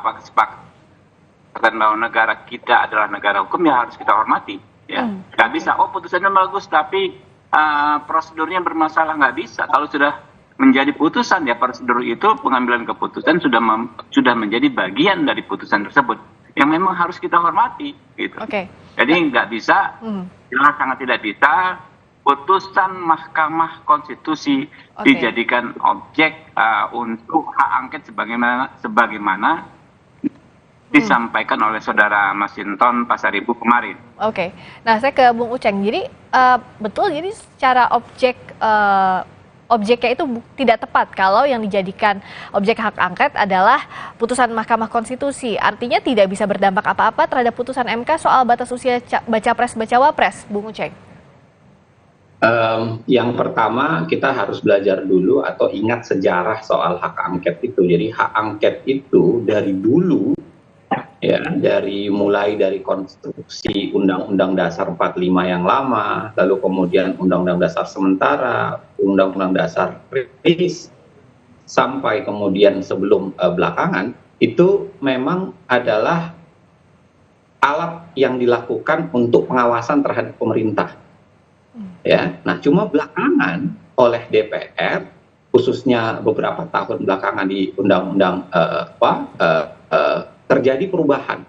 kesepakatan bahwa negara kita adalah negara hukum, ya harus kita hormati. Ya, nggak bisa. Oh, putusannya bagus, tapi prosedurnya bermasalah, nggak bisa. Kalau sudah menjadi putusan, ya prosedur itu pengambilan keputusan sudah menjadi bagian dari putusan tersebut yang memang harus kita hormati, gitu. Jadi nggak bisa, jelas sangat tidak bisa putusan Mahkamah Konstitusi dijadikan objek untuk hak angket sebagaimana disampaikan oleh saudara Masinton Pasaribu kemarin. Nah saya ke Bung Uceng. Jadi betul, jadi secara objeknya itu tidak tepat kalau yang dijadikan objek hak angket adalah putusan Mahkamah Konstitusi. Artinya tidak bisa berdampak apa-apa terhadap putusan MK soal batas usia baca pres bacawa pres, Bung Uceng. Yang pertama, kita harus belajar dulu atau ingat sejarah soal hak angket itu. Jadi hak angket itu dari dulu, ya, mulai dari konstruksi Undang-Undang Dasar 45 yang lama, lalu kemudian Undang-Undang Dasar sementara, Undang-Undang Dasar revisi, sampai kemudian sebelum belakangan, itu memang adalah alat yang dilakukan untuk pengawasan terhadap pemerintah. Ya, nah cuma belakangan oleh DPR, khususnya beberapa tahun belakangan di Undang-Undang terjadi perubahan.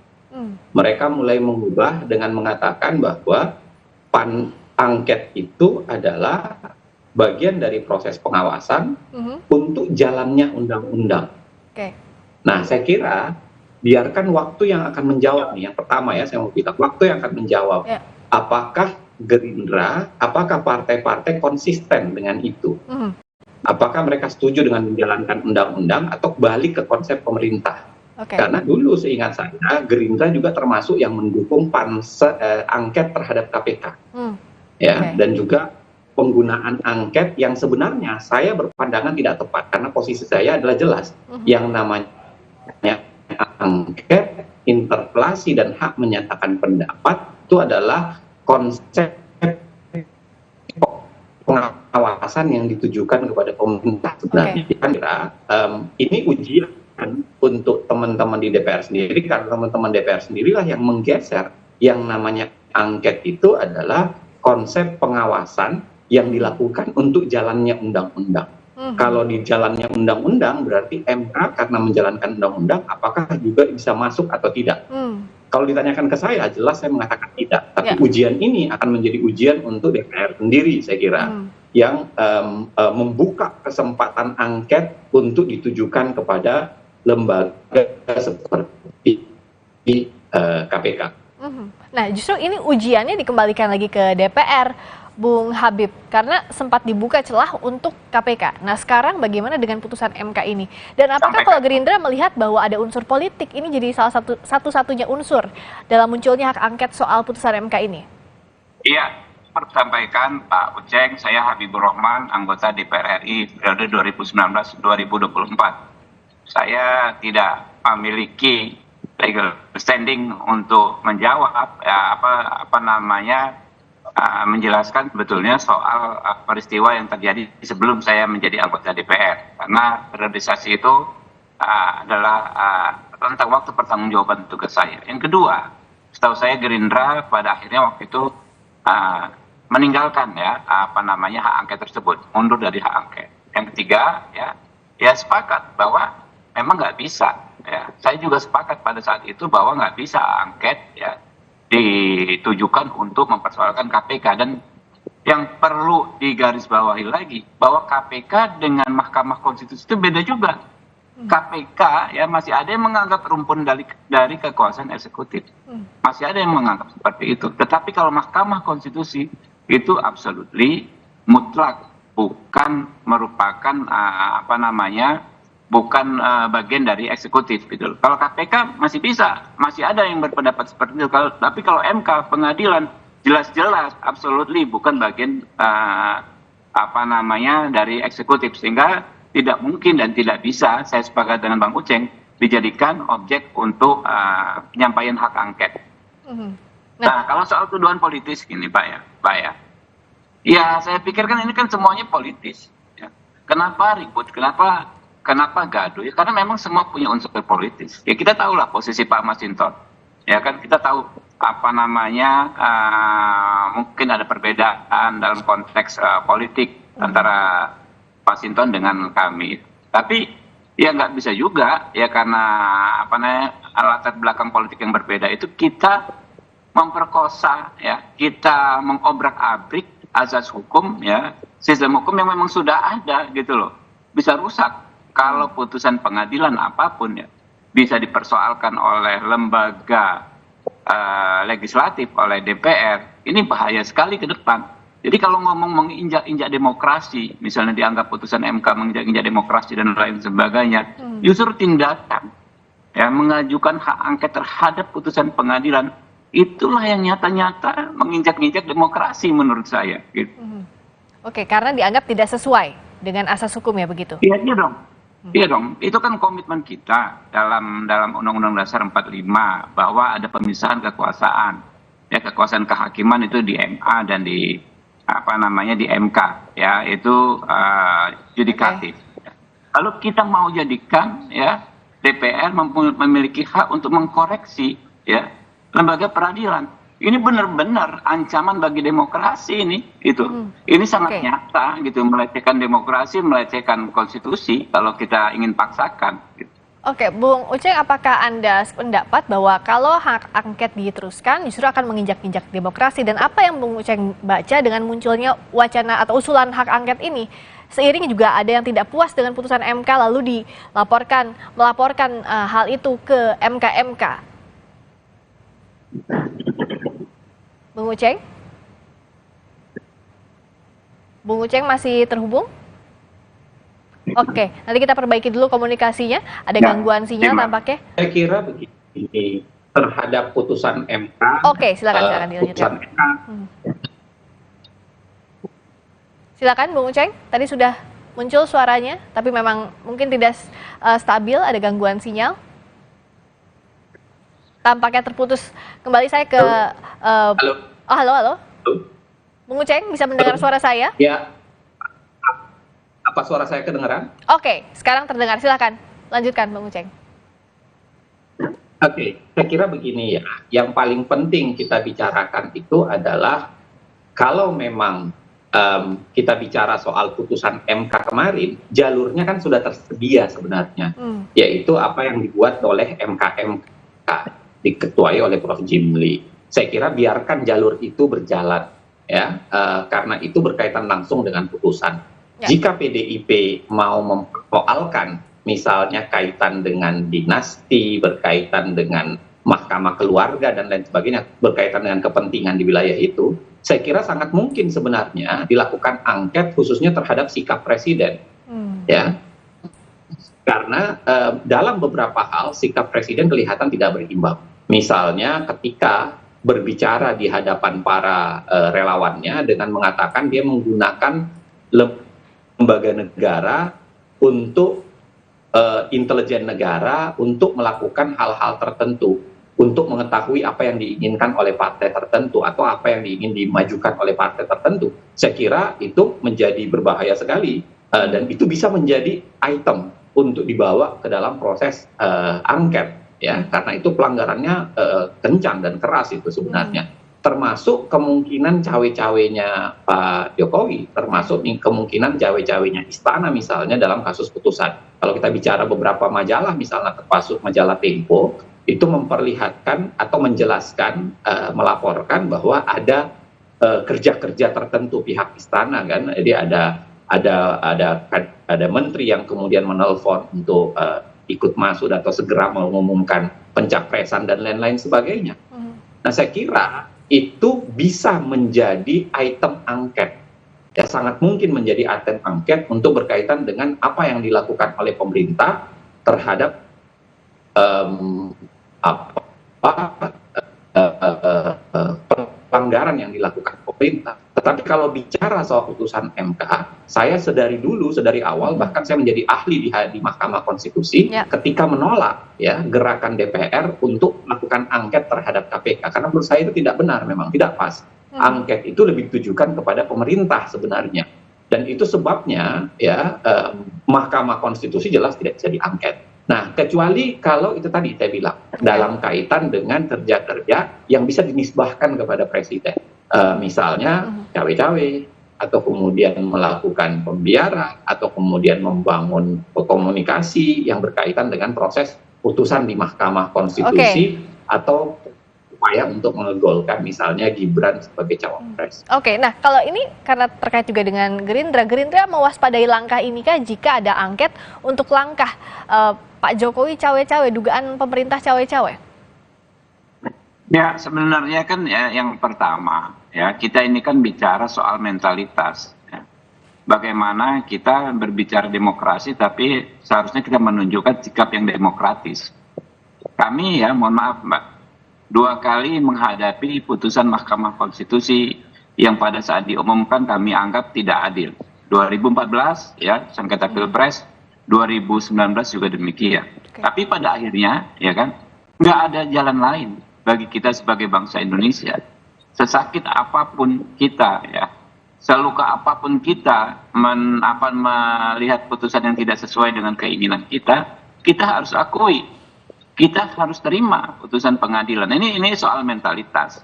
Mereka mulai mengubah dengan mengatakan bahwa angket itu adalah bagian dari proses pengawasan untuk jalannya undang-undang. Nah, saya kira biarkan waktu yang akan menjawab nih. Yang pertama ya, saya mau bilang waktu yang akan menjawab. Apakah Gerindra, apakah partai-partai konsisten dengan itu? Apakah mereka setuju dengan menjalankan undang-undang atau balik ke konsep pemerintah? Karena dulu seingat saya Gerindra juga termasuk yang mendukung angket terhadap KPK, ya, dan juga penggunaan angket yang sebenarnya saya berpandangan tidak tepat karena posisi saya adalah jelas, yang namanya angket, interpelasi dan hak menyatakan pendapat itu adalah konsep pengawasan yang ditujukan kepada pemerintah sebenarnya. Ini ujian untuk teman-teman di DPR sendiri, karena teman-teman DPR sendirilah yang menggeser yang namanya angket itu adalah konsep pengawasan yang dilakukan untuk jalannya undang-undang. Kalau di jalannya undang-undang berarti MK karena menjalankan undang-undang apakah juga bisa masuk atau tidak? Kalau ditanyakan ke saya, jelas saya mengatakan tidak. Tapi ujian ini akan menjadi ujian untuk DPR sendiri, saya kira, yang membuka kesempatan angket untuk ditujukan kepada lembaga seperti KPK. Nah, justru ini ujiannya dikembalikan lagi ke DPR, Bung Habib, karena sempat dibuka celah untuk KPK. Nah, sekarang bagaimana dengan putusan MK ini? Dan apakah kalau Gerindra melihat bahwa ada unsur politik, ini jadi salah satu-satunya unsur dalam munculnya hak angket soal putusan MK ini? Iya, sampaikan Pak Uceng, saya Habibur Rahman, anggota DPR RI periode 2019-2024. Saya tidak memiliki legal standing untuk menjawab menjelaskan sebetulnya soal peristiwa yang terjadi sebelum saya menjadi anggota DPR, karena periodisasi itu adalah rentang waktu pertanggungjawaban tugas saya. Yang kedua, setahu saya Gerindra pada akhirnya waktu itu meninggalkan hak angket tersebut, mundur dari hak angket. Yang ketiga, ya sepakat bahwa memang nggak bisa. Ya, saya juga sepakat pada saat itu bahwa nggak bisa angket ditujukan untuk mempersoalkan KPK, dan yang perlu digarisbawahi lagi bahwa KPK dengan Mahkamah Konstitusi itu beda juga. KPK masih ada yang menganggap rumpun dari kekuasaan eksekutif, masih ada yang menganggap seperti itu. Tetapi kalau Mahkamah Konstitusi itu absolutely mutlak, bukan merupakan bukan bagian dari eksekutif gitu. Kalau KPK masih bisa, masih ada yang berpendapat seperti itu. Tapi kalau MK, pengadilan, jelas-jelas absolutely bukan bagian dari eksekutif, sehingga tidak mungkin dan tidak bisa, saya sepakat dengan Bang Uceng, dijadikan objek untuk penyampaian hak angket. Nah, kalau soal tuduhan politis gini Pak ya, ya saya pikir kan ini kan semuanya politis. Ya. Kenapa ribut? Kenapa kenapa gaduh? Ya, karena memang semua punya unsur politis. Ya kita tahu lah posisi Pak Masinton. Ya kan kita tahu apa namanya mungkin ada perbedaan dalam konteks politik antara Pak Masinton dengan kami. Tapi ya nggak bisa juga ya karena apa namanya latar belakang politik yang berbeda itu kita memperkosa ya, kita mengobrak-abrik azas hukum ya, sistem hukum yang memang sudah ada gitu loh. Bisa rusak kalau putusan pengadilan apapun ya bisa dipersoalkan oleh lembaga legislatif, oleh DPR. Ini bahaya sekali ke depan. Jadi kalau ngomong menginjak-injak demokrasi, misalnya dianggap putusan MK menginjak-injak demokrasi dan lain sebagainya, justru tindakan ya mengajukan hak angket terhadap putusan pengadilan itulah yang nyata-nyata menginjak-injak demokrasi menurut saya. Gitu. Oke, karena dianggap tidak sesuai dengan asas hukum ya begitu? Iya dong. Iya dong, itu kan komitmen kita dalam Undang-Undang Dasar 45 bahwa ada pemisahan kekuasaan. Ya, kekuasaan kehakiman itu di MA dan di apa namanya di MK, ya itu yudikatif. Okay. Lalu kita mau jadikan ya DPR memiliki hak untuk mengkoreksi ya lembaga peradilan. Ini benar-benar ancaman bagi demokrasi ini, itu. Ini sangat nyata, gitu, melecehkan demokrasi, melecehkan konstitusi kalau kita ingin paksakan. Gitu. Oke, Bung Uceng, apakah Anda sependapat bahwa kalau hak angket diteruskan justru akan menginjak-injak demokrasi? Dan apa yang Bung Uceng baca dengan munculnya wacana atau usulan hak angket ini? Seiring juga ada yang tidak puas dengan putusan MK lalu melaporkan hal itu ke MK-MK. Bung Uceng? Bung Uceng masih terhubung? Oke, nanti kita perbaiki dulu komunikasinya. Ada gangguan sinyal tampaknya. Saya kira begini, terhadap putusan MK. Oke, silakan dilanjutkan. Silakan Bung Uceng, tadi sudah muncul suaranya, tapi memang mungkin tidak stabil, ada gangguan sinyal. Tampaknya terputus. Kembali saya ke Halo. Halo. Bung Uceng, bisa mendengar suara saya? Ya. Apa suara saya kedengaran? Oke, sekarang terdengar. Silakan lanjutkan Bung Uceng. Oke, saya kira begini ya. Yang paling penting kita bicarakan itu adalah kalau memang kita bicara soal putusan MK kemarin, jalurnya kan sudah tersedia sebenarnya, yaitu apa yang dibuat oleh MK diketuai oleh Prof. Jimli. Saya kira biarkan jalur itu berjalan ya, karena itu berkaitan langsung dengan putusan. Jika PDIP mau mempersoalkan misalnya kaitan dengan dinasti, berkaitan dengan mahkamah keluarga dan lain sebagainya, berkaitan dengan kepentingan di wilayah itu, saya kira sangat mungkin sebenarnya dilakukan angket khususnya terhadap sikap presiden. Ya. Karena dalam beberapa hal sikap presiden kelihatan tidak berimbang. Misalnya ketika berbicara di hadapan para relawannya dengan mengatakan dia menggunakan lembaga negara untuk intelijen negara untuk melakukan hal-hal tertentu, untuk mengetahui apa yang diinginkan oleh partai tertentu atau apa yang ingin dimajukan oleh partai tertentu. Saya kira itu menjadi berbahaya sekali dan itu bisa menjadi item untuk dibawa ke dalam proses angket. Ya, karena itu pelanggarannya kencang dan keras itu sebenarnya. Termasuk kemungkinan cawe-cawenya Pak Jokowi, termasuk kemungkinan cawe-cawenya istana misalnya dalam kasus putusan. Kalau kita bicara beberapa majalah, misalnya termasuk majalah Tempo, itu memperlihatkan atau menjelaskan, melaporkan bahwa ada kerja-kerja tertentu pihak istana kan. Jadi ada menteri yang kemudian menelpon untuk ikut masuk atau segera mengumumkan pencapresan dan lain-lain sebagainya. Nah, saya kira itu bisa menjadi item angket. Ya, sangat mungkin menjadi item angket untuk berkaitan dengan apa yang dilakukan oleh pemerintah terhadap pelanggaran yang dilakukan pemerintah. Tetapi kalau bicara soal putusan MK, saya sedari awal, bahkan saya menjadi ahli di Mahkamah Konstitusi ketika menolak ya gerakan DPR untuk melakukan angket terhadap KPK, karena menurut saya itu tidak benar, memang tidak pas. Angket itu lebih ditujukan kepada pemerintah sebenarnya, Dan itu sebabnya ya Mahkamah Konstitusi jelas tidak bisa diangket. Nah, kecuali kalau itu tadi saya bilang dalam kaitan dengan kerja-kerja yang bisa dinisbahkan kepada presiden, misalnya cawe-cawe, atau kemudian melakukan pembiaran, atau kemudian membangun komunikasi yang berkaitan dengan proses putusan di Mahkamah Konstitusi, atau upaya untuk menggolkan misalnya Gibran sebagai cawapres. Oke, nah kalau ini karena terkait juga dengan Gerindra mewaspadai langkah ini kah jika ada angket untuk langkah Pak Jokowi cawe-cawe, dugaan pemerintah cawe-cawe? Ya, sebenarnya kan ya yang pertama ya, kita ini kan bicara soal mentalitas. Ya. Bagaimana kita berbicara demokrasi tapi seharusnya kita menunjukkan sikap yang demokratis. Kami ya, mohon maaf Mbak, 2 kali menghadapi putusan Mahkamah Konstitusi yang pada saat diumumkan kami anggap tidak adil. 2014 ya, sengketa Pilpres, 2019 juga demikian. Tapi pada akhirnya ya kan nggak ada jalan lain bagi kita sebagai bangsa Indonesia. Sesakit apapun kita ya, seluka apapun kita melihat putusan yang tidak sesuai dengan keinginan kita harus akui. Kita harus terima putusan pengadilan. Ini soal mentalitas.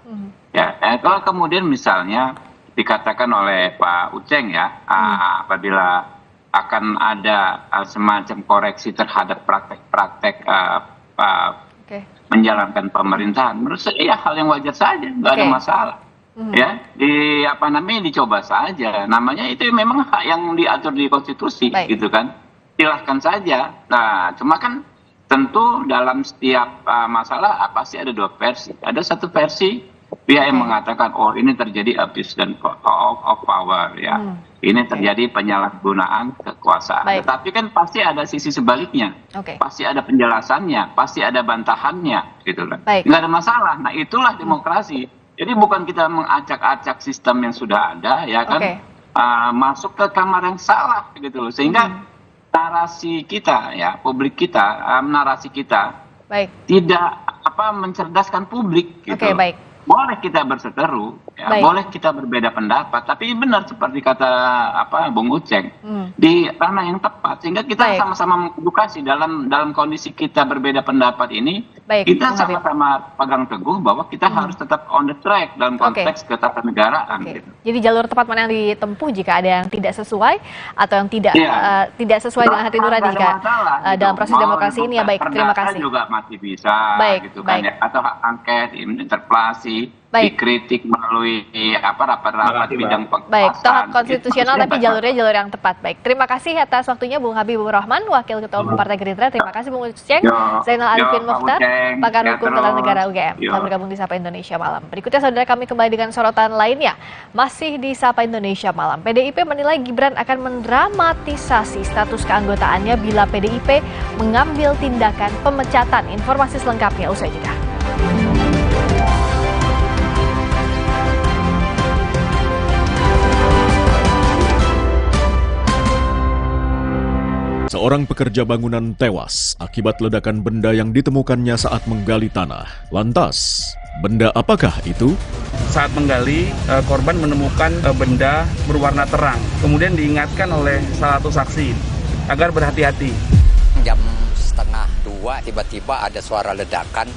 Ya, kalau kemudian misalnya dikatakan oleh Pak Uceng ya, apabila akan ada semacam koreksi terhadap praktek-praktek menjalankan pemerintahan, menurut saya ya hal yang wajar saja, nggak ada masalah. Ya, dicoba saja. Namanya itu memang hak yang diatur di konstitusi, gitu kan. Silahkan saja. Nah, cuma kan tentu dalam setiap masalah pasti ada 2 versi. Ada satu versi pihak yang mengatakan ini terjadi abuse of power ya. Ini terjadi penyalahgunaan kekuasaan. Tetapi kan pasti ada sisi sebaliknya. Pasti ada penjelasannya, pasti ada bantahannya gitu kan. Nggak ada masalah. Nah, itulah demokrasi. Jadi bukan kita mengacak-acak sistem yang sudah ada ya kan. Masuk ke kamar yang salah gitu loh. Sehingga narasi kita ya, publik kita, narasi kita tidak mencerdaskan publik gitu. Boleh kita berseteru, ya, boleh kita berbeda pendapat, tapi benar seperti kata Bung Uceng di ranah yang tepat, sehingga kita sama-sama mengedukasi dalam kondisi kita berbeda pendapat ini, kita sama-sama pegang teguh bahwa kita harus tetap on the track dalam konteks ketatanegaraan. Gitu. Jadi jalur tepat mana yang ditempuh jika ada yang tidak sesuai atau yang tidak sesuai dengan hati nurani jika dalam proses demokrasi ini ya. Terima kasih. Juga masih bisa, gitu kan ya, atau hak angket, interpelasi. Dikritik melalui rapat-rapat bidang pengawasan. Toh konstitusional tapi jalurnya jalur yang tepat. Terima kasih atas waktunya Bung Habibur Rahman, Wakil Ketua Umum Partai Gerindra. Terima kasih Bung Uceng. Zainal Arifin Mokhtar, pakar hukum tata negara UGM, telah bergabung di Sapa Indonesia Malam. Berikutnya saudara, kami kembali dengan sorotan lainnya. Masih di Sapa Indonesia Malam. PDIP menilai Gibran akan mendramatisasi status keanggotaannya bila PDIP mengambil tindakan pemecatan. Informasi selengkapnya usai jeda. Seorang pekerja bangunan tewas akibat ledakan benda yang ditemukannya saat menggali tanah. Lantas, benda apakah itu? Saat menggali, korban menemukan benda berwarna terang. Kemudian diingatkan oleh salah satu saksi agar berhati-hati. Jam 1:30 tiba-tiba ada suara ledakan.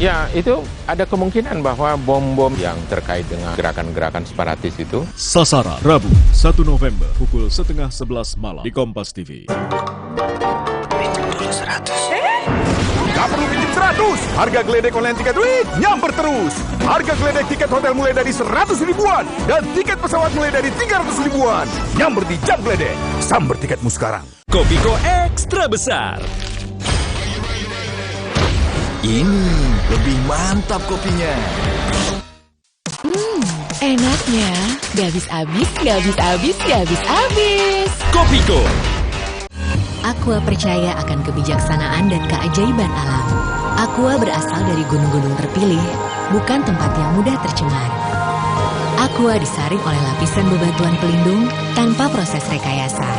Ya, itu ada kemungkinan bahwa bom-bom yang terkait dengan gerakan-gerakan separatis itu. Sasaran, Rabu, 1 November, pukul 10:30 malam di Kompas TV. Pinjam dulu 100. Gak perlu pinjam 100. Harga geledek online tiket duit nyamber terus. Harga geledek tiket hotel mulai dari 100 ribuan. Dan tiket pesawat mulai dari 300 ribuan. Nyamber di Jam Geledek. Samber tiketmu sekarang. Kopiko Ekstra Besar. Ini lebih mantap kopinya. Enaknya, gak habis-habis, gak habis-habis, gak habis-habis. Kopiko. Aqua percaya akan kebijaksanaan dan keajaiban alam. Aqua berasal dari gunung-gunung terpilih, bukan tempat yang mudah tercemar. Aqua disaring oleh lapisan bebatuan pelindung tanpa proses rekayasa.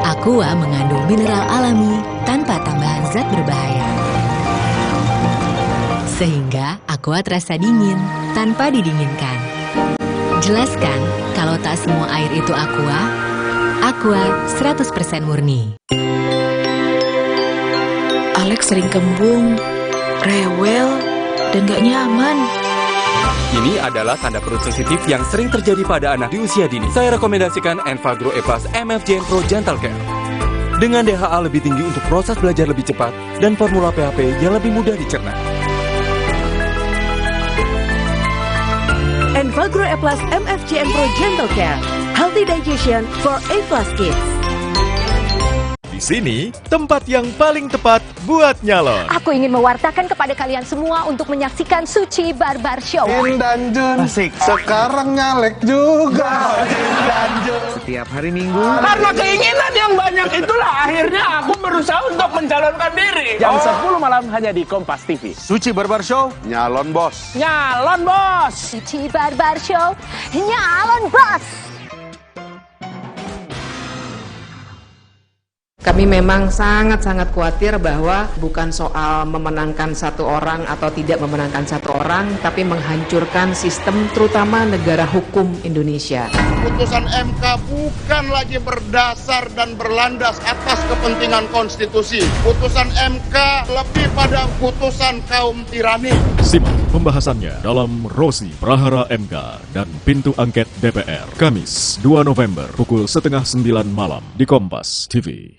Aqua mengandung mineral alami tanpa tambahan zat berbahaya. Sehingga Aqua terasa dingin tanpa didinginkan. Jelaskan kalau tak semua air itu Aqua, Aqua 100% murni. Alex sering kembung, rewel, dan gak nyaman. Ini adalah tanda perut sensitif yang sering terjadi pada anak di usia dini. Saya rekomendasikan Enfagro E+ MFJN Pro Gentle Care. Dengan DHA lebih tinggi untuk proses belajar lebih cepat dan formula PHP yang lebih mudah dicerna. Enfagro E+ MFJN Pro Gentle Care. Healthy digestion for A+ kids. Di sini, tempat yang paling tepat buat nyalon. Aku ingin mewartakan kepada kalian semua untuk menyaksikan Suci Barbar Show. Jin dan Jun, asik. Sekarang nyalek juga. Jin dan Jun. Setiap hari Minggu. Karena keinginan yang banyak itulah akhirnya aku berusaha untuk mencalonkan diri. Jam 10 malam hanya di Kompas TV. Suci Barbar Show, nyalon bos. Nyalon bos. Suci Barbar Show, nyalon bos. Kami memang sangat-sangat khawatir bahwa bukan soal memenangkan satu orang atau tidak memenangkan satu orang, tapi menghancurkan sistem terutama negara hukum Indonesia. Putusan MK bukan lagi berdasar dan berlandas atas kepentingan konstitusi. Putusan MK lebih pada putusan kaum tirani. Simak pembahasannya dalam Rosi Prahara MK dan Pintu Angket DPR. Kamis 2 November pukul 8:30 malam di Kompas TV.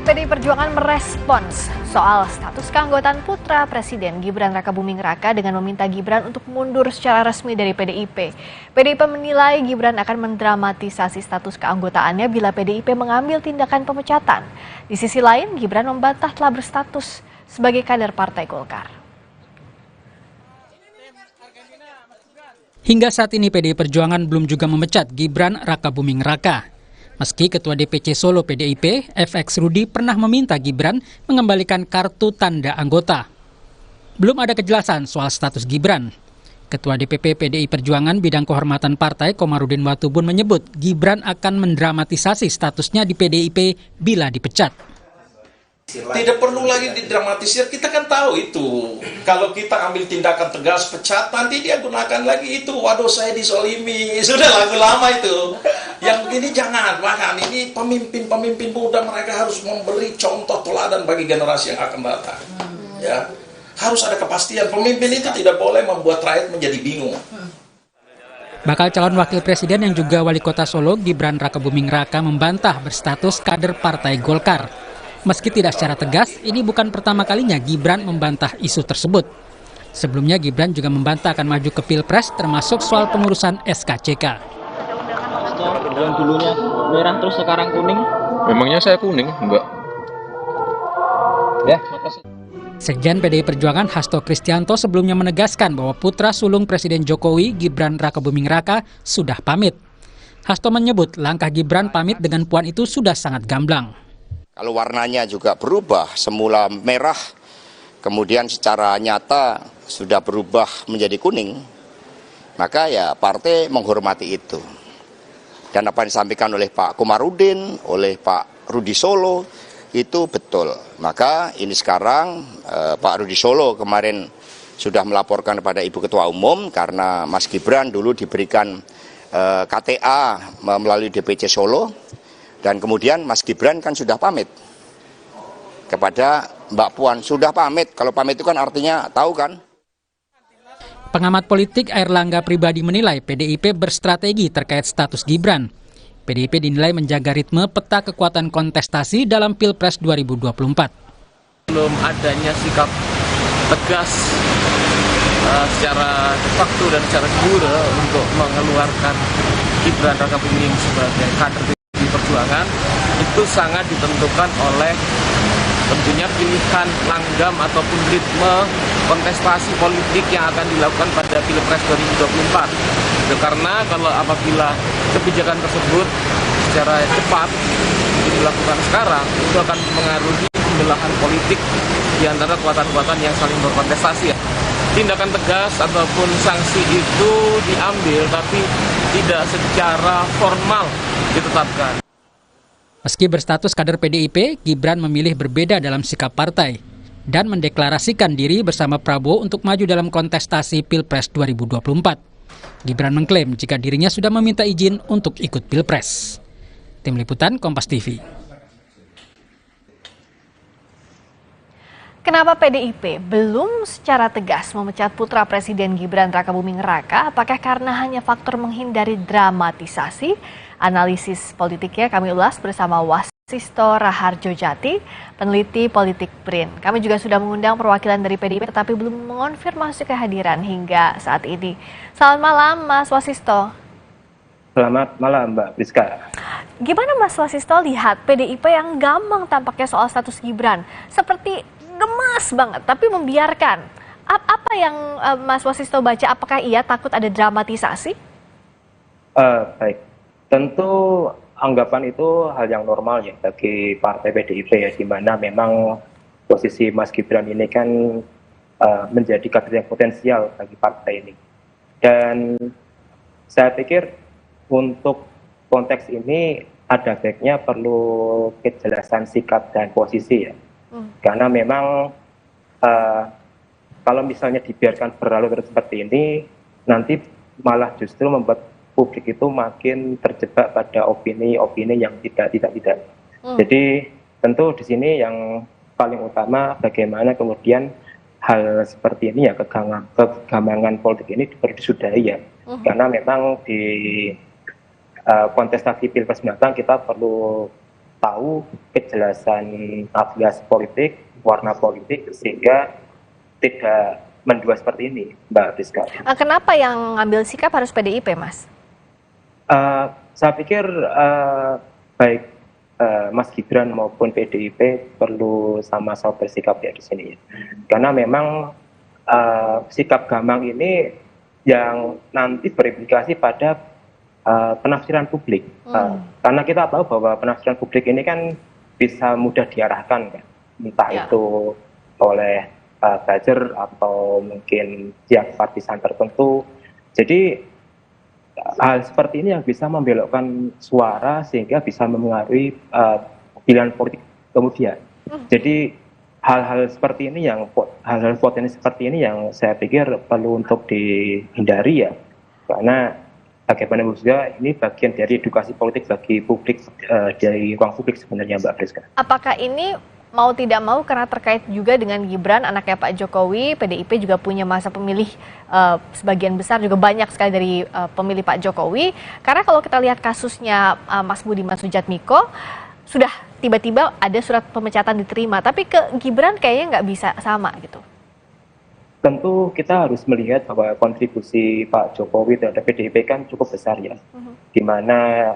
PDI Perjuangan merespons soal status keanggotaan putra Presiden Gibran Rakabuming Raka dengan meminta Gibran untuk mundur secara resmi dari PDIP. PDIP menilai Gibran akan mendramatisasi status keanggotaannya bila PDIP mengambil tindakan pemecatan. Di sisi lain, Gibran membantah telah berstatus sebagai kader Partai Golkar. Hingga saat ini PDI Perjuangan belum juga memecat Gibran Rakabuming Raka. Meski Ketua DPC Solo PDIP, FX Rudi pernah meminta Gibran mengembalikan kartu tanda anggota. Belum ada kejelasan soal status Gibran. Ketua DPP PDI Perjuangan Bidang Kehormatan Partai Komarudin Watubun menyebut Gibran akan mendramatisasi statusnya di PDIP bila dipecat. Tidak perlu lagi didramatisir, kita kan tahu itu. Kalau kita ambil tindakan tegas pecat, nanti dia gunakan lagi itu. Waduh, saya disolimi. Sudah lagu lama itu. Yang ini jangan, bahkan ini pemimpin-pemimpin muda, mereka harus memberi contoh teladan bagi generasi yang akan datang. Ya, harus ada kepastian. Pemimpin itu tidak boleh membuat rakyat menjadi bingung. Bakal calon wakil presiden yang juga wali kota Solo, Gibran Rakabuming Raka membantah berstatus kader Partai Golkar. Meski tidak secara tegas, ini bukan pertama kalinya Gibran membantah isu tersebut. Sebelumnya Gibran juga membantah akan maju ke Pilpres termasuk soal pengurusan SKCK. Yang dulunya merah terus sekarang kuning. Memangnya saya kuning? Enggak. Ya, makasih. Sekjen PDI Perjuangan Hasto Kristianto sebelumnya menegaskan bahwa putra sulung Presiden Jokowi, Gibran Rakabuming Raka, sudah pamit. Hasto menyebut langkah Gibran pamit dengan Puan itu sudah sangat gamblang. Kalau warnanya juga berubah, semula merah, kemudian secara nyata sudah berubah menjadi kuning, maka ya partai menghormati itu. Dan apa yang disampaikan oleh Pak Komarudin, oleh Pak Rudi Solo, itu betul. Maka ini sekarang Pak Rudi Solo kemarin sudah melaporkan kepada Ibu Ketua Umum karena Mas Gibran dulu diberikan KTA melalui DPC Solo. Dan kemudian Mas Gibran kan sudah pamit kepada Mbak Puan. Sudah pamit, kalau pamit itu kan artinya tahu kan. Pengamat politik Airlangga Pribadi menilai PDIP berstrategi terkait status Gibran. PDIP dinilai menjaga ritme peta kekuatan kontestasi dalam Pilpres 2024. Belum adanya sikap tegas secara de facto dan secara jure untuk mengeluarkan Gibran Rakabuming sebagai kader Perjuangan itu sangat ditentukan oleh tentunya pilihan langgam ataupun ritme kontestasi politik yang akan dilakukan pada Pilpres 2024. Karena kalau apabila kebijakan tersebut secara cepat dilakukan sekarang, itu akan mengaruhi pembelahan politik di antara kekuatan-kekuatan yang saling berkontestasi. Tindakan tegas ataupun sanksi itu diambil tapi tidak secara formal ditetapkan. Meski berstatus kader PDIP, Gibran memilih berbeda dalam sikap partai dan mendeklarasikan diri bersama Prabowo untuk maju dalam kontestasi Pilpres 2024. Gibran mengklaim jika dirinya sudah meminta izin untuk ikut Pilpres. Tim Liputan Kompas TV. Kenapa PDIP belum secara tegas memecat putra Presiden Gibran Rakabuming Raka? Apakah karena hanya faktor menghindari dramatisasi? Analisis politiknya kami ulas bersama Wasisto Raharjo Jati, peneliti politik BRIN. Kami juga sudah mengundang perwakilan dari PDIP tetapi belum mengonfirmasi kehadiran hingga saat ini. Selamat malam Mas Wasisto. Selamat malam Mbak Priska. Gimana Mas Wasisto lihat PDIP yang gampang tampaknya soal status Gibran? Seperti gemas banget, tapi membiarkan. Apa yang Mas Wasisto baca? Apakah ia takut ada dramatisasi? Baik, tentu anggapan itu hal yang normal ya bagi partai PDIP ya, di mana memang posisi Mas Gibran ini kan menjadi kader yang potensial bagi partai ini. Dan saya pikir untuk konteks ini ada baiknya perlu kejelasan sikap dan posisi ya. Karena memang kalau misalnya dibiarkan berlalu seperti ini, nanti malah justru membuat publik itu makin terjebak pada opini-opini yang tidak. Jadi tentu di sini yang paling utama bagaimana kemudian hal seperti ini ya, kegamangan politik ini perlu disudahi ya. Karena memang di kontestasi Pilpres mendatang kita perlu tahu kejelasan afiliasi politik, warna politik, sehingga tidak mendua seperti ini, Mbak Rizka. Kenapa yang ngambil sikap harus PDIP, Mas? Saya pikir baik Mas Gibran maupun PDIP perlu sama-sama bersikap ya di sini. Karena memang sikap gamang ini yang nanti berimplikasi pada penafsiran publik, karena kita tahu bahwa penafsiran publik ini kan bisa mudah diarahkan, kan? Entah itu oleh buzzer atau mungkin pihak partisan tertentu. Jadi hal seperti ini yang bisa membelokkan suara sehingga bisa mempengaruhi pilihan politik kemudian. Jadi hal-hal seperti ini hal-hal potensi seperti ini yang saya pikir perlu untuk dihindari ya, karena bagaimana juga ini bagian dari edukasi politik bagi publik, dari ruang publik sebenarnya Mbak Friska. Apakah ini mau tidak mau karena terkait juga dengan Gibran, anaknya Pak Jokowi, PDIP juga punya masa pemilih sebagian besar juga banyak sekali dari pemilih Pak Jokowi. Karena kalau kita lihat kasusnya Mas Budiman Sujatmiko, sudah tiba-tiba ada surat pemecatan diterima, tapi ke Gibran kayaknya nggak bisa sama gitu. Tentu kita harus melihat bahwa kontribusi Pak Jokowi terhadap PDIP kan cukup besar ya, di mana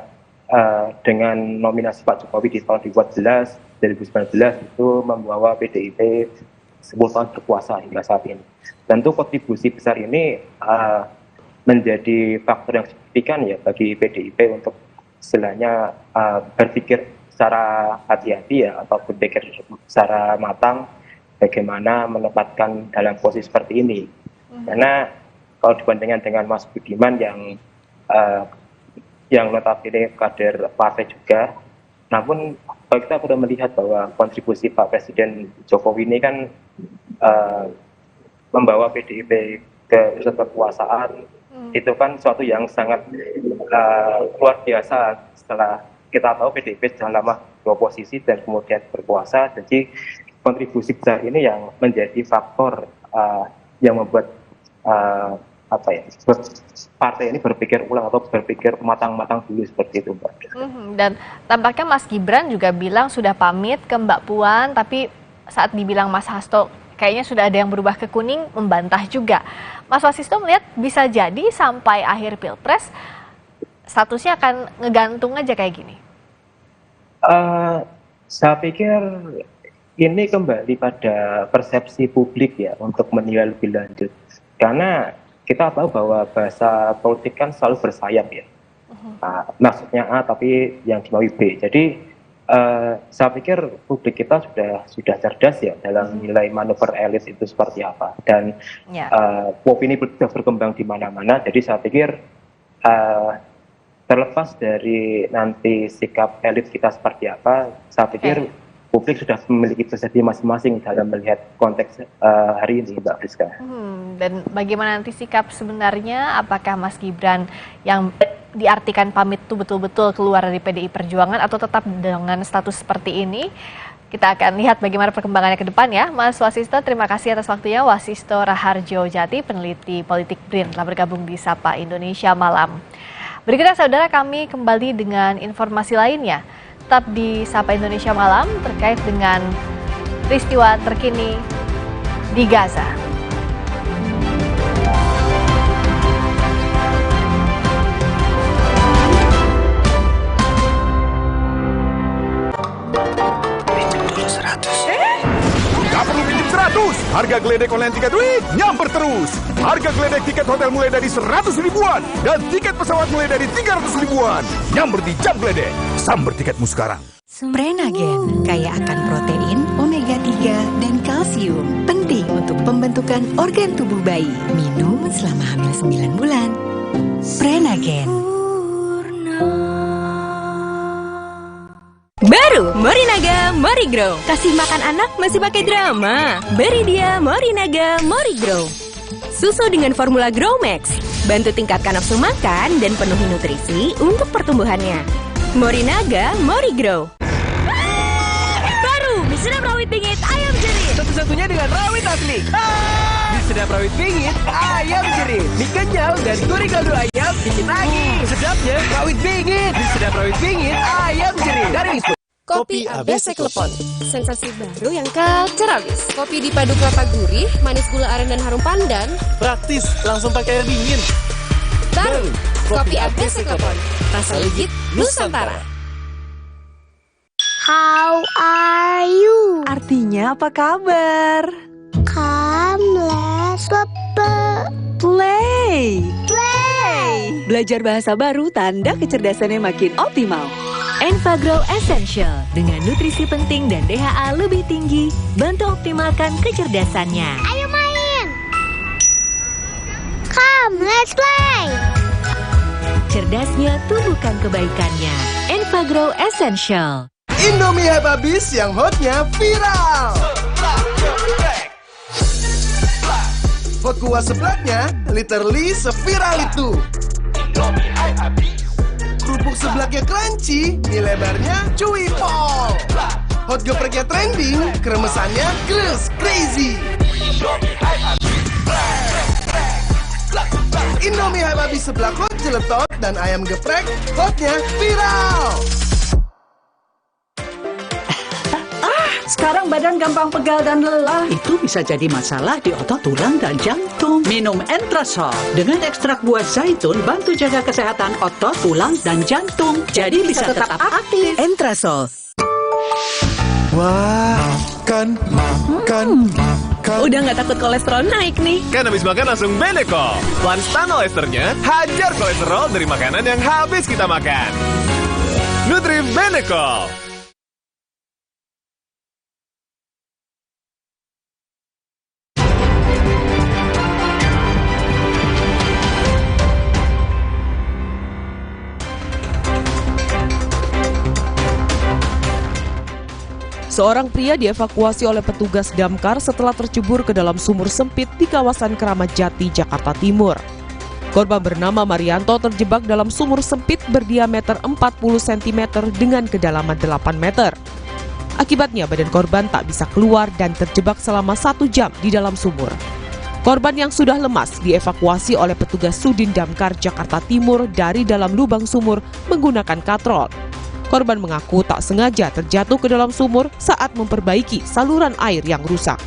dengan nominasi Pak Jokowi di tahun 2019 itu membawa PDIP 10 tahun berkuasa hingga saat ini. Tentu kontribusi besar ini menjadi faktor yang signifikan ya bagi PDIP untuk istilahnya berpikir secara hati-hati ya, atau berpikir secara matang bagaimana menempatkan dalam posisi seperti ini. Karena kalau dibandingkan dengan Mas Budiman yang notabene kader partai juga, namun kalau kita perlu melihat bahwa kontribusi Pak Presiden Jokowi ini kan membawa PDIP ke pusat kekuasaan, itu kan suatu yang sangat luar biasa. Setelah kita tahu PDIP sudah lama beroposisi dan kemudian berkuasa, jadi kontribusi besar ini yang menjadi faktor yang membuat partai ini berpikir ulang atau berpikir matang-matang dulu seperti itu, Mbak. Dan tampaknya Mas Gibran juga bilang sudah pamit ke Mbak Puan, tapi saat dibilang Mas Hasto kayaknya sudah ada yang berubah ke kuning, membantah juga. Mas Wasisto melihat bisa jadi sampai akhir Pilpres statusnya akan ngegantung aja kayak gini. Saya pikir ini kembali pada persepsi publik ya untuk menilai lebih lanjut. Karena kita tahu bahwa bahasa politik kan selalu bersayap ya. Maksudnya A tapi yang dimauin B. Jadi saya pikir publik kita sudah cerdas ya dalam nilai manuver elit itu seperti apa. Dan opini sudah berkembang di mana-mana. Jadi saya pikir terlepas dari nanti sikap elit kita seperti apa, saya pikir publik sudah memiliki persepsi masing-masing dalam melihat konteks hari ini, Mbak Friska. Dan bagaimana nanti sikap sebenarnya, apakah Mas Gibran yang diartikan pamit itu betul-betul keluar dari PDI Perjuangan atau tetap dengan status seperti ini? Kita akan lihat bagaimana perkembangannya ke depan ya. Mas Wasisto, terima kasih atas waktunya. Wasisto Raharjo Jati, peneliti politik BRIN, telah bergabung di Sapa Indonesia Malam. Berikutnya saudara, kami kembali dengan informasi lainnya. Tetap di Sapa Indonesia Malam terkait dengan peristiwa terkini di Gaza. Harga geledek online tiket Week nyamper terus. Harga geledek tiket hotel mulai dari 100 ribuan dan tiket pesawat mulai dari 300 ribuan. Nyamper di Jam Geledek. Samber tiketmu sekarang. Prenagen kaya akan protein, omega 3, dan kalsium. Penting untuk pembentukan organ tubuh bayi. Minum selama hamil 9 bulan. Prenagen. Baru Morinaga Morigrow. Kasih makan anak masih pakai drama? Beri dia Morinaga Morigrow. Susu dengan formula Grow Max. Bantu tingkatkan nafsu makan dan penuhi nutrisi untuk pertumbuhannya. Morinaga Morigrow. Baru mie sedap rawit bingit ayam jerit. Satu-satunya dengan rawit asli. Mie sedap rawit bingit ayam jerit. Mie kenyal dan gurih kaldu ayam bikin lagi. Sedapnya rawit bingit. Mie sedap rawit bingit ayam jerit. Dari Kopi ABC Klepon, sensasi baru yang kacau habis. Kopi dipadu kelapa gurih, manis gula aren dan harum pandan. Praktis, langsung pakai air dingin. Baru, Kopi ABC Klepon, rasa legit Nusantara. How are you? Artinya apa kabar? Come, let's play. Belajar bahasa baru tanda kecerdasannya makin optimal. Enfagrow Essential dengan nutrisi penting dan DHA lebih tinggi, bantu optimalkan kecerdasannya. Ayo main! Come, let's play! Cerdasnya tumbuhkan kebaikannya. Enfagrow Essential. Indomie hype habis yang hotnya viral. Hot kuah seblaknya literally seviral itu. Indomie hype habis. Kerupuk seblaknya crunchy, mie lebarnya chewy pol. Hot gepreknya trending, kremesannya crazy. Indomie hype habis seblak hot jeletot dan ayam geprek, hotnya viral. Sekarang badan gampang pegal dan lelah. Itu bisa jadi masalah di otot, tulang, dan jantung. Minum Entrasol. Dengan ekstrak buah zaitun, bantu jaga kesehatan otot, tulang, dan jantung. Jadi bisa tetap aktif. Entrasol. Wah, makan. Udah nggak takut kolesterol naik nih. Kan habis makan langsung Benecol. Lanstan esternya, hajar kolesterol dari makanan yang habis kita makan. Nutri Benecol. Seorang pria dievakuasi oleh petugas damkar setelah tercebur ke dalam sumur sempit di kawasan Keramat Jati, Jakarta Timur. Korban bernama Marianto terjebak dalam sumur sempit berdiameter 40 cm dengan kedalaman 8 meter. Akibatnya badan korban tak bisa keluar dan terjebak selama 1 jam di dalam sumur. Korban yang sudah lemas dievakuasi oleh petugas Sudin Damkar Jakarta Timur dari dalam lubang sumur menggunakan katrol. Korban mengaku tak sengaja terjatuh ke dalam sumur saat memperbaiki saluran air yang rusak.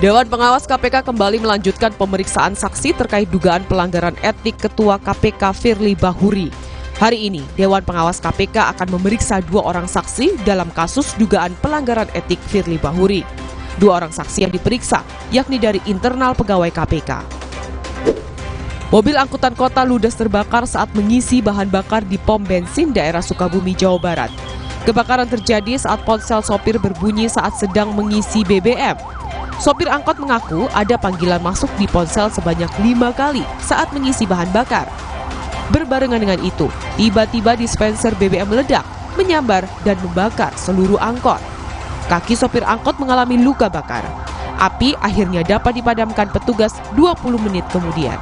Dewan Pengawas KPK kembali melanjutkan pemeriksaan saksi terkait dugaan pelanggaran etik Ketua KPK Firly Bahuri. Hari ini, Dewan Pengawas KPK akan memeriksa 2 orang saksi dalam kasus dugaan pelanggaran etik Firly Bahuri. 2 orang saksi yang diperiksa, yakni dari internal pegawai KPK. Mobil angkutan kota ludes terbakar saat mengisi bahan bakar di pom bensin daerah Sukabumi, Jawa Barat. Kebakaran terjadi saat ponsel sopir berbunyi saat sedang mengisi BBM. Sopir angkot mengaku ada panggilan masuk di ponsel sebanyak 5 kali saat mengisi bahan bakar. Berbarengan dengan itu, tiba-tiba dispenser BBM meledak menyambar dan membakar seluruh angkot. Kaki sopir angkot mengalami luka bakar. Api akhirnya dapat dipadamkan petugas 20 menit kemudian.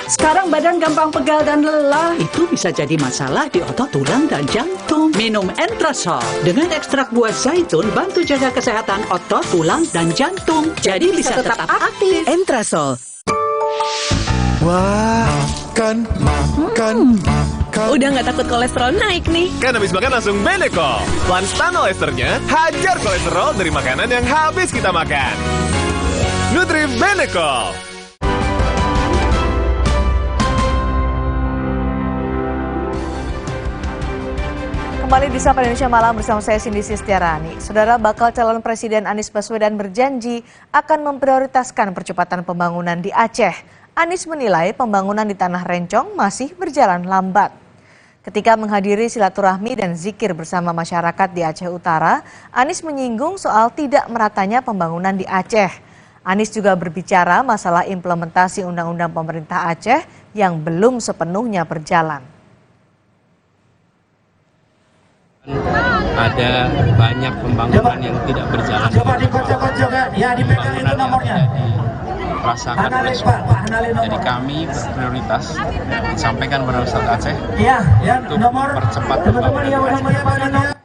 Sekarang badan gampang pegal dan lelah. Itu bisa jadi masalah di otot, tulang, dan jantung. Minum Entrasol. Dengan ekstrak buah zaitun, bantu jaga kesehatan otot, tulang, dan jantung. Jadi bisa tetap aktif. Entrasol. Wah, makan. Udah nggak takut kolesterol naik nih. Kan habis makan langsung Beneko. Lanstan Esternya hajar kolesterol dari makanan yang habis kita makan. Nutri Beneko. Kembali di Sapa Indonesia Malam bersama saya Cindy Sistiarani. Saudara, bakal calon Presiden Anies Baswedan berjanji akan memprioritaskan percepatan pembangunan di Aceh. Anies menilai pembangunan di Tanah Rencong masih berjalan lambat. Ketika menghadiri silaturahmi dan zikir bersama masyarakat di Aceh Utara, Anies menyinggung soal tidak meratanya pembangunan di Aceh. Anies juga berbicara masalah implementasi undang-undang pemerintah Aceh yang belum sepenuhnya berjalan. Ada banyak pembangunan yang tidak berjalan. Pembangunan yang tidak dirasakan oleh semua. Jadi kami berprioritas sampaikan pada masyarakat Aceh untuk mempercepat pembangunan.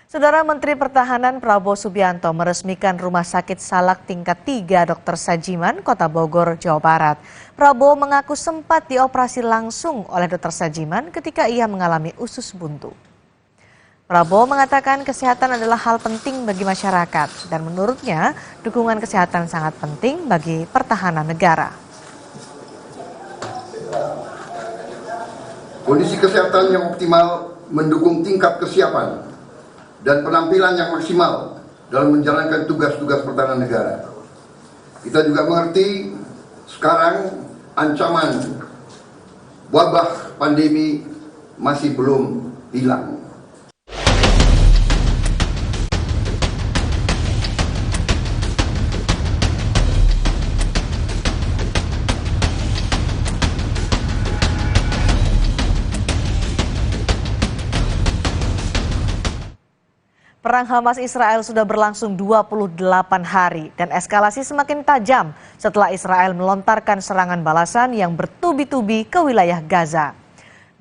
Saudara, Menteri Pertahanan Prabowo Subianto meresmikan Rumah Sakit Salak tingkat 3 Dr. Sajiman, Kota Bogor, Jawa Barat. Prabowo mengaku sempat dioperasi langsung oleh Dr. Sajiman ketika ia mengalami usus buntu. Prabowo mengatakan kesehatan adalah hal penting bagi masyarakat dan menurutnya dukungan kesehatan sangat penting bagi pertahanan negara. Kondisi kesehatan yang optimal mendukung tingkat kesiapan dan penampilan yang maksimal dalam menjalankan tugas-tugas pertahanan negara. Kita juga mengerti sekarang ancaman wabah pandemi masih belum hilang. Perang Hamas-Israel sudah berlangsung 28 hari dan eskalasi semakin tajam setelah Israel melontarkan serangan balasan yang bertubi-tubi ke wilayah Gaza.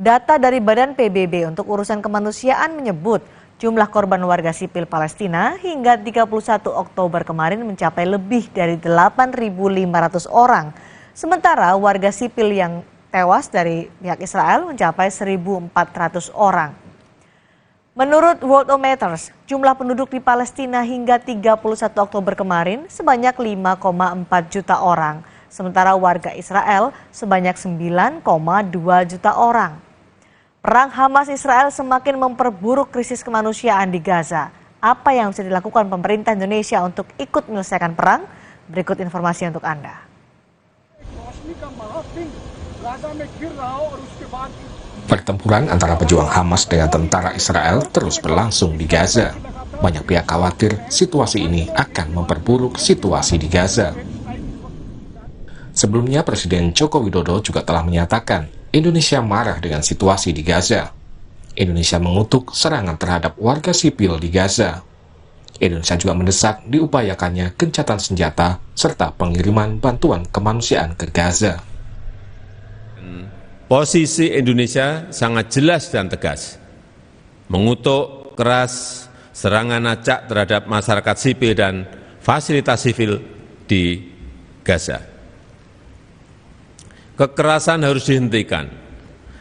Data dari Badan PBB untuk urusan kemanusiaan menyebut jumlah korban warga sipil Palestina hingga 31 Oktober kemarin mencapai lebih dari 8.500 orang. Sementara warga sipil yang tewas dari pihak Israel mencapai 1.400 orang. Menurut Worldometers, jumlah penduduk di Palestina hingga 31 Oktober kemarin sebanyak 5,4 juta orang, sementara warga Israel sebanyak 9,2 juta orang. Perang Hamas-Israel semakin memperburuk krisis kemanusiaan di Gaza. Apa yang bisa dilakukan pemerintah Indonesia untuk ikut menyelesaikan perang? Berikut informasi untuk Anda. Pertempuran antara pejuang Hamas dengan tentara Israel terus berlangsung di Gaza. Banyak pihak khawatir situasi ini akan memperburuk situasi di Gaza. Sebelumnya, Presiden Joko Widodo juga telah menyatakan Indonesia marah dengan situasi di Gaza. Indonesia mengutuk serangan terhadap warga sipil di Gaza. Indonesia juga mendesak diupayakannya gencatan senjata serta pengiriman bantuan kemanusiaan ke Gaza. Posisi Indonesia sangat jelas dan tegas, mengutuk keras serangan acak terhadap masyarakat sipil dan fasilitas sipil di Gaza. Kekerasan harus dihentikan,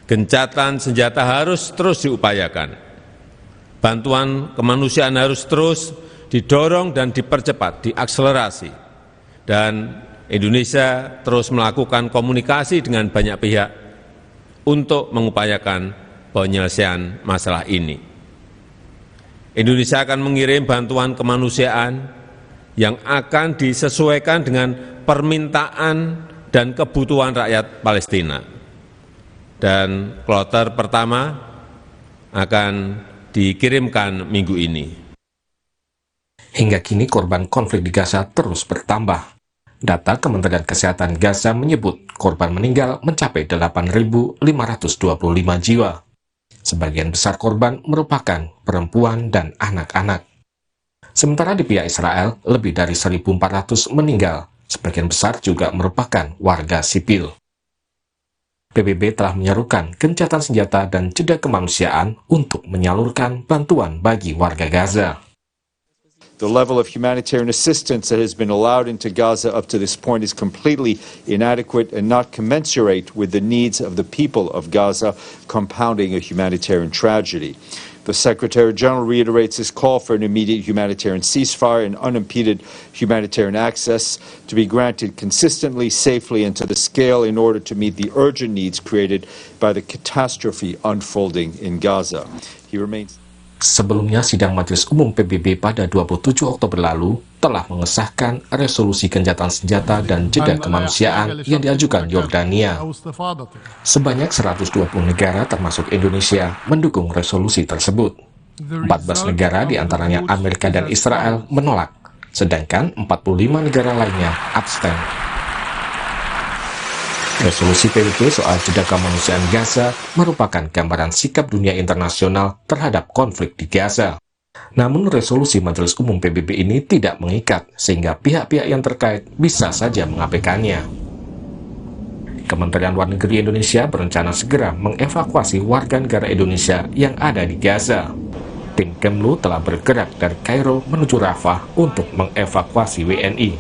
gencatan senjata harus terus diupayakan, bantuan kemanusiaan harus terus didorong dan dipercepat, diakselerasi, dan Indonesia terus melakukan komunikasi dengan banyak pihak untuk mengupayakan penyelesaian masalah ini. Indonesia akan mengirim bantuan kemanusiaan yang akan disesuaikan dengan permintaan dan kebutuhan rakyat Palestina. Dan kloter pertama akan dikirimkan minggu ini. Hingga kini korban konflik di Gaza terus bertambah. Data Kementerian Kesehatan Gaza menyebut korban meninggal mencapai 8.525 jiwa. Sebagian besar korban merupakan perempuan dan anak-anak. Sementara di pihak Israel, lebih dari 1.400 meninggal. Sebagian besar juga merupakan warga sipil. PBB telah menyerukan gencatan senjata dan jeda kemanusiaan untuk menyalurkan bantuan bagi warga Gaza. The level of humanitarian assistance that has been allowed into Gaza up to this point is completely inadequate and not commensurate with the needs of the people of Gaza, compounding a humanitarian tragedy. The Secretary General reiterates his call for an immediate humanitarian ceasefire and unimpeded humanitarian access to be granted consistently, safely, and to the scale in order to meet the urgent needs created by the catastrophe unfolding in Gaza. He remains. Sebelumnya, sidang Majelis Umum PBB pada 27 Oktober lalu telah mengesahkan resolusi gencatan senjata dan jeda kemanusiaan yang diajukan Yordania. Sebanyak 120 negara termasuk Indonesia mendukung resolusi tersebut. 14 negara diantaranya Amerika dan Israel menolak, sedangkan 45 negara lainnya abstain. Resolusi PBB soal jeda kemanusiaan Gaza merupakan gambaran sikap dunia internasional terhadap konflik di Gaza. Namun resolusi Majelis Umum PBB ini tidak mengikat, sehingga pihak-pihak yang terkait bisa saja mengabaikannya. Kementerian Luar Negeri Indonesia berencana segera mengevakuasi warga negara Indonesia yang ada di Gaza. Tim Kemlu telah bergerak dari Kairo menuju Rafah untuk mengevakuasi WNI.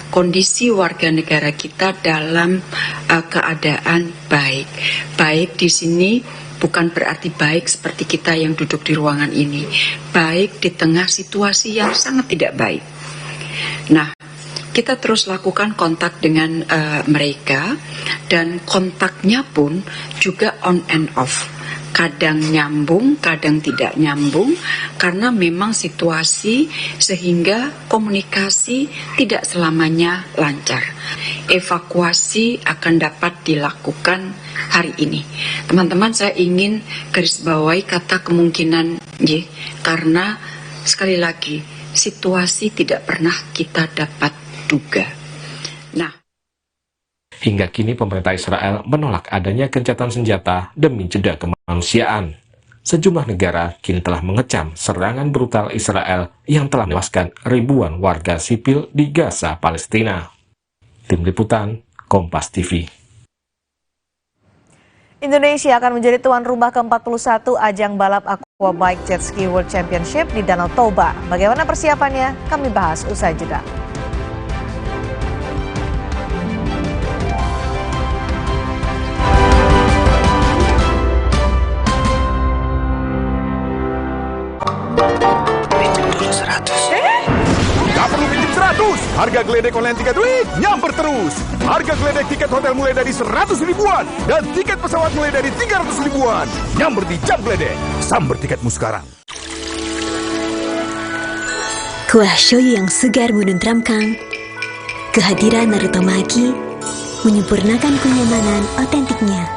Kondisi warga negara kita dalam keadaan baik. Baik di sini bukan berarti baik seperti kita yang duduk di ruangan ini. Baik di tengah situasi yang sangat tidak baik. Nah, kita terus lakukan kontak dengan mereka, dan kontaknya pun juga on and off. Kadang nyambung, kadang tidak nyambung, karena memang situasi sehingga komunikasi tidak selamanya lancar. Evakuasi akan dapat dilakukan hari ini. Teman-teman, saya ingin garis bawahi kata kemungkinan, karena sekali lagi situasi tidak pernah kita dapat duga. Nah, hingga kini pemerintah Israel menolak adanya gencatan senjata demi jeda kemanusiaan. Sejumlah negara kini telah mengecam serangan brutal Israel yang telah menewaskan ribuan warga sipil di Gaza, Palestina. Tim Liputan, Kompas TV. Indonesia akan menjadi tuan rumah ke-41 ajang balap Aquabike Jet Ski World Championship di Danau Toba. Bagaimana persiapannya? Kami bahas usai jeda. Harga geledek online Tiket Week nyamper terus. Harga geledek tiket hotel mulai dari 100 ribuan dan tiket pesawat mulai dari 300 ribuan. Nyamper di Jam Geledek. Samber tiketmu sekarang. Kuah shoyu yang segar menenteramkan. Kehadiran Naruto Maki menyempurnakan kenyamanan otentiknya.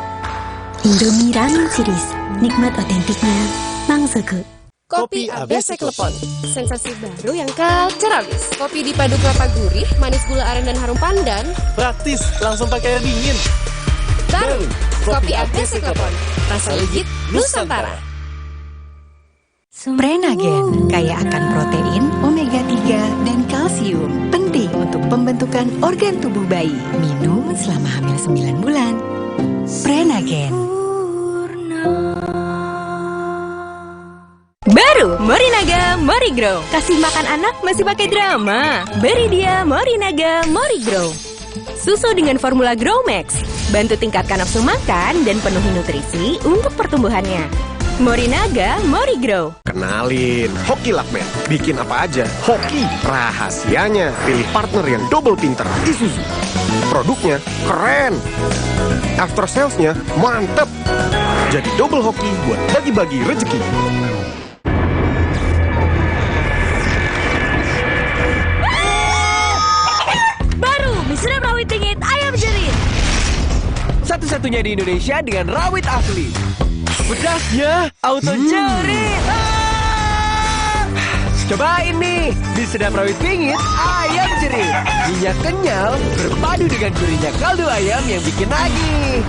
Indomie Ramen Series, nikmat otentiknya, Mangsoku. Kopi ABC Klepon, sensasi baru yang culture abis. Kopi dipadu kelapa gurih, manis gula aren dan harum pandan. Praktis, langsung pakai air dingin. Baru, Kopi ABC Klepon, rasa legit Nusantara. Prenagen, kaya akan protein, omega 3, dan kalsium. Penting untuk pembentukan organ tubuh bayi. Minum selama hamil 9 bulan. Prenagen. Baru Morinaga Morigrow. Kasih makan anak masih pakai drama? Beri dia Morinaga Morigrow. Susu dengan formula Grow Max. Bantu tingkatkan nafsu makan dan penuhi nutrisi untuk pertumbuhannya. Morinaga Morigrow. Kenalin, Hoki Lakman. Bikin apa aja, Hoki. Rahasianya, pilih partner yang double pinter, Isuzu. Produknya keren. After salesnya mantep. Jadi double Hoki buat bagi-bagi rezeki. Sedap rawit dingin ayam jerih. Satu-satunya di Indonesia dengan rawit asli. pedasnya auto jerit. Cobain nih, di sedap rawit pingit, ayam jerit. Minyak kenyal berpadu dengan gurihnya kaldu ayam yang bikin nagih.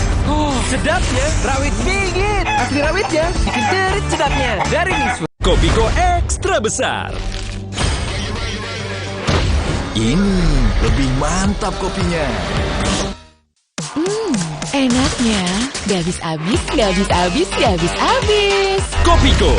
Sedapnya rawit pingit. Asli rawitnya bikin jerit sedapnya. Dari Miswa. Kopiko ekstra besar. Ini lebih mantap kopinya. Enaknya, gak habis-habis, gak habis-habis, gak habis-habis. Kopiko.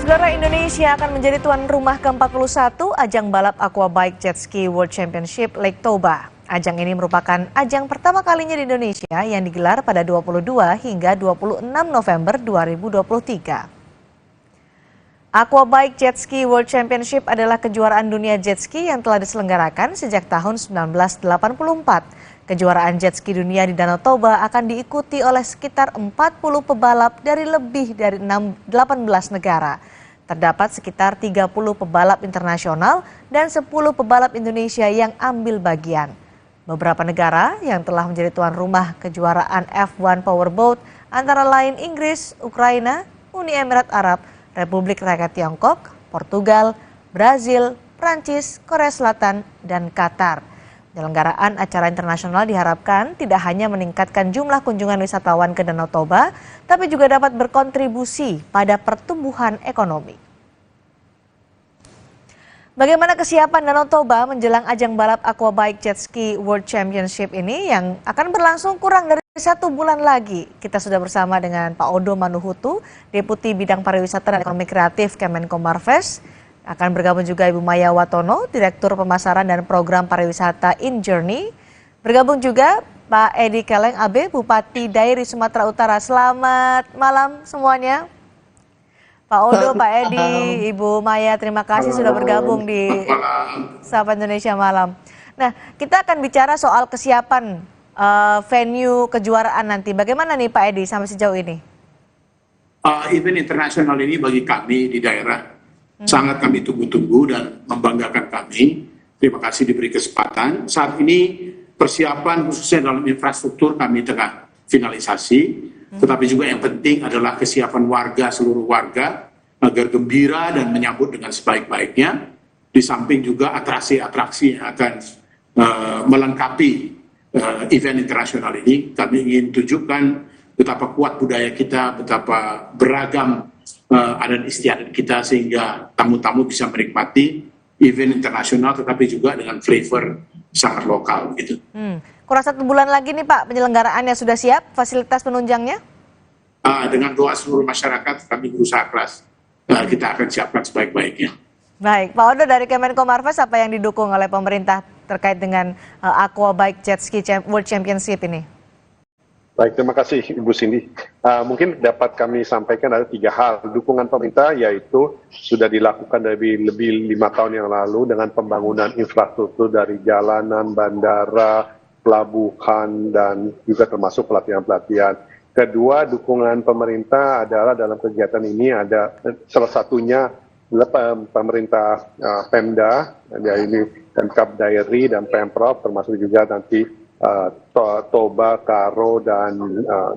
Saudara, Indonesia akan menjadi tuan rumah ke-41 ajang balap Aquabike Jet Ski World Championship Lake Toba. Ajang ini merupakan ajang pertama kalinya di Indonesia yang digelar pada 22 hingga 26 November 2023. Aquabike Jet Ski World Championship adalah kejuaraan dunia jet ski yang telah diselenggarakan sejak tahun 1984. Kejuaraan jet ski dunia di Danau Toba akan diikuti oleh sekitar 40 pebalap dari lebih dari 18 negara. Terdapat sekitar 30 pebalap internasional dan 10 pebalap Indonesia yang ambil bagian. Beberapa negara yang telah menjadi tuan rumah kejuaraan F1 Powerboat antara lain Inggris, Ukraina, Uni Emirat Arab, Republik Rakyat Tiongkok, Portugal, Brazil, Prancis, Korea Selatan, dan Qatar. Penyelenggaraan acara internasional diharapkan tidak hanya meningkatkan jumlah kunjungan wisatawan ke Danau Toba, tapi juga dapat berkontribusi pada pertumbuhan ekonomi. Bagaimana kesiapan Danau Toba menjelang ajang balap Aquabike Jet Ski World Championship ini yang akan berlangsung kurang dari 1 bulan lagi? Kita sudah bersama dengan Pak Odo Manuhutu, Deputi Bidang Pariwisata dan Ekonomi Kreatif Kemenko Marves. Akan bergabung juga Ibu Maya Watono, Direktur Pemasaran dan Program Pariwisata InJourney. Bergabung juga Pak Edi Keleng AB, Bupati Dairi Sumatera Utara. Selamat malam semuanya. Pak Odo, Pak Edi, Ibu Maya, terima kasih sudah bergabung di Sapa Indonesia Malam. Nah, kita akan bicara soal kesiapan venue kejuaraan nanti. Bagaimana nih Pak Edi sampai sejauh ini? Event internasional ini bagi kami di daerah sangat kami tunggu-tunggu dan membanggakan kami. Terima kasih diberi kesempatan. Saat ini persiapan khususnya dalam infrastruktur kami tengah finalisasi. Tetapi juga yang penting adalah kesiapan warga, seluruh warga, agar gembira dan menyambut dengan sebaik-baiknya. Di samping juga atraksi-atraksi yang akan melengkapi event internasional ini. Kami ingin tunjukkan betapa kuat budaya kita, betapa beragam adat istiadat kita, sehingga tamu-tamu bisa menikmati event internasional tetapi juga dengan flavor sangat lokal gitu. Kurang 1 bulan lagi nih Pak, penyelenggaraannya sudah siap, fasilitas penunjangnya? Dengan doa seluruh masyarakat kami berusaha keras, kita akan siapkan sebaik-baiknya. Baik, Pak Odo dari Kemenko Marves, apa yang didukung oleh pemerintah terkait dengan Aquabike Jet Ski World Championship ini? Baik, terima kasih Ibu Cindy. Mungkin dapat kami sampaikan ada 3 hal. Dukungan pemerintah yaitu sudah dilakukan dari lebih 5 tahun yang lalu dengan pembangunan infrastruktur dari jalanan, bandara, pelabuhan, dan juga termasuk pelatihan-pelatihan. Kedua, dukungan pemerintah adalah dalam kegiatan ini ada salah satunya pemerintah Pemda, ini Pemkab Dairi dan Pemprov, termasuk juga nanti Toba, Karo,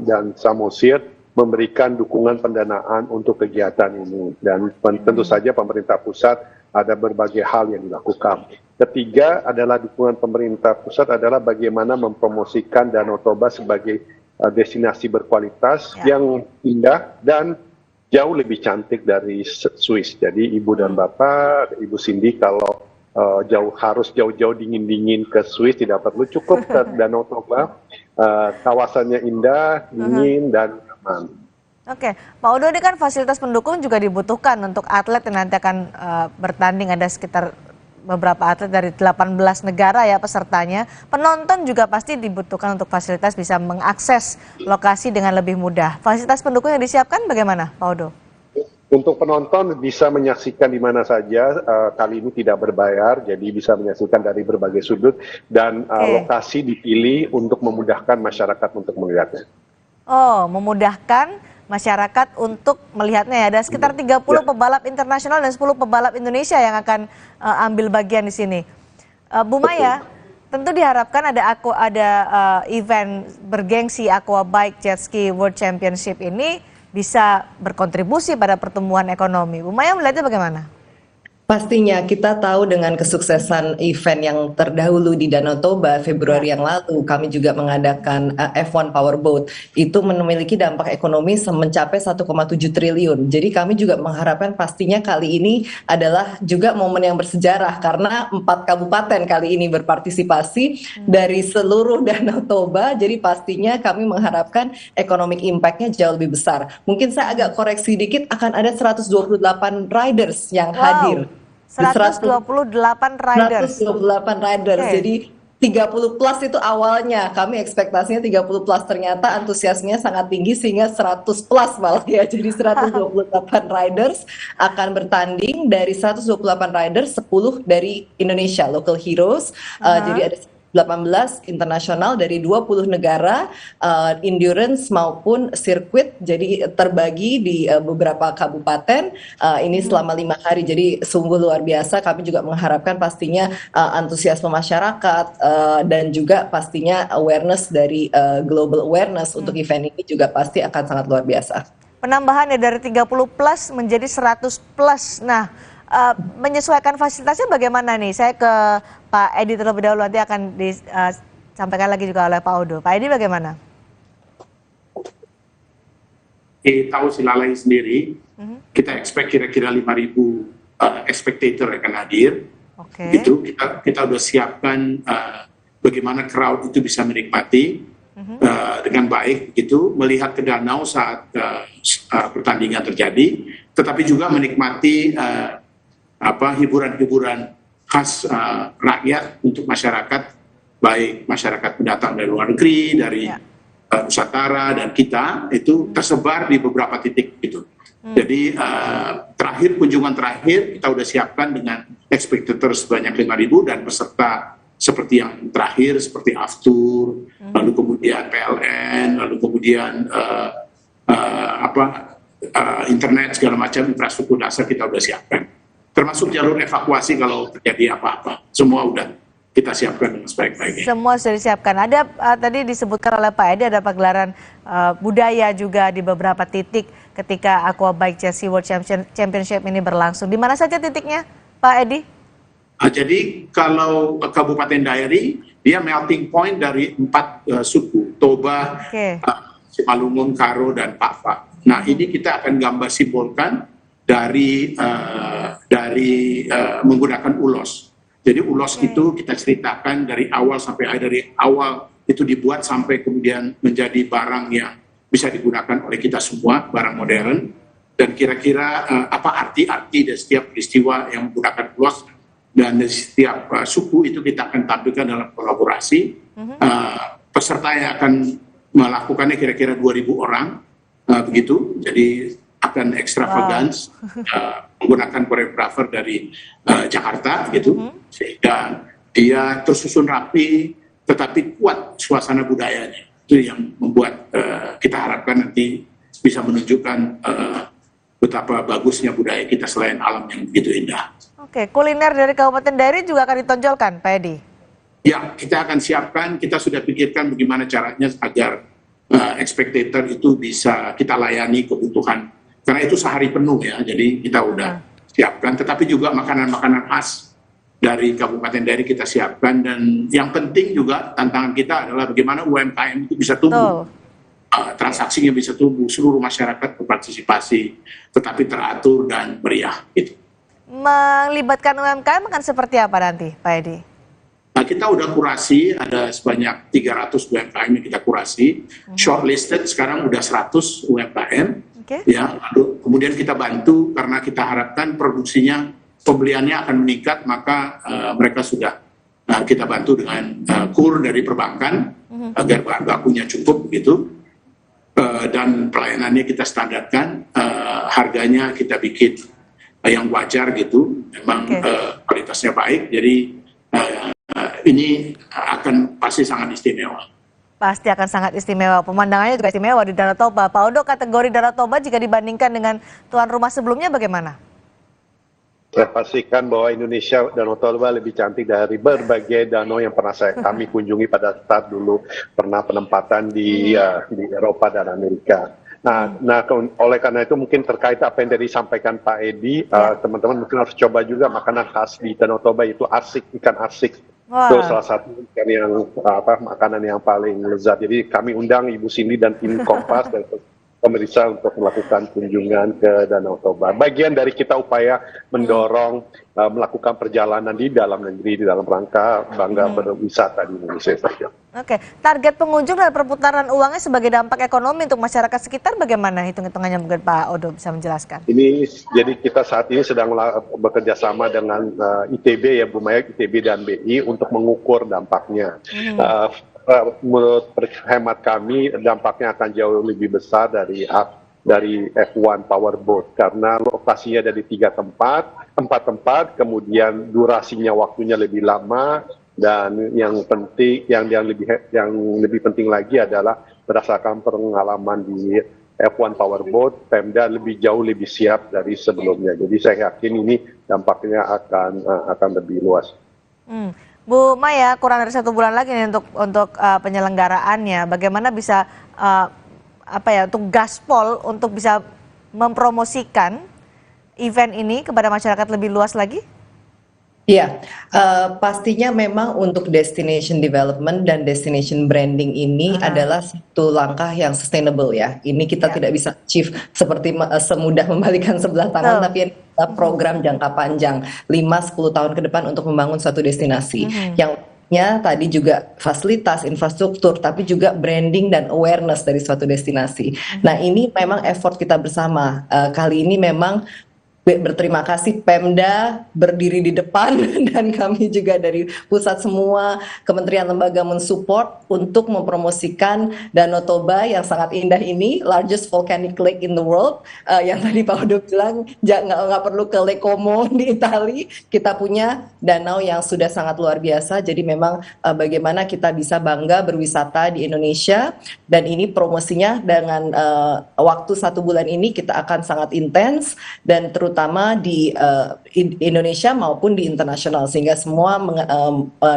dan Samosir memberikan dukungan pendanaan untuk kegiatan ini. Dan tentu saja pemerintah pusat ada berbagai hal yang dilakukan. Ketiga adalah dukungan pemerintah pusat adalah bagaimana mempromosikan Danau Toba sebagai destinasi berkualitas yang indah dan jauh lebih cantik dari Swiss. Jadi Ibu dan Bapak, Ibu Cindy, kalau harus jauh-jauh dingin-dingin ke Swiss tidak perlu, cukup ke Danau Toba. Kawasannya indah, dingin, dan aman. Oke, Pak Odo, ini kan fasilitas pendukung juga dibutuhkan untuk atlet yang nanti akan bertanding. Ada sekitar beberapa atlet dari 18 negara ya pesertanya. Penonton juga pasti dibutuhkan untuk fasilitas bisa mengakses lokasi dengan lebih mudah. Fasilitas pendukung yang disiapkan bagaimana, Pak Odo? Untuk penonton bisa menyaksikan di mana saja, kali ini tidak berbayar, jadi bisa menyaksikan dari berbagai sudut dan lokasi dipilih untuk memudahkan masyarakat untuk melihatnya. Oh, memudahkan masyarakat untuk melihatnya ya. Ada sekitar 30 pebalap internasional dan 10 pebalap Indonesia yang akan ambil bagian di sini. Bu Maya, tentu diharapkan ada event bergengsi Aquabike Jet Ski World Championship ini bisa berkontribusi pada pertumbuhan ekonomi. Bu Maya melihatnya bagaimana? Pastinya kita tahu dengan kesuksesan event yang terdahulu di Danau Toba Februari yang lalu, kami juga mengadakan F1 Powerboat. Itu memiliki dampak ekonomi mencapai 1,7 triliun. Jadi kami juga mengharapkan pastinya kali ini adalah juga momen yang bersejarah karena 4 kabupaten kali ini berpartisipasi dari seluruh Danau Toba. Jadi pastinya kami mengharapkan economic impact-nya jauh lebih besar. Mungkin saya agak koreksi dikit, akan ada 128 riders yang hadir. 128 riders. 128 riders. Okay. Jadi 30 plus itu awalnya. Kami ekspektasinya 30 plus, ternyata antusiasmenya sangat tinggi sehingga 100 plus malah ya. Jadi 128 riders akan bertanding. Dari 128 riders, 10 dari Indonesia, local heroes. Jadi ada 18 internasional dari 20 negara, endurance maupun sirkuit, jadi terbagi di beberapa kabupaten. Ini selama 5 hari, jadi sungguh luar biasa. Kami juga mengharapkan pastinya antusiasme masyarakat dan juga pastinya awareness dari global awareness untuk event ini juga pasti akan sangat luar biasa. Penambahannya dari 30 plus menjadi 100 plus. Nah, menyesuaikan fasilitasnya bagaimana nih? Saya ke Pak Edi terlebih dahulu, nanti akan disampaikan lagi juga oleh Pak Odo. Pak Edi bagaimana? Tahu Silalai sendiri, kita expect kira-kira 5.000 spectator akan hadir. Itu kita udah siapkan bagaimana crowd itu bisa menikmati dengan baik, gitu, melihat ke danau saat pertandingan terjadi, tetapi juga menikmati hiburan-hiburan khas rakyat untuk masyarakat, baik masyarakat pendatang dari luar negeri, dari Nusantara dan kita, itu tersebar di beberapa titik gitu. Jadi kunjungan terakhir kita udah siapkan dengan spectator sebanyak 5.000 dan peserta seperti yang terakhir seperti Aftur, lalu kemudian PLN, lalu kemudian internet segala macam infrastruktur dasar kita udah siapkan. Termasuk jalur evakuasi kalau terjadi apa-apa. Semua udah kita siapkan dengan sebaik-baiknya. Semua sudah disiapkan. Ada tadi disebutkan oleh Pak Edi ada pagelaran budaya juga di beberapa titik ketika Aquabike Jet Ski World Championship ini berlangsung. Di mana saja titiknya, Pak Edi? Jadi kalau Kabupaten Dairi, dia melting point dari 4 suku, Toba, Simalungun, Karo, dan Pava. Nah, ini kita akan gambar simbolkan dari menggunakan ulos. Jadi ulos itu kita ceritakan dari awal sampai akhir, dari awal itu dibuat sampai kemudian menjadi barang yang bisa digunakan oleh kita semua, barang modern. Dan kira-kira apa arti-arti dari setiap peristiwa yang menggunakan ulos, dan dari setiap suku itu kita akan tampilkan dalam kolaborasi. Peserta yang akan melakukannya kira-kira 2.000 orang, begitu. Jadi akan extravagance, menggunakan koreografer dari Jakarta gitu, sehingga dia tersusun rapi tetapi kuat suasana budayanya. Itu yang membuat kita harapkan nanti bisa menunjukkan betapa bagusnya budaya kita selain alam yang begitu indah. Oke, kuliner dari Kabupaten Dairi juga akan ditonjolkan, Pak Edi? Ya, kita akan siapkan, kita sudah pikirkan bagaimana caranya agar spectator itu bisa kita layani kebutuhan. Karena itu sehari penuh ya, jadi kita udah siapkan. Tetapi juga makanan-makanan khas dari Kabupaten Dairi kita siapkan. Dan yang penting juga tantangan kita adalah bagaimana UMKM itu bisa tumbuh. Transaksinya bisa tumbuh, seluruh masyarakat berpartisipasi, tetapi teratur dan meriah. Gitu. Melibatkan UMKM akan seperti apa nanti, Pak Edi? Nah, kita udah kurasi, ada sebanyak 300 UMKM yang kita kurasi. Shortlisted sekarang udah 100 UMKM. Ya, lalu kemudian kita bantu karena kita harapkan produksinya, pembeliannya akan meningkat, maka mereka sudah kita bantu dengan kur dari perbankan agar bahan bakunya cukup gitu, dan pelayanannya kita standarkan, harganya kita bikin yang wajar gitu, memang kualitasnya baik, jadi ini akan pasti sangat istimewa. Pasti akan sangat istimewa. Pemandangannya juga istimewa di Danau Toba. Pak Odo, kategori Danau Toba jika dibandingkan dengan tuan rumah sebelumnya bagaimana? Saya pastikan bahwa Indonesia Danau Toba lebih cantik dari berbagai danau yang pernah kami kunjungi pada saat dulu pernah penempatan di Eropa dan Amerika. Nah, oleh karena itu mungkin terkait apa yang tadi disampaikan Pak Edi, teman-teman mungkin harus coba juga makanan khas di Danau Toba, itu arsik, ikan arsik. Itu salah satu ikan yang makanan yang paling lezat. Jadi kami undang Ibu Cindy dan tim Kompas dan pemerintah untuk melakukan kunjungan ke Danau Toba. Bagian dari kita upaya mendorong melakukan perjalanan di dalam negeri, di dalam rangka bangga berwisata di Indonesia saja. Oke, target pengunjung dan perputaran uangnya sebagai dampak ekonomi untuk masyarakat sekitar bagaimana hitung-hitungannya, mungkin Pak Odo bisa menjelaskan? Ini jadi kita saat ini sedang bekerja sama dengan ITB ya Bu Maya, ITB dan BI untuk mengukur dampaknya. Menurut hemat kami dampaknya akan jauh lebih besar dari F1 Powerboat karena lokasinya ada di 4 tempat, kemudian durasinya waktunya lebih lama, dan yang lebih penting lagi adalah berdasarkan pengalaman di F1 Powerboat, Pemda jauh lebih siap dari sebelumnya. Jadi saya yakin ini dampaknya akan lebih luas. Bu Maya, kurang dari 1 bulan lagi nih untuk penyelenggaraannya. Bagaimana bisa untuk gaspol untuk bisa mempromosikan event ini kepada masyarakat lebih luas lagi? Iya, pastinya memang untuk destination development dan destination branding ini adalah satu langkah yang sustainable ya. Ini kita tidak bisa achieve seperti semudah membalikan sebelah tangan, tapi program jangka panjang 5-10 tahun ke depan untuk membangun suatu destinasi yang tadi juga fasilitas, infrastruktur, tapi juga branding dan awareness dari suatu destinasi. Nah, ini memang effort kita bersama. Kali ini memang berterima kasih Pemda berdiri di depan dan kami juga dari pusat semua kementerian lembaga mensupport untuk mempromosikan Danau Toba yang sangat indah ini, largest volcanic lake in the world. Yang tadi Pak Odo bilang nggak perlu ke Lake Como di Itali, kita punya danau yang sudah sangat luar biasa. Jadi memang bagaimana kita bisa bangga berwisata di Indonesia, dan ini promosinya dengan waktu 1 bulan ini kita akan sangat intens dan terutama di Indonesia maupun di internasional, sehingga semua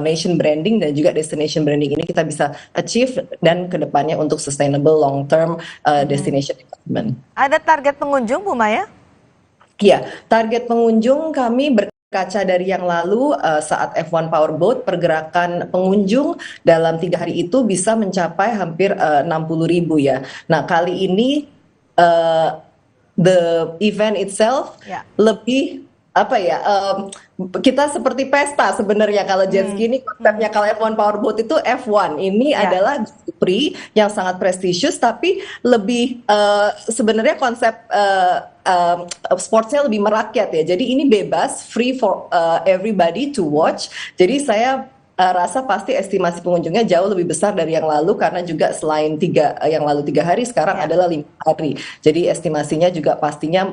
nation branding dan juga destination branding ini kita bisa achieve dan kedepannya untuk sustainable long term destination development. Ada target pengunjung Bu Maya? Iya, target pengunjung kami berkaca dari yang lalu saat F1 Powerboat, pergerakan pengunjung dalam 3 hari itu bisa mencapai hampir 60.000 ya. Nah, kali ini the event itself lebih kita seperti pesta sebenarnya. Kalau jet ski ini konsepnya, kalau F1 Powerboat itu F1 ini adalah Grand Prix yang sangat prestisius, tapi lebih sebenarnya konsep sportsnya lebih merakyat ya. Jadi ini bebas, free for everybody to watch. Jadi saya rasa pasti estimasi pengunjungnya jauh lebih besar dari yang lalu, karena juga selain yang lalu 3 hari, sekarang adalah 5 hari. Jadi estimasinya juga pastinya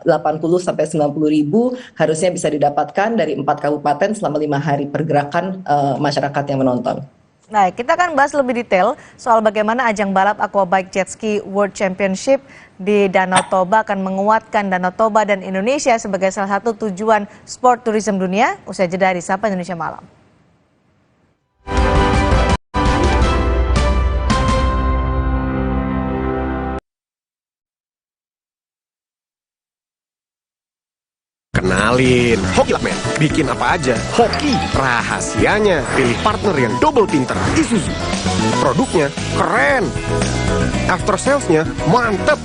80-90 ribu harusnya bisa didapatkan dari 4 kabupaten selama 5 hari pergerakan masyarakat yang menonton. Nah, kita akan bahas lebih detail soal bagaimana ajang balap Aquabike Jet Ski World Championship di Danau Toba akan menguatkan Danau Toba dan Indonesia sebagai salah satu tujuan sport tourism dunia. Usai jeda di Sapa Indonesia Malam. Kenalin, Hoki Lakman. Bikin apa aja, hoki. Rahasianya, pilih partner yang double pinter, Isuzu. Produknya keren. After salesnya mantep.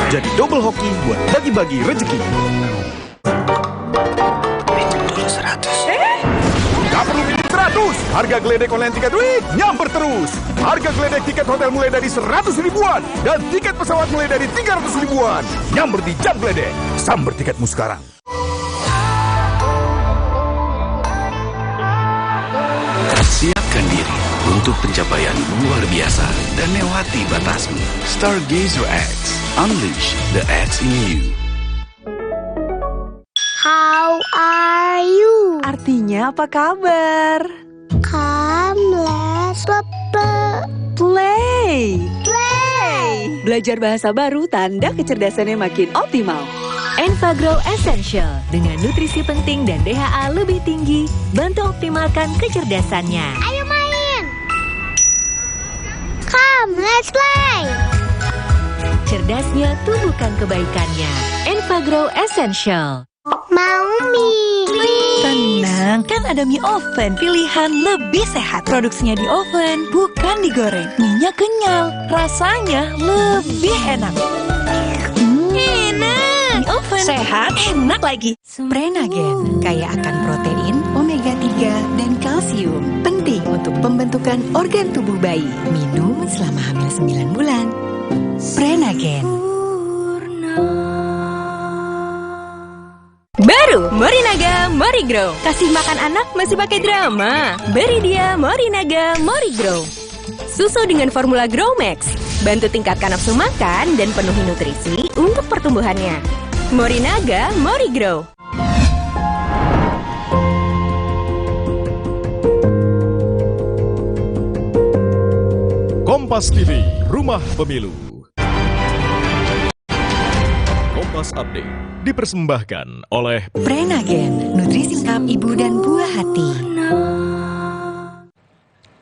Jadi double hoki buat bagi-bagi rezeki. Pinjam dulu 100. Gak perlu pinjam 100. Harga geledek online tiket duit nyamper terus. Harga geledek tiket hotel mulai dari 100 ribuan dan tiket pesawat mulai dari 300 ribuan. Nyamper di Jam Geledek. Samber tiketmu sekarang. Siapkan diri untuk pencapaian luar biasa dan lewati batasmu. Stargazer X. Unleash the X in you. How are you? Artinya apa kabar? Come, let's Belajar bahasa baru tanda kecerdasannya makin optimal. Enfagrow Essential dengan nutrisi penting dan DHA lebih tinggi, bantu optimalkan kecerdasannya. Ayo main! Come, let's play! Cerdasnya tumbuhkan kebaikannya. Enfagrow Essential. Mau mie, please. Tenang, kan ada mie oven, pilihan lebih sehat. Produksinya di oven, bukan digoreng. Mie-nya kenyal, rasanya lebih enak. Enak! Mie oven, sehat, enak lagi. Prenagen, kaya akan protein, omega 3, dan kalsium. Penting untuk pembentukan organ tubuh bayi. Minum selama hamil 9 bulan. Prenagen. Baru Morinaga Morigrow. Kasih makan anak masih pakai drama. Beri dia Morinaga Morigrow. Susu dengan formula Growmax. Bantu tingkatkan nafsu makan dan penuhi nutrisi untuk pertumbuhannya. Morinaga Morigrow. Kompas TV, Rumah Pemilu. Kompas Update dipersembahkan oleh Prenagen, nutrisi lengkap ibu dan buah hati.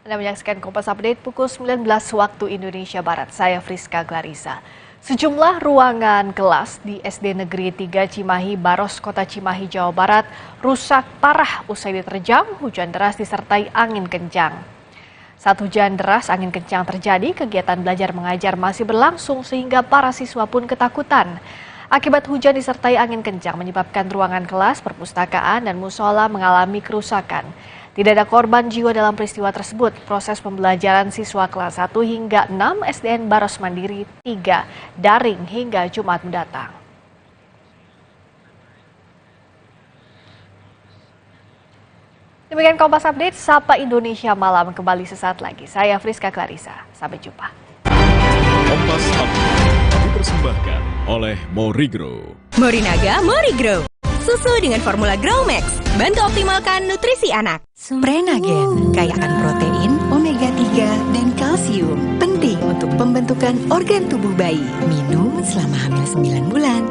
Anda menyaksikan Kompas Update pukul 19 waktu Indonesia Barat. Saya Friska Clarissa. Sejumlah ruangan kelas di SD Negeri 3 Cimahi, Baros, Kota Cimahi, Jawa Barat rusak parah usai diterjang hujan deras disertai angin kencang. Saat hujan deras, angin kencang terjadi, kegiatan belajar mengajar masih berlangsung sehingga para siswa pun ketakutan. Akibat hujan disertai angin kencang menyebabkan ruangan kelas, perpustakaan, dan musola mengalami kerusakan. Tidak ada korban jiwa dalam peristiwa tersebut. Proses pembelajaran siswa kelas 1 hingga 6 SDN Baros Mandiri 3 daring hingga Jumat mendatang. Demikian Kompas Update, Sapa Indonesia Malam kembali sesaat lagi. Saya Friska Clarissa. Sampai jumpa. Kompas Update dipersembahkan oleh Morigrow. Morinaga Morigrow. Susu dengan formula Growmax. Bantu optimalkan nutrisi anak. Prenagen, kaya akan protein, omega 3, dan kalsium. Penting untuk pembentukan organ tubuh bayi. Minum selama hamil 9 bulan.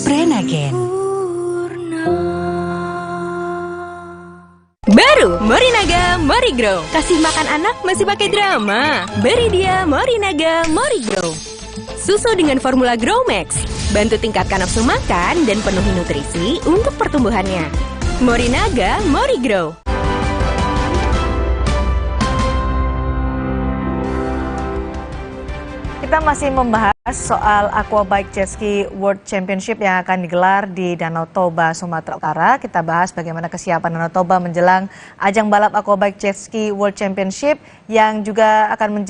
Prenagen. Baru Morinaga Morigrow. Kasih makan anak masih pakai drama. Beri dia Morinaga Morigrow. Susu dengan formula Growmax. Bantu tingkatkan nafsu makan dan penuhi nutrisi untuk pertumbuhannya. Morinaga Morigrow. Kita masih membahas soal Aquabike Jet Ski World Championship yang akan digelar di Danau Toba, Sumatera Utara. Kita bahas bagaimana kesiapan Danau Toba menjelang ajang balap Aquabike Jet Ski World Championship yang juga akan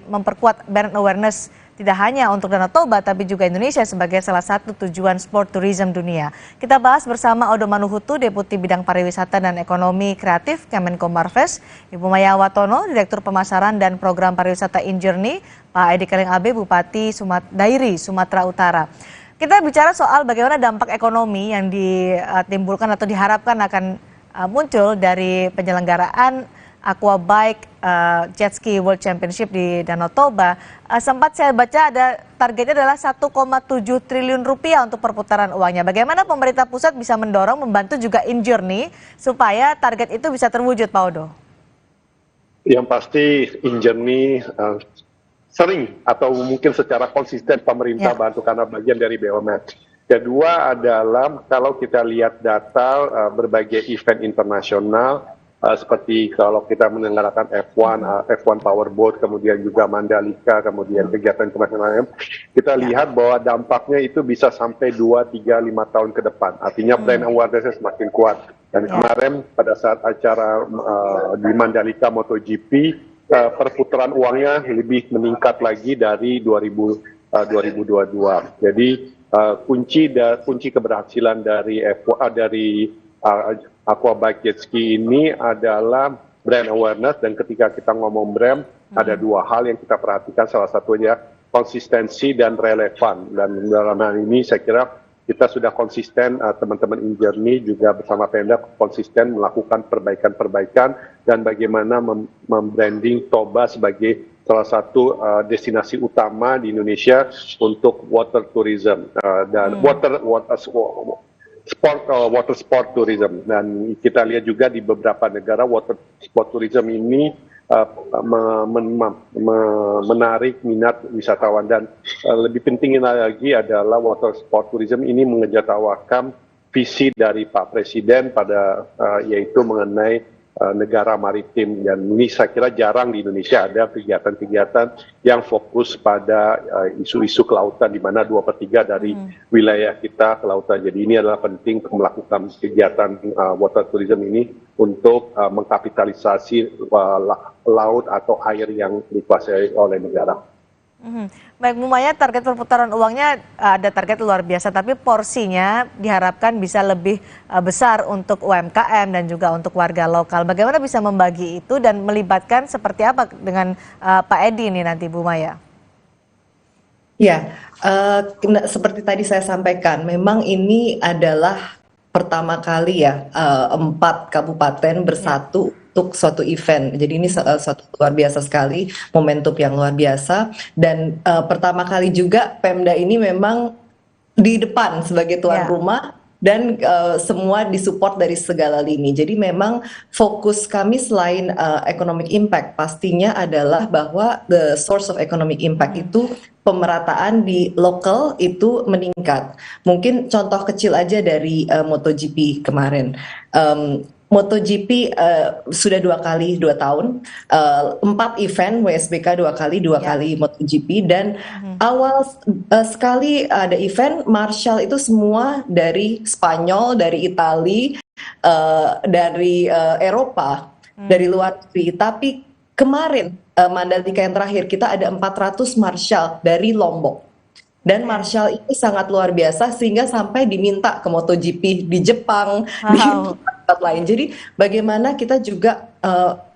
memperkuat brand awareness tidak hanya untuk Danau Toba tapi juga Indonesia sebagai salah satu tujuan sport tourism dunia. Kita bahas bersama Odo Manuhutu, Deputi Bidang Pariwisata dan Ekonomi Kreatif Kemenko Marves, Ibu Maya Watono, Direktur Pemasaran dan Program Pariwisata InJourney, Pak Edi Keleng Abe, Bupati Dairi, Sumatera Utara. Kita bicara soal bagaimana dampak ekonomi yang ditimbulkan atau diharapkan akan muncul dari penyelenggaraan Aquabike Jet Ski World Championship di Danau Toba. Sempat saya baca ada targetnya adalah 1,7 triliun rupiah untuk perputaran uangnya. Bagaimana pemerintah pusat bisa mendorong, membantu juga InJourney supaya target itu bisa terwujud, Pak Odo? Yang pasti InJourney sering atau mungkin secara konsisten pemerintah bantu karena bagian dari BUMN. Kedua adalah kalau kita lihat data berbagai event internasional, seperti kalau kita menyelenggarakan F1 Powerboat, kemudian juga Mandalika, kemudian kegiatan internasional, kita lihat bahwa dampaknya itu bisa sampai 2, 3, 5 tahun ke depan. Artinya brand awareness-nya semakin kuat. Dan kemarin pada saat acara di Mandalika MotoGP, perputaran uangnya lebih meningkat lagi dari 2022. Jadi kunci keberhasilan dari Aquabike Jet Ski ini adalah brand awareness, dan ketika kita ngomong brand ada dua hal yang kita perhatikan, salah satunya konsistensi dan relevan, dan dalam hal ini saya kira kita sudah konsisten, teman-teman InJourney juga bersama Pemda konsisten melakukan perbaikan-perbaikan dan bagaimana membranding Toba sebagai salah satu destinasi utama di Indonesia untuk water tourism dan water sport tourism, dan kita lihat juga di beberapa negara water sport tourism ini menarik minat wisatawan, dan lebih penting lagi adalah water sport tourism ini mengejawantakan visi dari Pak Presiden pada yaitu mengenai negara maritim, dan ini saya kira jarang di Indonesia ada kegiatan-kegiatan yang fokus pada isu-isu kelautan, di mana 2/3 dari wilayah kita kelautan. Jadi ini adalah penting untuk melakukan kegiatan water tourism ini untuk mengkapitalisasi laut atau air yang dikuasai oleh negara. Baik, Bu Maya, target perputaran uangnya ada target luar biasa, tapi porsinya diharapkan bisa lebih besar untuk UMKM dan juga untuk warga lokal. Bagaimana bisa membagi itu dan melibatkan seperti apa dengan Pak Edi ini nanti, Bu Maya? Ya, seperti tadi saya sampaikan, memang ini adalah pertama kali ya 4 kabupaten bersatu untuk suatu event. Jadi ini suatu luar biasa sekali, momentum yang luar biasa, dan pertama kali juga Pemda ini memang di depan sebagai tuan rumah, dan semua disupport dari segala lini. Jadi memang fokus kami selain economic impact pastinya adalah bahwa the source of economic impact itu pemerataan di lokal itu meningkat. Mungkin contoh kecil aja dari MotoGP kemarin. MotoGP sudah 2 kali 2 tahun, 4 event WSBK 2 kali MotoGP, dan awal sekali ada event Marshall itu semua dari Spanyol, dari Itali, dari Eropa, dari luar negeri. Tapi kemarin Mandalika yang terakhir kita ada 400 Marshall dari Lombok. Dan Marshall ini sangat luar biasa sehingga sampai diminta ke MotoGP di Jepang, di tempat lain. Jadi bagaimana kita juga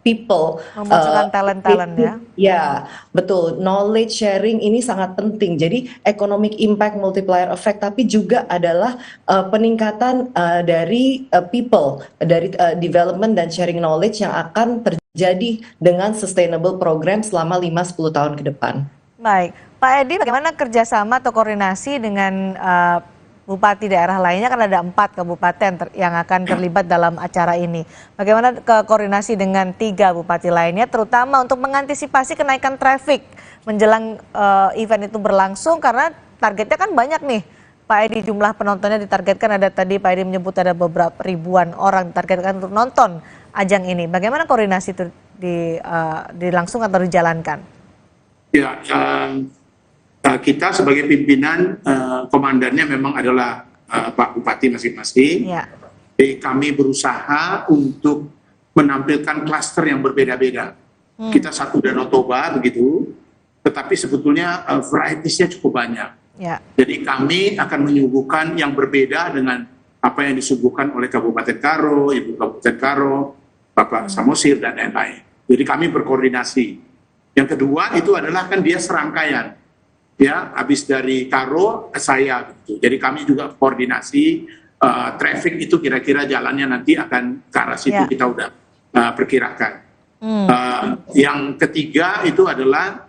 people memunculkan talent-talent ya. Ya, betul. Knowledge sharing ini sangat penting. Jadi economic impact multiplier effect, tapi juga adalah peningkatan dari people, dari development dan sharing knowledge yang akan terjadi dengan sustainable program selama 5-10 tahun ke depan. Baik, Pak Edi, bagaimana kerjasama atau koordinasi dengan bupati daerah lainnya? Kan ada 4 kabupaten yang akan terlibat dalam acara ini. Bagaimana koordinasi dengan 3 bupati lainnya, terutama untuk mengantisipasi kenaikan traffic menjelang event itu berlangsung, karena targetnya kan banyak nih, Pak Edi, jumlah penontonnya ditargetkan ada tadi Pak Edi menyebut ada beberapa ribuan orang ditargetkan untuk nonton ajang ini. Bagaimana koordinasi itu dilangsung atau dijalankan? Ya, kita sebagai pimpinan, komandannya memang adalah Pak Bupati masing-masing. Ya. Jadi kami berusaha untuk menampilkan klaster yang berbeda-beda. Kita satu Danau Toba begitu, tetapi sebetulnya varietiesnya cukup banyak. Ya. Jadi kami akan menyuguhkan yang berbeda dengan apa yang disuguhkan oleh Kabupaten Karo, Ibu Kabupaten Karo, Bapak Samosir, dan lain-lain. Jadi kami berkoordinasi. Yang kedua itu adalah kan dia serangkaian, ya, habis dari Karo saya gitu. Jadi kami juga koordinasi traffic itu kira-kira jalannya nanti akan ke arah situ, kita udah perkirakan. Yang ketiga itu adalah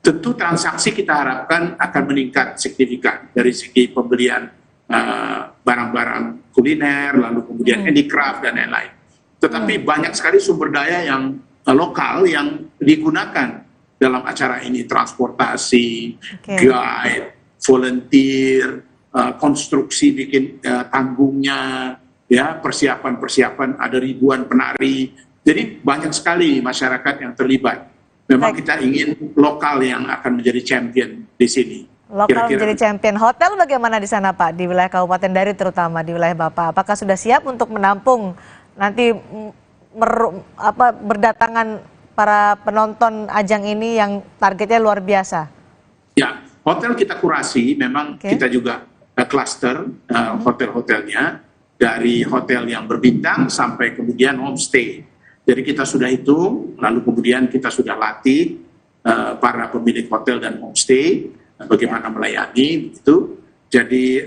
tentu transaksi kita harapkan akan meningkat signifikan dari segi pembelian barang-barang kuliner, lalu kemudian handicraft dan lain-lain. Tetapi banyak sekali sumber daya yang lokal yang digunakan dalam acara ini, transportasi, guide, volunteer, konstruksi bikin tanggungnya, ya, persiapan-persiapan, ada ribuan penari. Jadi banyak sekali masyarakat yang terlibat. Memang kita ingin lokal yang akan menjadi champion di sini. Lokal menjadi champion. Hotel bagaimana di sana, Pak, di wilayah Kabupaten Dari, terutama di wilayah Bapak? Apakah sudah siap untuk menampung nanti berdatangan para penonton ajang ini yang targetnya luar biasa? Ya, hotel kita kurasi, memang kita juga cluster hotel-hotelnya, dari hotel yang berbintang sampai kemudian homestay. Jadi kita sudah hitung, lalu kemudian kita sudah latih para pemilik hotel dan homestay bagaimana melayani begitu. Jadi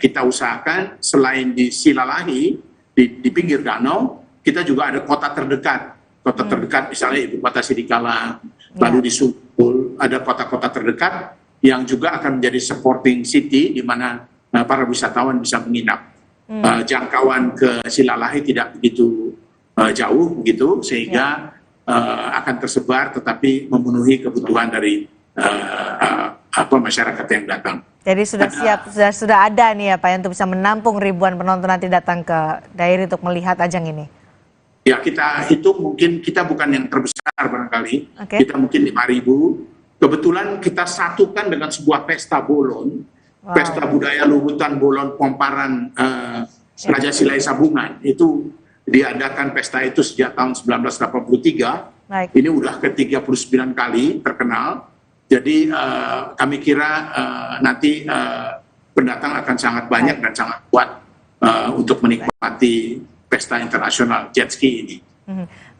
kita usahakan selain di Silalahi, di pinggir danau, kita juga ada kota terdekat. Kota terdekat misalnya Ibu Kota Sidikala, lalu disusul ada kota-kota terdekat yang juga akan menjadi supporting city di mana para wisatawan bisa menginap. Jangkauan ke Silalahi tidak begitu jauh begitu, sehingga akan tersebar tetapi memenuhi kebutuhan dari masyarakat yang datang. Jadi sudah siap, sudah ada nih ya Pak untuk bisa menampung ribuan penonton nanti datang ke Dairi untuk melihat ajang ini. Ya, kita hitung mungkin kita bukan yang terbesar barangkali, kita mungkin 5.000. Kebetulan kita satukan dengan sebuah pesta bolon, pesta budaya Luhutan Bolon Pomparan Raja Silai Sabungan. Itu diadakan pesta itu sejak tahun 1983. Ini udah ke-39 kali terkenal. Jadi kami kira nanti pendatang akan sangat banyak dan sangat kuat untuk menikmati pesta internasional jet ski ini.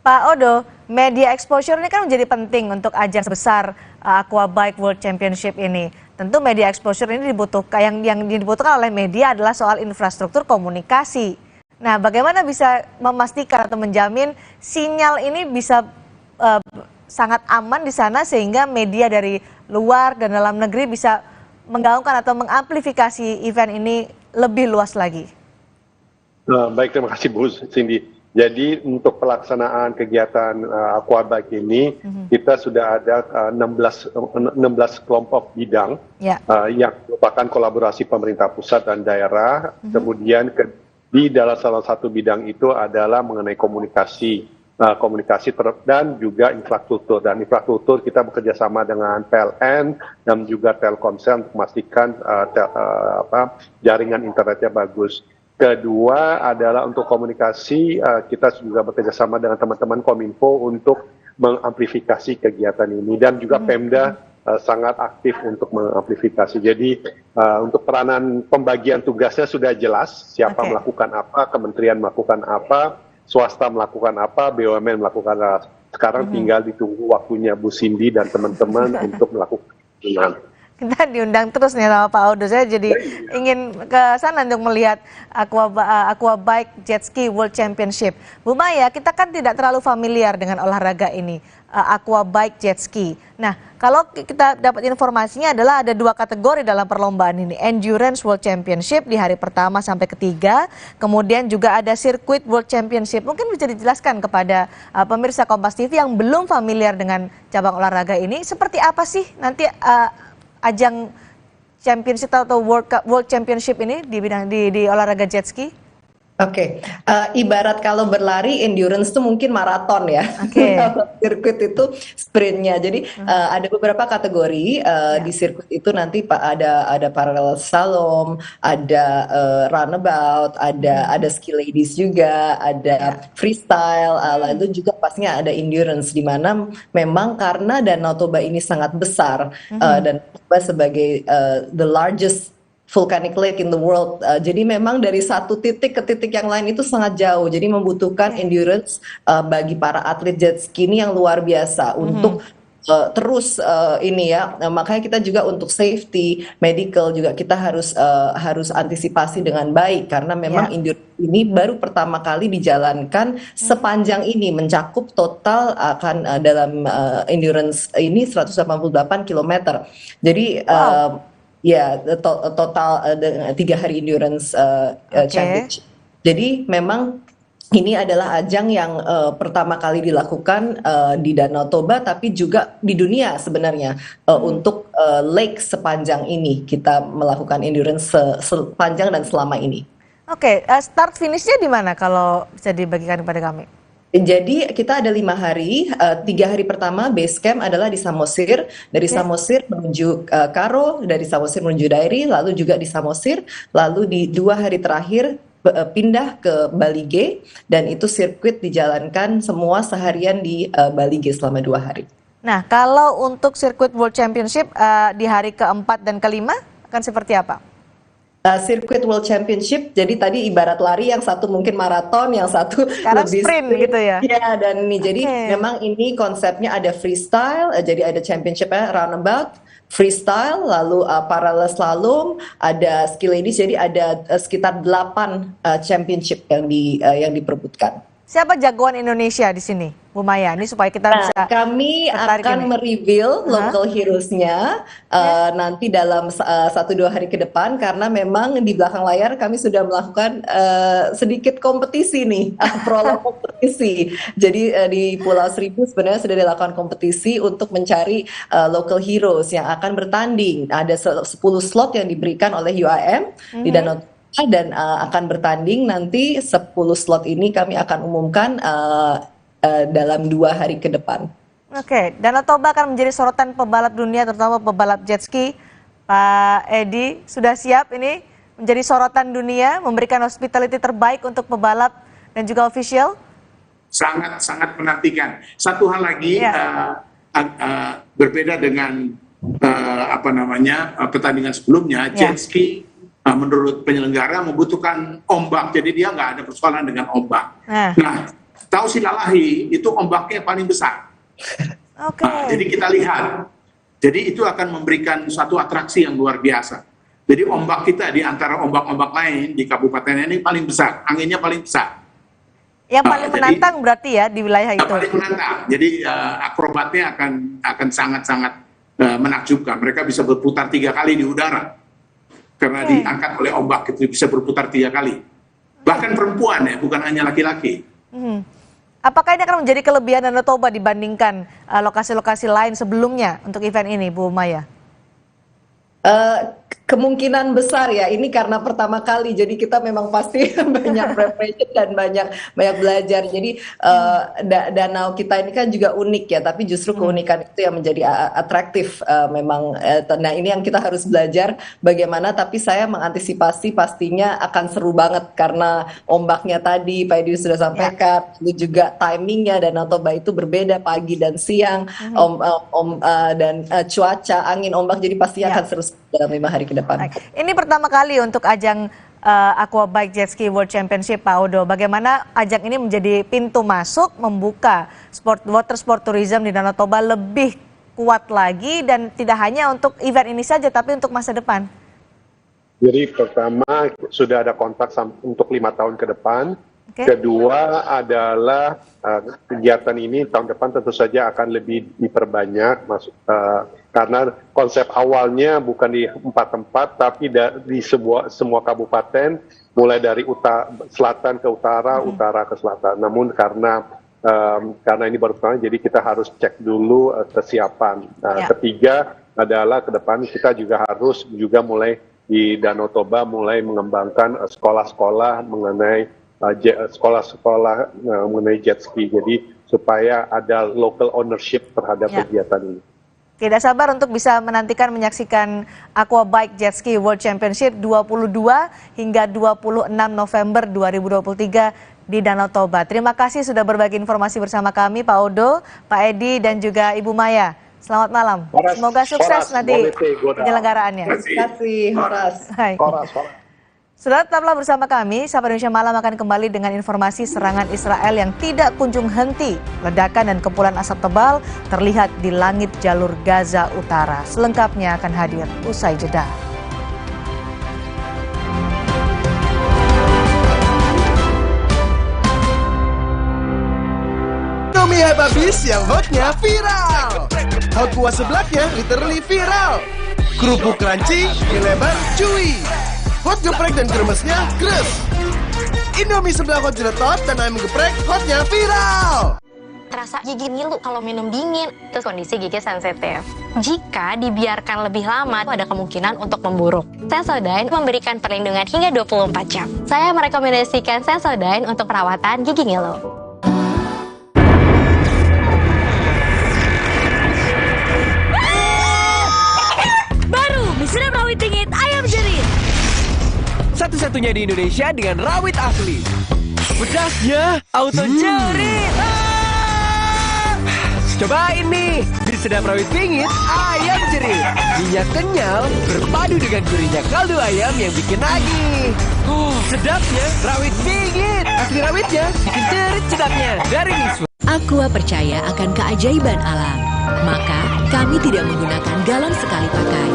Pak Odo, media exposure ini kan menjadi penting untuk ajang sebesar Aquabike World Championship ini. Tentu media exposure ini dibutuhkan, yang dibutuhkan oleh media adalah soal infrastruktur komunikasi. Nah, bagaimana bisa memastikan atau menjamin sinyal ini bisa sangat aman di sana sehingga media dari luar dan dalam negeri bisa menggaungkan atau mengamplifikasi event ini lebih luas lagi? Baik, terima kasih Bu Cindy. Jadi untuk pelaksanaan kegiatan Aquabike ini kita sudah ada 16 kelompok bidang yang merupakan kolaborasi pemerintah pusat dan daerah. Kemudian di dalam salah satu bidang itu adalah mengenai komunikasi dan juga infrastruktur. Dan infrastruktur kita bekerja sama dengan PLN dan juga Telkomsel untuk memastikan jaringan internetnya bagus. Kedua adalah untuk komunikasi, kita juga bekerja sama dengan teman-teman Kominfo untuk mengamplifikasi kegiatan ini, dan juga Pemda sangat aktif untuk mengamplifikasi. Jadi untuk peranan pembagian tugasnya sudah jelas, siapa melakukan apa, kementerian melakukan apa, swasta melakukan apa, BUMN melakukan apa. Sekarang tinggal ditunggu waktunya Bu Cindy dan teman-teman untuk melakukan ini. Kita diundang terus nih sama Pak Odo. Saya jadi ingin ke sana untuk melihat Aquabike Jet Ski World Championship. Bu Maya, kita kan tidak terlalu familiar dengan olahraga ini, Aquabike Jet Ski. Nah, kalau kita dapat informasinya adalah ada 2 kategori dalam perlombaan ini. Endurance World Championship di hari pertama sampai ketiga, kemudian juga ada Circuit World Championship. Mungkin bisa dijelaskan kepada pemirsa Kompas TV yang belum familiar dengan cabang olahraga ini, seperti apa sih nanti ajang championship atau World Championship ini di olahraga jet ski? Ibarat kalau berlari endurance itu mungkin maraton ya. Sirkuit itu sprintnya. Jadi ada beberapa kategori di sirkuit itu nanti ada parallel slalom, ada runabout, ada ski ladies juga, ada freestyle, lalu juga pastinya ada endurance, di mana memang karena Danau Toba ini sangat besar dan Toba sebagai the largest volcanic lake in the world. Jadi memang dari satu titik ke titik yang lain itu sangat jauh. Jadi membutuhkan endurance bagi para atlet jet ski ini yang luar biasa untuk terus ini ya. Makanya kita juga untuk safety, medical juga kita harus antisipasi dengan baik, karena memang endurance ini baru pertama kali dijalankan sepanjang ini, mencakup total akan dalam endurance ini 188 km. Jadi ya, total 3 hari endurance championship. Jadi memang ini adalah ajang yang pertama kali dilakukan di Danau Toba, tapi juga di dunia sebenarnya. Untuk lake sepanjang ini kita melakukan endurance sepanjang dan selama ini. Start finishnya di mana kalau bisa dibagikan kepada kami? Jadi kita ada 5 hari, 3 hari pertama base camp adalah di Samosir, dari Samosir menuju Karo, dari Samosir menuju Dairi, lalu juga di Samosir, lalu di 2 hari terakhir pindah ke Balige, dan itu sirkuit dijalankan semua seharian di Balige selama 2 hari. Nah, kalau untuk sirkuit World Championship di hari keempat dan kelima akan seperti apa? Sirkuit World Championship, jadi tadi ibarat lari, yang satu mungkin maraton, yang satu lebih sprint gitu ya? Ya, dan ini jadi memang ini konsepnya ada freestyle, jadi ada championship-nya runabout, freestyle, lalu parallel slalom, ada ski ladies, jadi ada sekitar 8 championship yang diperebutkan. Siapa jagoan Indonesia di sini, Bu Maya? Ini supaya kita bisa kami akan mereveal local heroes-nya nanti dalam 1-2 hari ke depan, karena memang di belakang layar kami sudah melakukan sedikit kompetisi nih, prolog kompetisi. Jadi di Pulau Seribu sebenarnya sudah dilakukan kompetisi untuk mencari local heroes yang akan bertanding. Ada 10 slot yang diberikan oleh UIM di Danau dan akan bertanding nanti 10 slot ini kami akan umumkan dalam 2 hari ke depan. Oke, Danau Toba akan menjadi sorotan pebalap dunia, terutama pebalap jet ski. Pak Edi sudah siap ini menjadi sorotan dunia, memberikan hospitality terbaik untuk pebalap dan juga official? Sangat menantikan. Satu hal lagi, berbeda dengan pertandingan sebelumnya, jet ski menurut penyelenggara membutuhkan ombak, jadi dia nggak ada persoalan dengan ombak. Nah, tahu Silalahi itu ombaknya paling besar. Jadi kita lihat, jadi itu akan memberikan satu atraksi yang luar biasa. Jadi ombak kita di antara ombak-ombak lain di kabupaten ini paling besar, anginnya paling besar. Yang paling menantang berarti ya di wilayah itu. Paling menantang. Jadi akrobatnya akan sangat-sangat menakjubkan. Mereka bisa berputar 3 kali di udara. Karena diangkat oleh ombak, itu bisa berputar 3 kali. Bahkan perempuan ya, bukan hanya laki-laki. Apakah ini akan menjadi kelebihan Danau Toba dibandingkan lokasi-lokasi lain sebelumnya untuk event ini, Bu Maya? Kemungkinan besar ya, ini karena pertama kali, jadi kita memang pasti banyak preparation dan banyak belajar. Jadi danau kita ini kan juga unik ya, tapi justru keunikan itu yang menjadi atraktif memang. Nah ini yang kita harus belajar bagaimana, tapi saya mengantisipasi pastinya akan seru banget karena ombaknya tadi Pak Edi sudah sampaikan, itu juga timingnya Danau Toba itu berbeda pagi dan siang, dan cuaca, angin, ombak, jadi pasti akan seru dalam 5 hari ke depan. Ini pertama kali untuk ajang Aquabike Jet Ski World Championship, Pak Odo. Bagaimana ajang ini menjadi pintu masuk membuka water sport tourism di Danau Toba lebih kuat lagi, dan tidak hanya untuk event ini saja tapi untuk masa depan? Jadi pertama sudah ada kontrak untuk 5 tahun ke depan. Kedua adalah kegiatan ini tahun depan tentu saja akan lebih diperbanyak, karena konsep awalnya bukan di 4 tempat tapi di semua kabupaten, mulai dari selatan ke utara, utara ke selatan. Namun karena ini baru pertama, jadi kita harus cek dulu kesiapan. Ketiga adalah ke depan kita juga harus mulai di Danau Toba mulai mengembangkan sekolah-sekolah mengenai mengenai jet ski, jadi supaya ada local ownership terhadap kegiatan ini. Tidak sabar untuk bisa menyaksikan Aquabike Jet Ski World Championship 22 hingga 26 November 2023 di Danau Toba. Terima kasih sudah berbagi informasi bersama kami, Pak Odo, Pak Edi, dan juga Ibu Maya. Selamat malam. Semoga sukses nanti penyelenggaraannya. Terima kasih, Horas. Saudara, tetaplah bersama kami. Sapa Indonesia Malam akan kembali dengan informasi serangan Israel yang tidak kunjung henti. Ledakan dan kepulan asap tebal terlihat di langit jalur Gaza Utara. Selengkapnya akan hadir usai jeda. Indomie habis yang hotnya viral. Hot kuah sebelaknya literally viral. Kerupuk crunchy, mie lebar, chewy. Hot geprek dan kremesnya gres. Indomie sebelah hot jeletot dan ayam geprek hotnya viral. Terasa gigi ngilu kalau minum dingin. Terus kondisi gigi sensitif. Jika dibiarkan lebih lama, ada kemungkinan untuk memburuk. Sensodyne memberikan perlindungan hingga 24 jam. Saya merekomendasikan Sensodyne untuk perawatan gigi ngilu. Sedap rawit dingin ayam jerit. Satu-satunya di Indonesia dengan rawit asli. Pedasnya auto jerit. Cobain nih, di sedap rawit pingit ayam jerit. Minyak kenyal berpadu dengan gurihnya kaldu ayam yang bikin nagih. Sedapnya rawit pingit. Asli rawitnya bikin jerit sedapnya dari Miswa. Aqua percaya akan keajaiban alam. Maka kami tidak menggunakan galon sekali pakai.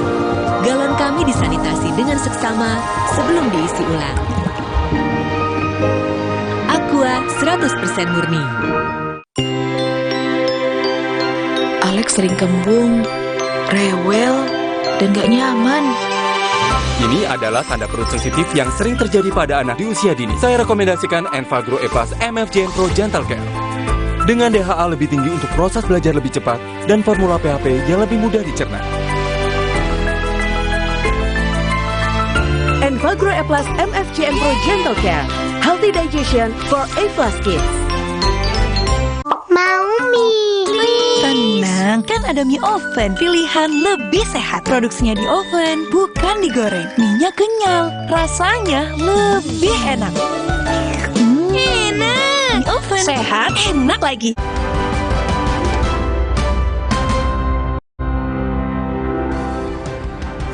Galon kami disanitasi dengan seksama sebelum diisi ulang. Aqua 100% murni. Alex sering kembung, rewel, dan gak nyaman. Ini adalah tanda perut sensitif yang sering terjadi pada anak di usia dini. Saya rekomendasikan Enfagro E+ MFJN Pro Gentle Care. Dengan DHA lebih tinggi untuk proses belajar lebih cepat dan formula PHP yang lebih mudah dicerna. Enfagro E+ MFJN Pro Gentle Care. Healthy digestion for A+ kids. Mau mie. Tenang, kan ada mie oven, pilihan lebih sehat. Produksinya di oven, bukan digoreng. Mie-nya kenyal, rasanya lebih enak. Enak. Mie oven, sehat, enak lagi.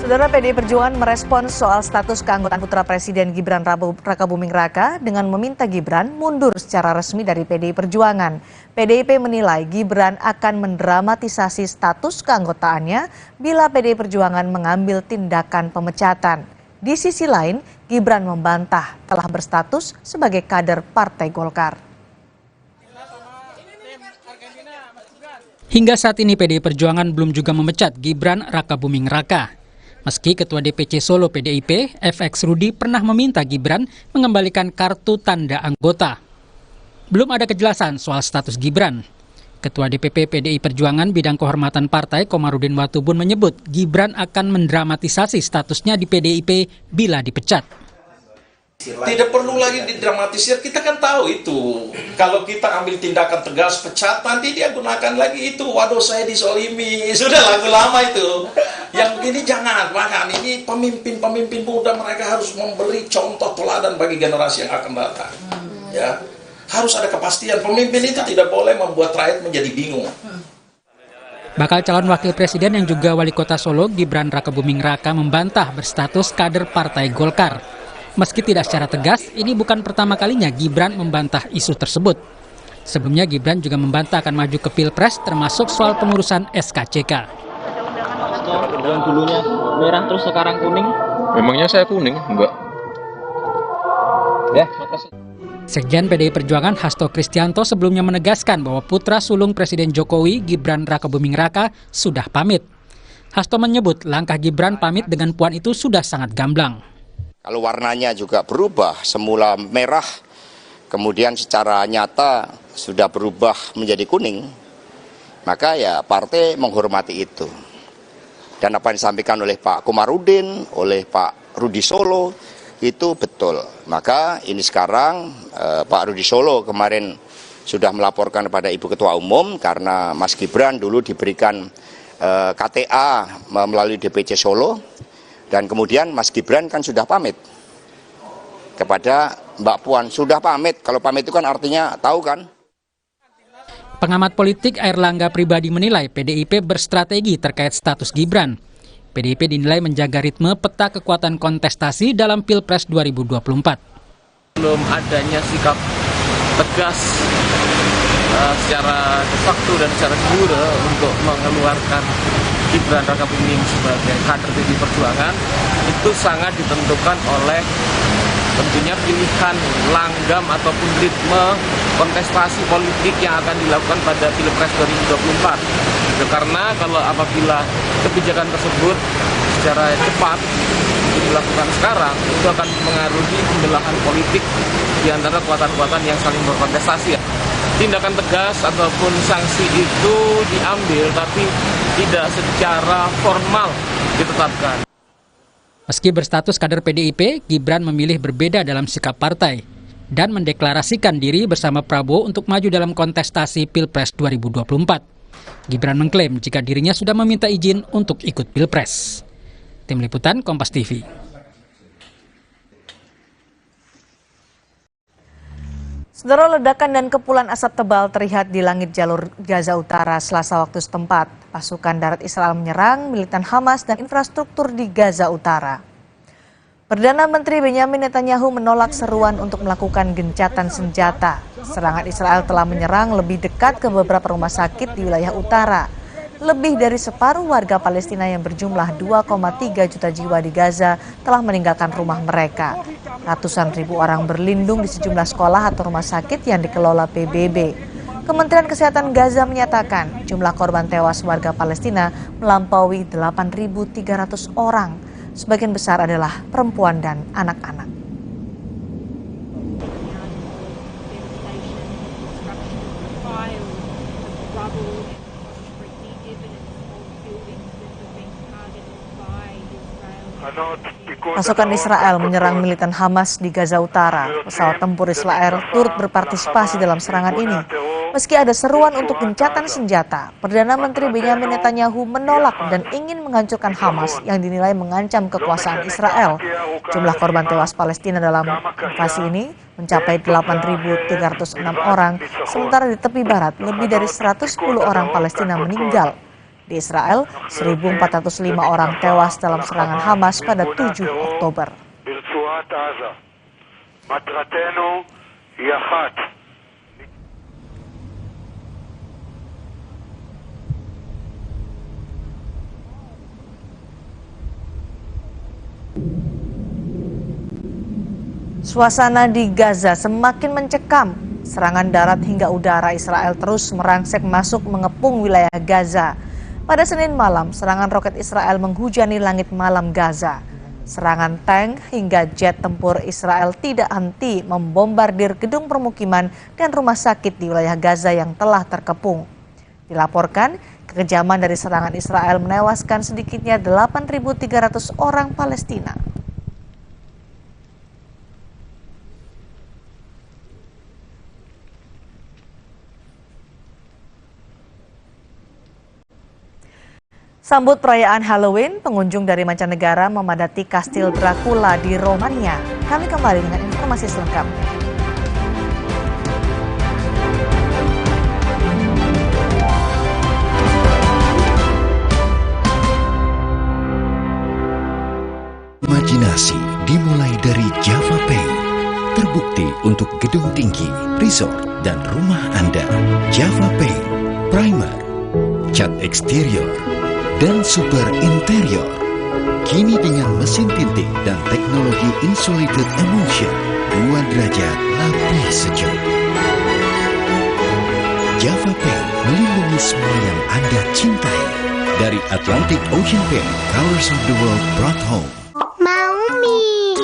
Saudara, PDI Perjuangan merespons soal status keanggotaan putra Presiden Gibran Rakabuming Raka dengan meminta Gibran mundur secara resmi dari PDI Perjuangan. PDIP menilai Gibran akan mendramatisasi status keanggotaannya bila PDI Perjuangan mengambil tindakan pemecatan. Di sisi lain, Gibran membantah telah berstatus sebagai kader Partai Golkar. Hingga saat ini PDI Perjuangan belum juga memecat Gibran Rakabuming Raka. Meski Ketua DPC Solo PDIP, FX Rudi pernah meminta Gibran mengembalikan kartu tanda anggota. Belum ada kejelasan soal status Gibran. Ketua DPP PDI Perjuangan Bidang Kehormatan Partai Komarudin Watubun menyebut Gibran akan mendramatisasi statusnya di PDIP bila dipecat. Tidak perlu lagi didramatisir, kita kan tahu itu. Kalau kita ambil tindakan tegas pecat, nanti dia gunakan lagi itu. Waduh, saya disolimi. Sudah lagu lama itu. Yang begini jangan, bahkan ini pemimpin-pemimpin muda mereka harus memberi contoh teladan bagi generasi yang akan datang. Ya, harus ada kepastian. Pemimpin itu tidak boleh membuat rakyat menjadi bingung. Bakal calon wakil presiden yang juga wali kota Solo, Gibran Rakabuming Raka membantah berstatus kader Partai Golkar. Meski tidak secara tegas, ini bukan pertama kalinya Gibran membantah isu tersebut. Sebelumnya Gibran juga membantah akan maju ke Pilpres termasuk soal pengurusan SKCK. Yang dulunya merah terus sekarang kuning. Memangnya saya kuning? Enggak. Ya, makasih. Sekjen PDI Perjuangan Hasto Kristianto sebelumnya menegaskan bahwa putra sulung Presiden Jokowi, Gibran Rakabuming Raka, sudah pamit. Hasto menyebut langkah Gibran pamit dengan Puan itu sudah sangat gamblang. Kalau warnanya juga berubah, semula merah, kemudian secara nyata sudah berubah menjadi kuning, maka ya partai menghormati itu. Dan apa yang disampaikan oleh Pak Komarudin, oleh Pak Rudi Solo, itu betul. Maka ini sekarang Pak Rudi Solo kemarin sudah melaporkan kepada Ibu Ketua Umum karena Mas Gibran dulu diberikan KTA melalui DPC Solo. Dan kemudian Mas Gibran kan sudah pamit kepada Mbak Puan. Sudah pamit, kalau pamit itu kan artinya tahu kan. Pengamat politik Airlangga Pribadi menilai PDIP berstrategi terkait status Gibran. PDIP dinilai menjaga ritme peta kekuatan kontestasi dalam Pilpres 2024. Belum adanya sikap tegas secara de facto dan secara de jure untuk mengeluarkan Gibran Rakabuming sebagai kader PDI Perjuangan itu sangat ditentukan oleh tentunya pilihan langgam ataupun ritme kontestasi politik yang akan dilakukan pada Pilpres 2024. Karena kalau apabila kebijakan tersebut secara cepat dilakukan sekarang, itu akan mengaruhi pembelahan politik di antara kekuatan-kekuatan yang saling berkontestasi. Tindakan tegas ataupun sanksi itu diambil, tapi tidak secara formal ditetapkan. Meski berstatus kader PDIP, Gibran memilih berbeda dalam sikap partai dan mendeklarasikan diri bersama Prabowo untuk maju dalam kontestasi Pilpres 2024. Gibran mengklaim jika dirinya sudah meminta izin untuk ikut Pilpres. Tim Liputan Kompas TV. Saudara, ledakan dan kepulan asap tebal terlihat di langit jalur Gaza Utara Selasa waktu setempat. Pasukan darat Israel menyerang militan Hamas dan infrastruktur di Gaza Utara. Perdana Menteri Benyamin Netanyahu menolak seruan untuk melakukan gencatan senjata. Serangan Israel telah menyerang lebih dekat ke beberapa rumah sakit di wilayah utara. Lebih dari separuh warga Palestina yang berjumlah 2,3 juta jiwa di Gaza telah meninggalkan rumah mereka. Ratusan ribu orang berlindung di sejumlah sekolah atau rumah sakit yang dikelola PBB. Kementerian Kesehatan Gaza menyatakan jumlah korban tewas warga Palestina melampaui 8.300 orang. Sebagian besar adalah perempuan dan anak-anak. Pasukan Israel menyerang militan Hamas di Gaza Utara. Pesawat tempur Israel turut berpartisipasi dalam serangan ini. Meski ada seruan untuk gencatan senjata, Perdana Menteri Benjamin Netanyahu menolak dan ingin menghancurkan Hamas yang dinilai mengancam kekuasaan Israel. Jumlah korban tewas Palestina dalam invasi ini mencapai 8.306 orang, sementara di tepi barat lebih dari 110 orang Palestina meninggal. Di Israel, 1.405 orang tewas dalam serangan Hamas pada 7 Oktober. Suasana di Gaza semakin mencekam. Serangan darat hingga udara Israel terus merangsek masuk mengepung wilayah Gaza. Pada Senin malam, serangan roket Israel menghujani langit malam Gaza. Serangan tank hingga jet tempur Israel tidak henti membombardir gedung permukiman dan rumah sakit di wilayah Gaza yang telah terkepung. Dilaporkan, kekejaman dari serangan Israel menewaskan sedikitnya 8.300 orang Palestina. Sambut perayaan Halloween, pengunjung dari mancanegara memadati Kastil Dracula di Romania. Kami kembali dengan informasi selengkapnya. Imajinasi dimulai dari Java Pay. Terbukti untuk gedung tinggi, resort, dan rumah Anda. Java Pay, primer, cat eksterior, dan super interior. Kini dengan mesin tinting dan teknologi insulated emulsion, 2 derajat lebih sejuk. Java Paint melindungi semua yang Anda cintai. Dari Atlantic Ocean Paint, Colors of the World brought home. Mau mie.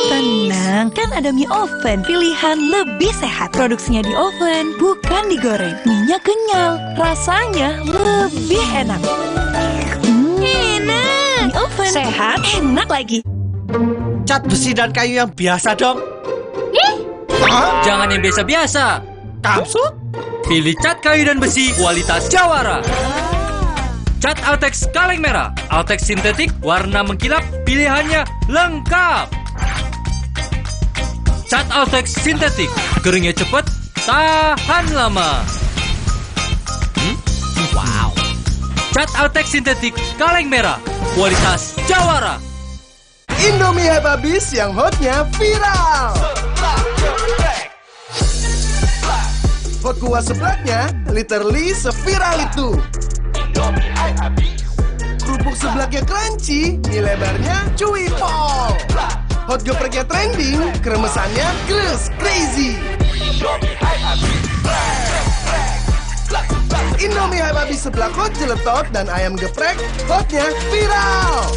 Tenang, kan ada mie oven. Pilihan lebih sehat. Produksinya di oven, bukan digoreng. Mie-nya kenyal, rasanya lebih enak. Enak. Mie oven, sehat, enak lagi. Cat besi dan kayu yang biasa dong. Jangan yang biasa-biasa. Maksud? Pilih cat kayu dan besi kualitas Jawara. Cat Altex kaleng merah, Altex sintetik, warna mengkilap, pilihannya lengkap. Cat Altex sintetik, keringnya cepat, tahan lama. Wow. Cat Altex sintetik kaleng merah, kualitas Jawara. Indomie hype habis yang hotnya viral. Hot kuah seblaknya literally seviral itu. Kerupuk seblaknya crunchy, mie lebarnya chewy pol. Hot gepreknya trending, kremesannya crazy. Indomie hype habis seblak hot jeletot dan ayam geprek, hotnya viral.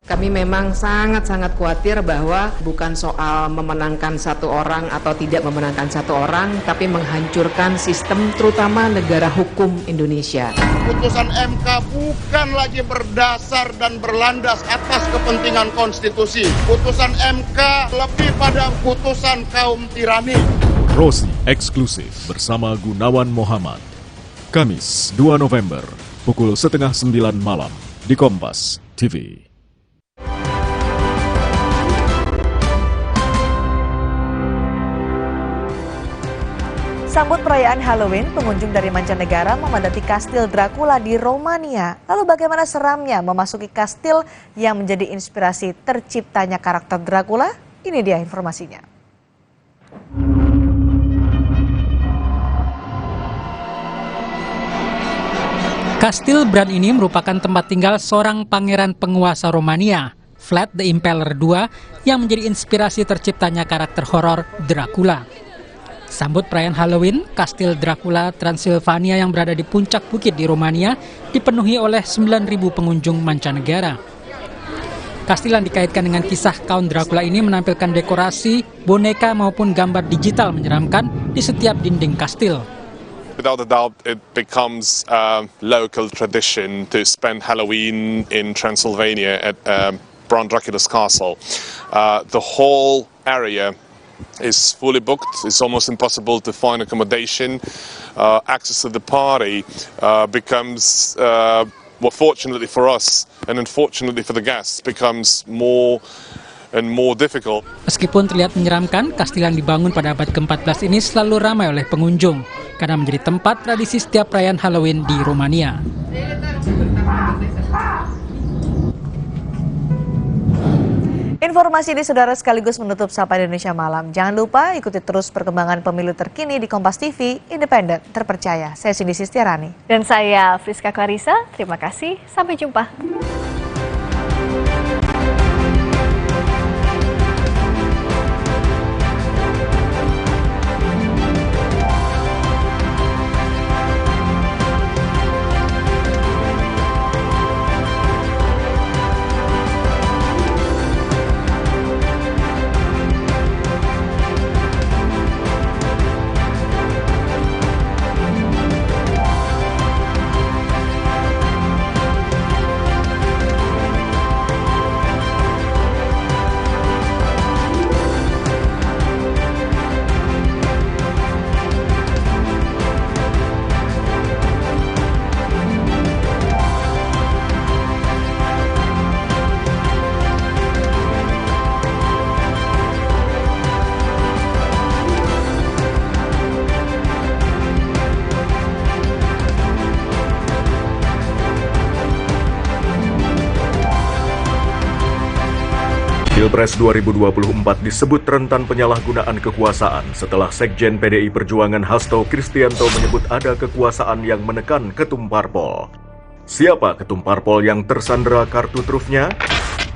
Kami memang sangat-sangat khawatir bahwa bukan soal memenangkan satu orang atau tidak memenangkan satu orang, tapi menghancurkan sistem terutama negara hukum Indonesia. Putusan MK bukan lagi berdasar dan berlandas atas kepentingan konstitusi. Putusan MK lebih pada putusan kaum tirani. Rosi eksklusif bersama Gunawan Muhammad. Kamis 2 November, pukul 8:30 malam di Kompas TV. Sambut perayaan Halloween, pengunjung dari mancanegara memadati Kastil Dracula di Romania. Lalu bagaimana seramnya memasuki kastil yang menjadi inspirasi terciptanya karakter Dracula? Ini dia informasinya. Kastil Bran ini merupakan tempat tinggal seorang pangeran penguasa Romania, Vlad the Impaler II, yang menjadi inspirasi terciptanya karakter horor Dracula. Sambut perayaan Halloween, Kastil Dracula Transilvania yang berada di puncak bukit di Romania dipenuhi oleh 9.000 pengunjung mancanegara. Kastil yang dikaitkan dengan kisah Count Dracula ini menampilkan dekorasi, boneka maupun gambar digital menyeramkan di setiap dinding kastil. Without a doubt, it becomes a local tradition to spend Halloween in Transylvania at Bram Dracula's castle. The whole area is fully booked. It's almost impossible to find accommodation. Access to the party becomes, fortunately for us and unfortunately for the guests, becomes more and more difficult. Meskipun terlihat menyeramkan, kastil yang dibangun pada abad ke-14 ini selalu ramai oleh pengunjung karena menjadi tempat tradisi setiap perayaan Halloween di Romania. Informasi ini saudara sekaligus menutup Sapa Indonesia Malam. Jangan lupa ikuti terus perkembangan pemilu terkini di Kompas TV, independen, terpercaya. Saya Cindy Sistiarani. Dan saya Friska Clarissa. Terima kasih. Sampai jumpa. Pilpres 2024 disebut rentan penyalahgunaan kekuasaan setelah Sekjen PDI Perjuangan Hasto Kristianto menyebut ada kekuasaan yang menekan ketum parpol. Siapa ketum parpol yang tersandera kartu trufnya?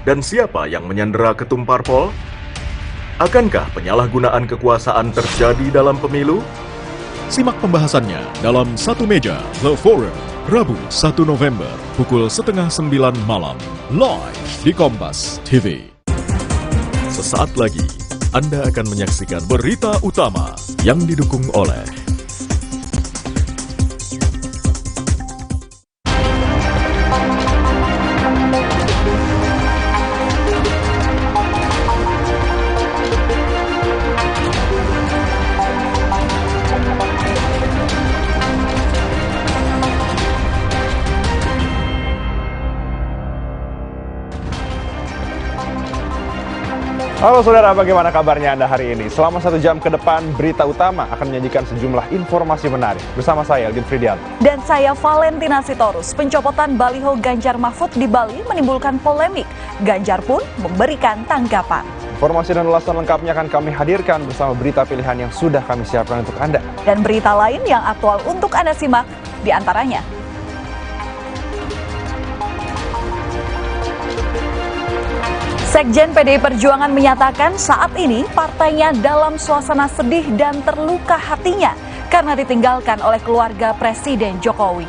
Dan siapa yang menyandera ketum parpol? Akankah penyalahgunaan kekuasaan terjadi dalam pemilu? Simak pembahasannya dalam Satu Meja The Forum, Rabu 1 November, pukul 8:30 malam, live di Kompas TV. Sesaat lagi, Anda akan menyaksikan berita utama yang didukung oleh Halo saudara, bagaimana kabarnya Anda hari ini? Selama 1 jam ke depan, Berita Utama akan menyajikan sejumlah informasi menarik. Bersama saya, Elgin Fridianto. Dan saya, Valentina Sitorus. Pencopotan baliho Ganjar Mahfud di Bali menimbulkan polemik. Ganjar pun memberikan tanggapan. Informasi dan ulasan lengkapnya akan kami hadirkan bersama berita pilihan yang sudah kami siapkan untuk Anda. Dan berita lain yang aktual untuk Anda simak, di antaranya. Sekjen PDI Perjuangan menyatakan saat ini partainya dalam suasana sedih dan terluka hatinya karena ditinggalkan oleh keluarga Presiden Jokowi.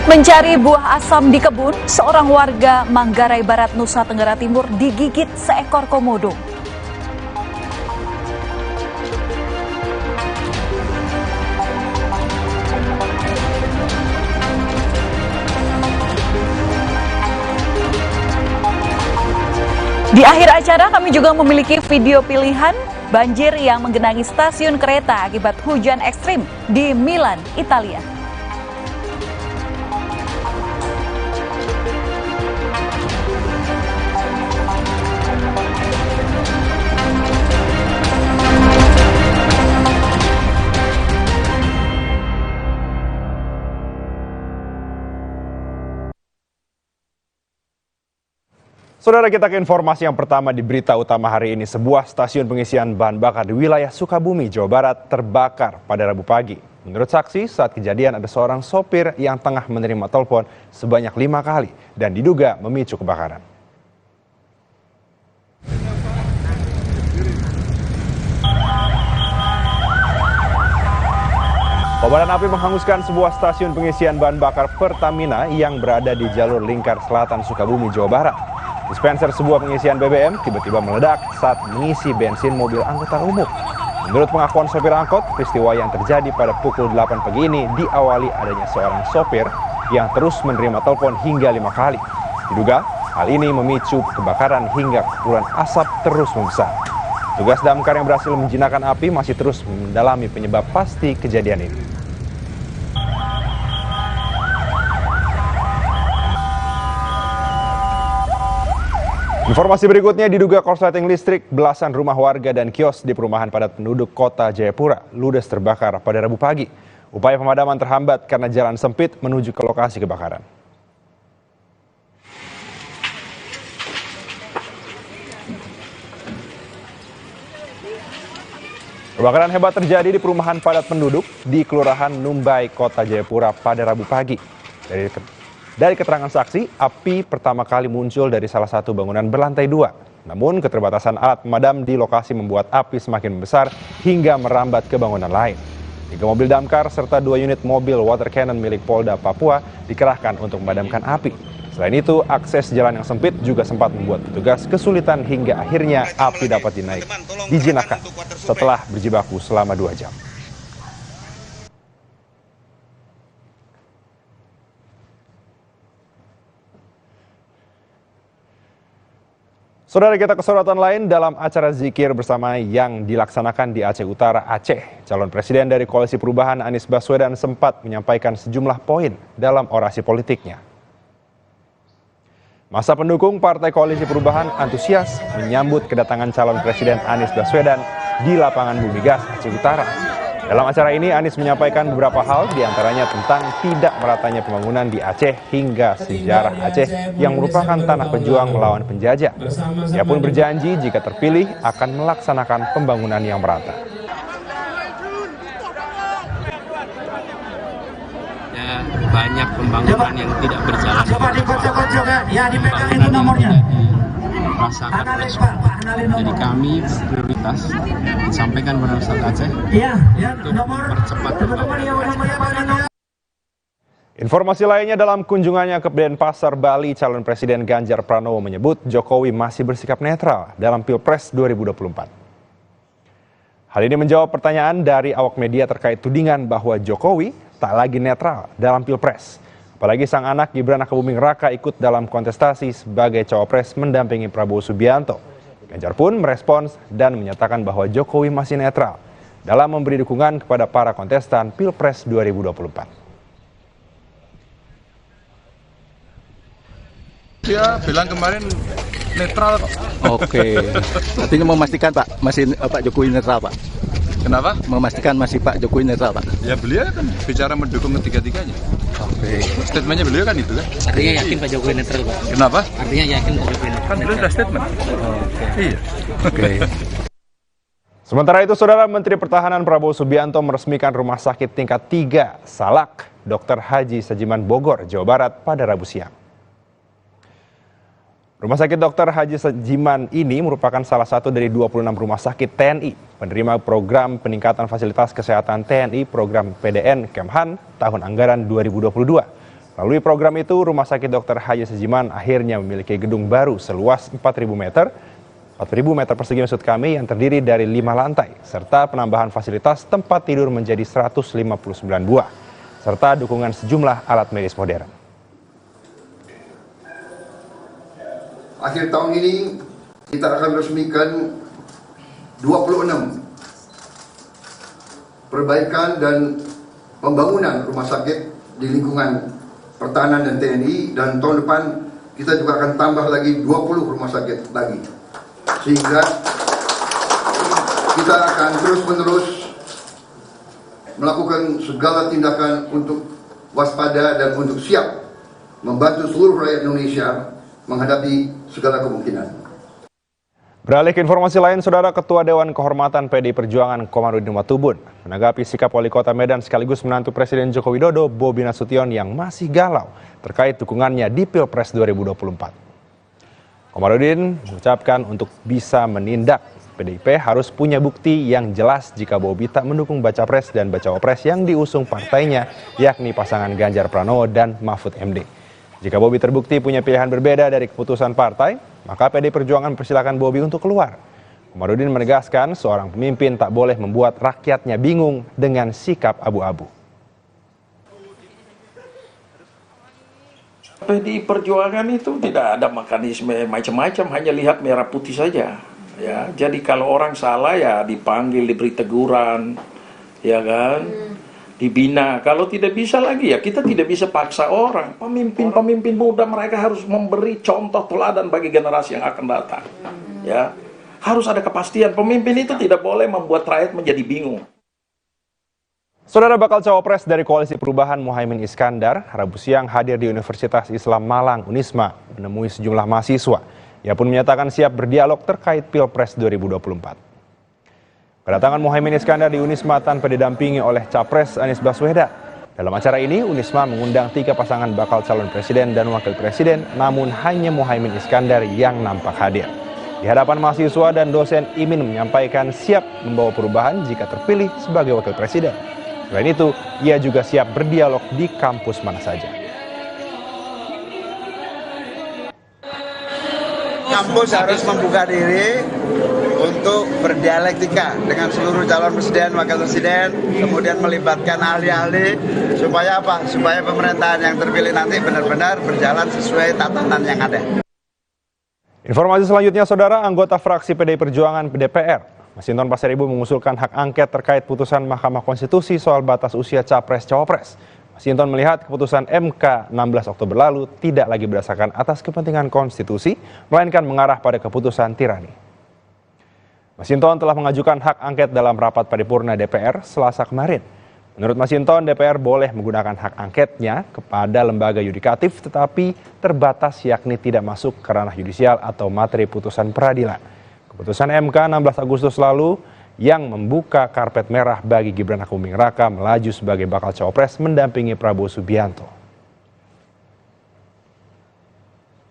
Mencari buah asam di kebun, seorang warga Manggarai Barat, Nusa Tenggara Timur digigit seekor komodo. Di akhir acara kami juga memiliki video pilihan banjir yang menggenangi stasiun kereta akibat hujan ekstrim di Milan, Italia. Saudara, kita ke informasi yang pertama di berita utama hari ini. Sebuah stasiun pengisian bahan bakar di wilayah Sukabumi, Jawa Barat terbakar pada Rabu pagi. Menurut saksi, saat kejadian ada seorang sopir yang tengah menerima telepon sebanyak 5 kali dan diduga memicu kebakaran. Kobaran api menghanguskan sebuah stasiun pengisian bahan bakar Pertamina yang berada di jalur lingkar selatan Sukabumi, Jawa Barat. Dispenser sebuah pengisian BBM tiba-tiba meledak saat mengisi bensin mobil angkutan umum. Menurut pengakuan sopir angkot, peristiwa yang terjadi pada pukul 8 pagi ini diawali adanya seorang sopir yang terus menerima telepon hingga 5 kali. Diduga hal ini memicu kebakaran hingga kepulan asap terus membesar. Tugas damkar yang berhasil menjinakkan api masih terus mendalami penyebab pasti kejadian ini. Informasi berikutnya, diduga korsleting listrik, belasan rumah warga dan kios di perumahan padat penduduk kota Jayapura ludes terbakar pada Rabu pagi. Upaya pemadaman terhambat karena jalan sempit menuju ke lokasi kebakaran. Kebakaran hebat terjadi di perumahan padat penduduk di Kelurahan Numbai, kota Jayapura pada Rabu pagi. Dari keterangan saksi, api pertama kali muncul dari salah satu bangunan berlantai 2. Namun keterbatasan alat pemadam di lokasi membuat api semakin membesar hingga merambat ke bangunan lain. 3 mobil damkar serta 2 unit mobil water cannon milik Polda Papua dikerahkan untuk memadamkan api. Selain itu, akses jalan yang sempit juga sempat membuat petugas kesulitan hingga akhirnya api dapat dijinakkan setelah berjibaku selama 2 jam. Saudara, kita ke sorotan lain dalam acara zikir bersama yang dilaksanakan di Aceh Utara, Aceh. Calon Presiden dari Koalisi Perubahan Anies Baswedan sempat menyampaikan sejumlah poin dalam orasi politiknya. Masa pendukung Partai Koalisi Perubahan antusias menyambut kedatangan calon Presiden Anies Baswedan di lapangan Bumi Gas, Aceh Utara. Dalam acara ini, Anies menyampaikan beberapa hal, diantaranya tentang tidak meratanya pembangunan di Aceh hingga sejarah Aceh yang merupakan tanah pejuang melawan penjajah. Ia pun berjanji jika terpilih akan melaksanakan pembangunan yang merata. Banyak pembangunan yang tidak berjalan. Rasakan oleh semua. Jadi kami berprioritas disampaikan pada masyarakat Aceh untuk mempercepat pembangunan. Informasi lainnya, dalam kunjungannya ke Denpasar, Bali, calon Presiden Ganjar Pranowo menyebut Jokowi masih bersikap netral dalam Pilpres 2024. Hal ini menjawab pertanyaan dari awak media terkait tudingan bahwa Jokowi tak lagi netral dalam Pilpres. Apalagi sang anak Gibran Rakabuming Raka ikut dalam kontestasi sebagai cawapres mendampingi Prabowo Subianto. Ganjar pun merespons dan menyatakan bahwa Jokowi masih netral dalam memberi dukungan kepada para kontestan Pilpres 2024. Dia bilang kemarin netral kok. Oke. Artinya memastikan Pak, masih Pak Jokowi netral Pak. Kenapa? Memastikan masih Pak Jokowi netral Pak. Ya beliau kan bicara mendukung ketiga-tiganya. Oke. Statementnya beliau kan itu kan. Artinya yakin Pak Jokowi netral Pak. Kenapa? Artinya yakin Pak Jokowi netral. Kan beliau sudah statement. Iya. Oke. Sementara itu, Saudara, Menteri Pertahanan Prabowo Subianto meresmikan Rumah Sakit Tingkat 3 Salak Dr. Haji Sajiman Bogor, Jawa Barat pada Rabu siang. Rumah sakit Dr. Haji Sajiman ini merupakan salah satu dari 26 rumah sakit TNI penerima program peningkatan fasilitas kesehatan TNI program PDN Kemhan tahun anggaran 2022. Melalui program itu, Rumah Sakit Dr. Haji Sajiman akhirnya memiliki gedung baru seluas 4.000 meter persegi maksud kami, yang terdiri dari 5 lantai, serta penambahan fasilitas tempat tidur menjadi 159 buah, serta dukungan sejumlah alat medis modern. Akhir tahun ini kita akan meresmikan 26 perbaikan dan pembangunan rumah sakit di lingkungan pertahanan dan TNI, dan tahun depan kita juga akan tambah lagi 20 rumah sakit lagi, sehingga kita akan terus-menerus melakukan segala tindakan untuk waspada dan untuk siap membantu seluruh rakyat Indonesia menghadapi segala kemungkinan. Beralih ke informasi lain, Saudara, Ketua Dewan Kehormatan PDI Perjuangan Komarudin Watubun menanggapi sikap Wali Kota Medan sekaligus menantu Presiden Joko Widodo, Bobi Nasution, yang masih galau terkait dukungannya di Pilpres 2024. Komarudin mengucapkan untuk bisa menindak, PDIP harus punya bukti yang jelas jika Bobi tak mendukung Baca Pres dan Bacawa Pres yang diusung partainya, yakni pasangan Ganjar Pranowo dan Mahfud MD. Jika Bobi terbukti punya pilihan berbeda dari keputusan partai, maka PDI Perjuangan mempersilahkan Bobi untuk keluar. Komarudin menegaskan seorang pemimpin tak boleh membuat rakyatnya bingung dengan sikap abu-abu. PDI Perjuangan itu tidak ada mekanisme macam-macam, hanya lihat merah putih saja. Ya, jadi kalau orang salah ya dipanggil, diberi teguran, ya kan, dibina. Kalau tidak bisa lagi ya kita tidak bisa paksa orang. Pemimpin muda mereka harus memberi contoh teladan bagi generasi yang akan datang. Ya, harus ada kepastian. Pemimpin itu tidak boleh membuat rakyat menjadi bingung. Saudara, bakal cawapres dari Koalisi Perubahan Muhaimin Iskandar Rabu siang hadir di Universitas Islam Malang Unisma menemui sejumlah mahasiswa. Ia pun menyatakan siap berdialog terkait Pilpres 2024. Kedatangan Muhaimin Iskandar di Unisma tanpa didampingi oleh Capres Anies Baswedan. Dalam acara ini, Unisma mengundang 3 pasangan bakal calon presiden dan wakil presiden, namun hanya Muhaimin Iskandar yang nampak hadir. Di hadapan mahasiswa dan dosen, Imin menyampaikan siap membawa perubahan jika terpilih sebagai wakil presiden. Selain itu, ia juga siap berdialog di kampus mana saja. Kampus harus membuka diri untuk berdialektika dengan seluruh calon presiden, wakil presiden, kemudian melibatkan ahli-ahli, supaya apa? Supaya pemerintahan yang terpilih nanti benar-benar berjalan sesuai tatanan yang ada. Informasi selanjutnya, Saudara, anggota fraksi PDI Perjuangan DPR, Masinton Pasaribu, mengusulkan hak angket terkait putusan Mahkamah Konstitusi soal batas usia Capres-Cawapres. Masinton melihat keputusan MK 16 Oktober lalu tidak lagi berdasarkan atas kepentingan konstitusi, melainkan mengarah pada keputusan tirani. Masinton telah mengajukan hak angket dalam rapat paripurna DPR Selasa kemarin. Menurut Masinton, DPR boleh menggunakan hak angketnya kepada lembaga yudikatif tetapi terbatas, yakni tidak masuk ke ranah yudisial atau materi putusan peradilan. Keputusan MK 16 Agustus lalu yang membuka karpet merah bagi Gibran Rakabuming Raka melaju sebagai bakal cawapres mendampingi Prabowo Subianto.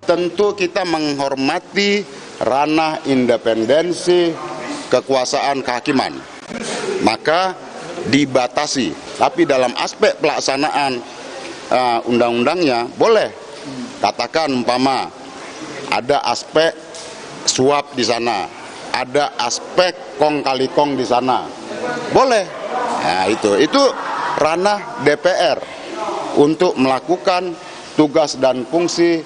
Tentu kita menghormati ranah independensi kekuasaan kehakiman, maka dibatasi. Tapi dalam aspek pelaksanaan undang-undangnya boleh. Katakan umpama ada aspek suap di sana, ada aspek kong kali kong di sana, boleh. Nah, itu ranah DPR untuk melakukan tugas dan fungsi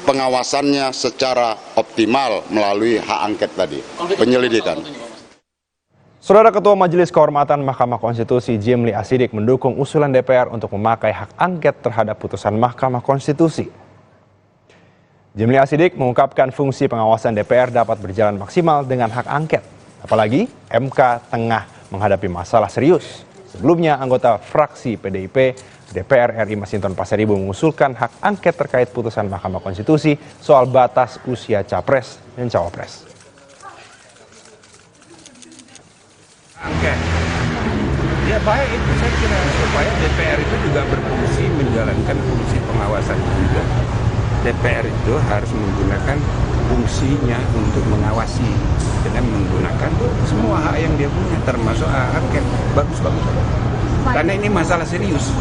pengawasannya secara optimal melalui hak angket tadi, penyelidikan. Saudara, Ketua Majelis Kehormatan Mahkamah Konstitusi Jimli Asidik mendukung usulan DPR untuk memakai hak angket terhadap putusan Mahkamah Konstitusi. Jimli Asidik mengungkapkan fungsi pengawasan DPR dapat berjalan maksimal dengan hak angket. Apalagi MK tengah menghadapi masalah serius. Sebelumnya, anggota fraksi PDIP DPR RI Masinton Pasaribu mengusulkan hak angket terkait putusan Mahkamah Konstitusi soal batas usia Capres dan Cawapres. Angket. Ya baik itu saya kira, supaya DPR itu juga berfungsi menjalankan fungsi pengawasan juga. DPR itu harus menggunakan fungsinya untuk mengawasi dengan menggunakan semua hak yang dia punya, termasuk hak angket. Bagus. Karena ini masalah serius.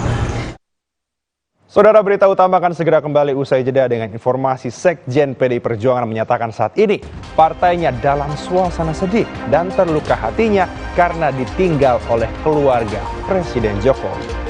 Saudara, berita utama akan segera kembali usai jeda dengan informasi Sekjen PDI Perjuangan menyatakan saat ini partainya dalam suasana sedih dan terluka hatinya karena ditinggal oleh keluarga Presiden Jokowi.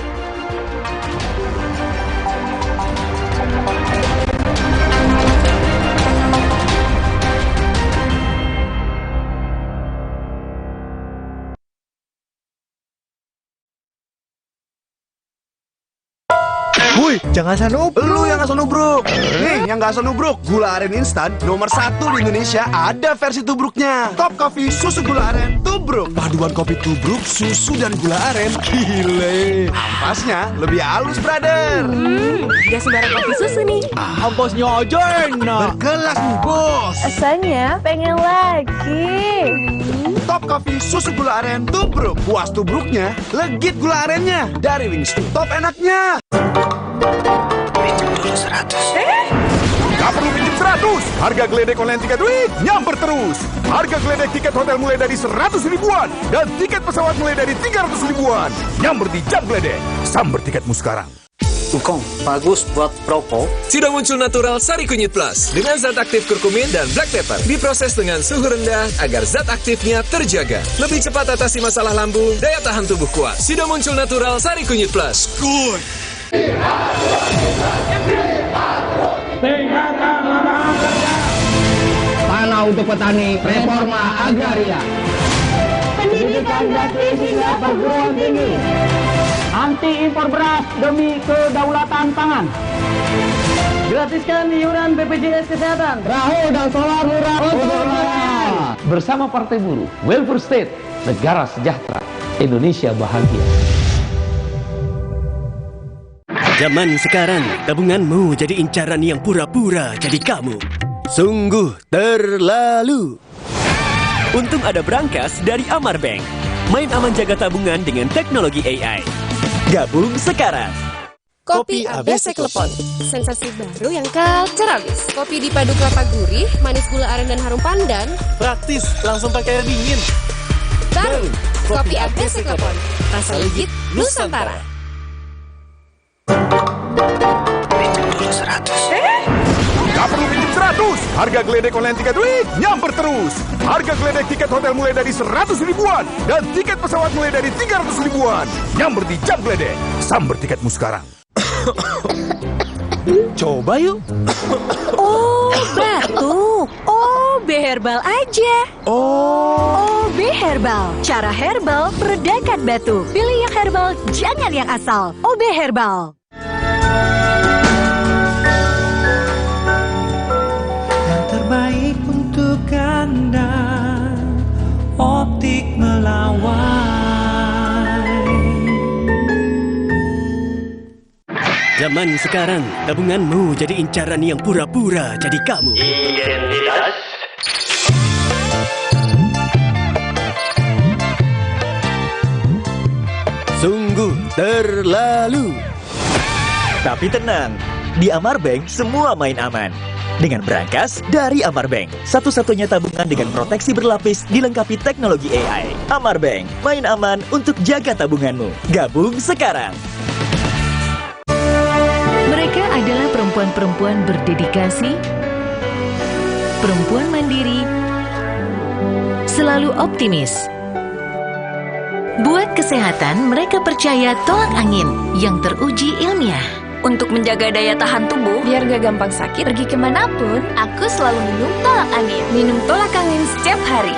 Wuih, jangan asal nubruk. Lu yang asal nubruk. Nih, yang gak asal nubruk. Gula aren instan nomor 1 di Indonesia ada versi tubruknya. Top Coffee susu gula aren tubruk. Paduan kopi tubruk, susu dan gula aren. Gile. Ampasnya lebih halus, brother. Gak sembarang kopi susu nih. Bosnya aja enak. Berkelas bos. Rasanya pengen lagi. Top Coffee susu gula aren tubruk. Puas tubruknya, legit gula arennya. Dari Wings top enaknya. Pinjam dulu 100. Gak perlu pinjam 100. Harga geledek online tiket week nyamper terus. Harga geledek tiket hotel mulai dari 100 ribuan. Dan tiket pesawat mulai dari 300 ribuan. Nyamper di Jam Geledek. Samber tiketmu sekarang. Ngkong, bagus buat propo. Sudah muncul natural Sari Kunyit Plus dengan zat aktif kurkumin dan black pepper. Diproses dengan suhu rendah agar zat aktifnya terjaga. Lebih cepat atasi masalah lambung, daya tahan tubuh kuat. Sudah muncul natural Sari Kunyit Plus. Good. Tanah untuk petani, reforma agraria. Pendidikan gratis hingga perguruan tinggi. Anti impor beras demi kedaulatan pangan. Gratiskan iuran BPJS Kesehatan. Perahu dan solar murah untuk rakyat. Bersama Partai Buruh, Welfare State, negara sejahtera, Indonesia bahagia. Zaman sekarang, tabunganmu jadi incaran yang pura-pura jadi kamu. Sungguh terlalu. Untung ada Brankas dari Amar Bank. Main aman jaga tabungan dengan teknologi AI. Gabung sekarang. Kopi ABC Klepon, sensasi baru yang culturalis. Kopi dipadu kelapa gurih, manis gula aren dan harum pandan. Praktis, langsung pakai air dingin. Baru, Kopi ABC Klepon, rasa legit Nusantara. Pinjam dulu 100. Gak perlu pinjam 100. Harga geledek online tiket week nyamper terus. Harga geledek tiket hotel mulai dari 100 ribuan. Dan tiket pesawat mulai dari 300 ribuan. Nyamper di Jam Geledek. Samber tiketmu sekarang. Coba yuk. Oh, batuk. OB Herbal aja. OB Herbal. Cara herbal meredakan batuk. Pilih yang herbal, jangan yang asal. OB Herbal. Yang terbaik untuk Anda, Optik Melawai. Zaman sekarang, tabunganmu jadi incaran yang pura-pura jadi kamu. Identitas. Sungguh terlalu. Tapi tenang, di Amar Bank semua main aman. Dengan Brankas dari Amar Bank, satu-satunya tabungan dengan proteksi berlapis dilengkapi teknologi AI. Amar Bank, main aman untuk jaga tabunganmu. Gabung sekarang. Mereka adalah perempuan-perempuan berdedikasi, perempuan mandiri, selalu optimis. Buat kesehatan, mereka percaya tolak angin yang teruji ilmiah. Untuk menjaga daya tahan tubuh, biar gak gampang sakit, pergi kemanapun, aku selalu minum tolak angin. Minum tolak angin setiap hari.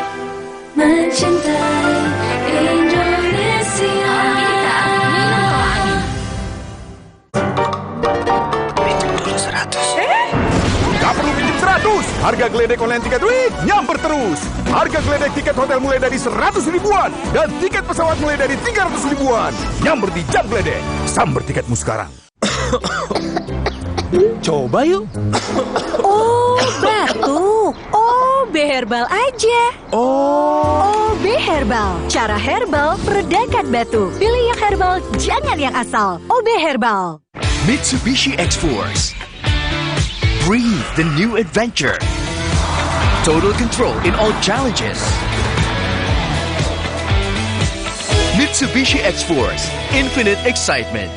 Mencintai Indonesia. Pinjam dulu 100. Gak perlu pinjam 100. Harga geledek online tiket week nyamper terus. Harga geledek tiket hotel mulai dari 100 ribuan. Dan tiket pesawat mulai dari 300 ribuan. Nyamper di Jam Geledek. Samber tiketmu sekarang. Coba yuk. Oh, batuk. OB Herbal aja. OB Herbal. Cara herbal meredakan batuk. Pilih yang herbal, jangan yang asal. OB Herbal. Mitsubishi X-Force. Breathe the new adventure. Total control in all challenges. Mitsubishi X-Force. Infinite excitement.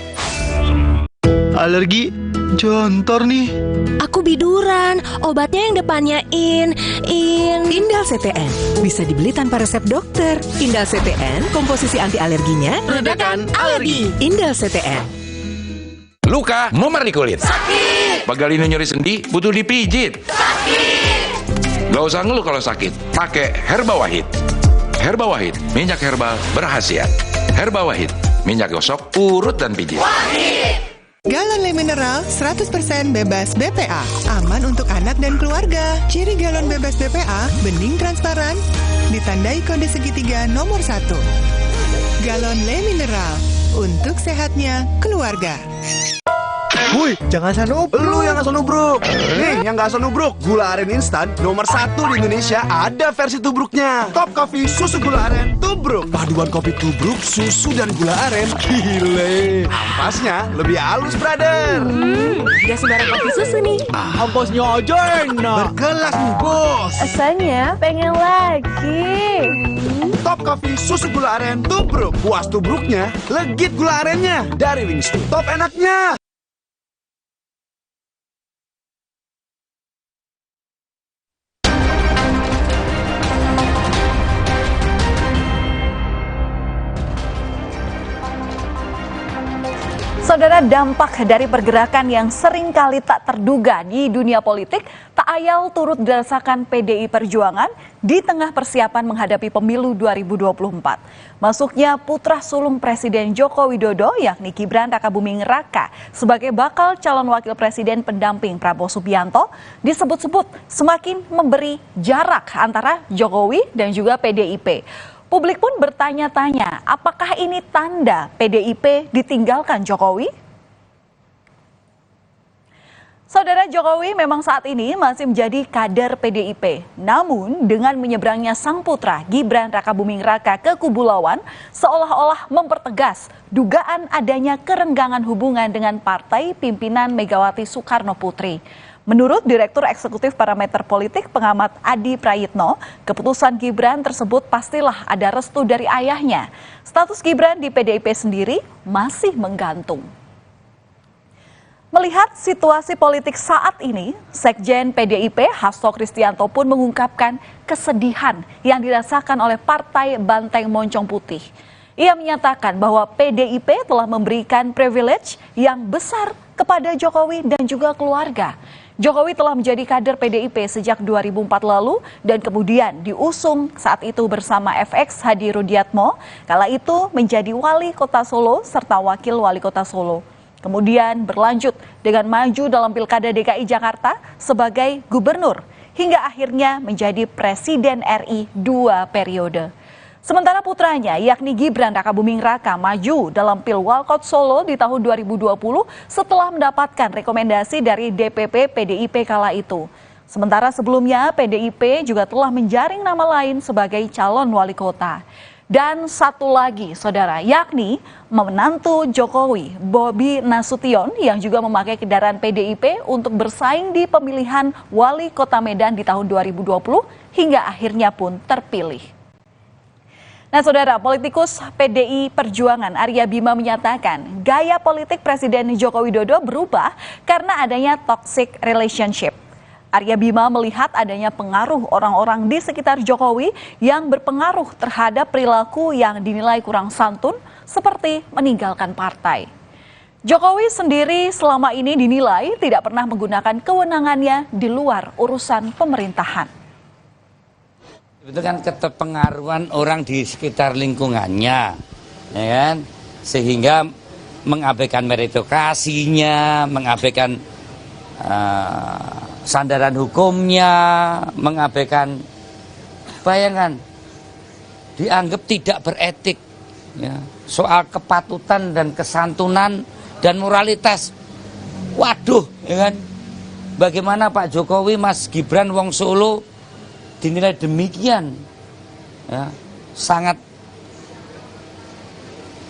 Alergi jontor nih. Aku biduran, obatnya yang depannya Indal CTN. Bisa dibeli tanpa resep dokter. Indal CTN, komposisi anti alerginya Redakan alergi. Indal CTN. Luka, memar di kulit. Sakit. Pegalino nyeri sendi, butuh dipijit. Sakit. Gak usah ngeluh kalau sakit, pakai Herba Wahid. Herba Wahid, minyak herbal berkhasiat. Herba Wahid, minyak gosok, urut dan pijit. Wahid. Galon Le Mineral 100% bebas BPA. Aman untuk anak dan keluarga. Ciri galon bebas BPA, bening transparan, ditandai kode segitiga nomor 1. Galon Le Mineral, untuk sehatnya keluarga. Wuih, jangan asal nubruk. Lu yang asal nubruk. Nih, yang gak asal nubruk. Gula aren instan nomor 1 di Indonesia ada versi tubruknya. Top Coffee susu gula aren tubruk. Paduan kopi tubruk, susu dan gula aren. Gile. Ampasnya lebih halus, brother. Gak sembarang kopi susu nih. Ampasnya aja enak. Berkelas, bos. Rasanya pengen lagi. Top Coffee susu gula aren tubruk. Puas tubruknya, legit gula arennya. Dari Wings Top enaknya. Saudara, dampak dari pergerakan yang seringkali tak terduga di dunia politik tak ayal turut dirasakan PDI Perjuangan di tengah persiapan menghadapi pemilu 2024. Masuknya putra sulung Presiden Joko Widodo yakni Gibran Rakabuming Raka sebagai bakal calon wakil presiden pendamping Prabowo Subianto disebut-sebut semakin memberi jarak antara Jokowi dan juga PDIP. Publik pun bertanya-tanya, apakah ini tanda PDIP ditinggalkan Jokowi? Saudara, Jokowi memang saat ini masih menjadi kader PDIP. Namun dengan menyeberangnya sang putra Gibran Rakabuming Raka ke kubu lawan, seolah-olah mempertegas dugaan adanya kerenggangan hubungan dengan partai pimpinan Megawati Soekarno Putri. Menurut Direktur Eksekutif Parameter Politik Pengamat Adi Prayitno, keputusan Gibran tersebut pastilah ada restu dari ayahnya. Status Gibran di PDIP sendiri masih menggantung. Melihat situasi politik saat ini, Sekjen PDIP Hasto Kristianto pun mengungkapkan kesedihan yang dirasakan oleh Partai Banteng Moncong Putih. Ia menyatakan bahwa PDIP telah memberikan privilege yang besar kepada Jokowi dan juga keluarga. Jokowi telah menjadi kader PDIP sejak 2004 lalu dan kemudian diusung saat itu bersama FX Hadi Rudiatmo, kala itu menjadi wali kota Solo serta wakil wali kota Solo. Kemudian berlanjut dengan maju dalam Pilkada DKI Jakarta sebagai gubernur, hingga akhirnya menjadi Presiden RI 2 periode. Sementara putranya yakni Gibran Rakabuming Raka maju dalam Pilwalkot Solo di tahun 2020 setelah mendapatkan rekomendasi dari DPP PDIP kala itu. Sementara sebelumnya PDIP juga telah menjaring nama lain sebagai calon wali kota. Dan satu lagi saudara, yakni menantu Jokowi Bobi Nasution yang juga memakai kendaraan PDIP untuk bersaing di pemilihan wali kota Medan di tahun 2020 hingga akhirnya pun terpilih. Nah saudara, politikus PDI Perjuangan Arya Bima menyatakan gaya politik Presiden Joko Widodo berubah karena adanya toxic relationship. Arya Bima melihat adanya pengaruh orang-orang di sekitar Jokowi yang berpengaruh terhadap perilaku yang dinilai kurang santun seperti meninggalkan partai. Jokowi sendiri selama ini dinilai tidak pernah menggunakan kewenangannya di luar urusan pemerintahan. Itu kan keterpengaruhan orang di sekitar lingkungannya, ya kan? Sehingga mengabaikan meritokrasinya, mengabaikan sandaran hukumnya, mengabaikan, bayangkan, dianggap tidak beretik, ya. Soal kepatutan dan kesantunan dan moralitas. Waduh, ya kan? Bagaimana Pak Jokowi, Mas Gibran, wong Solo dinilai demikian, ya, sangat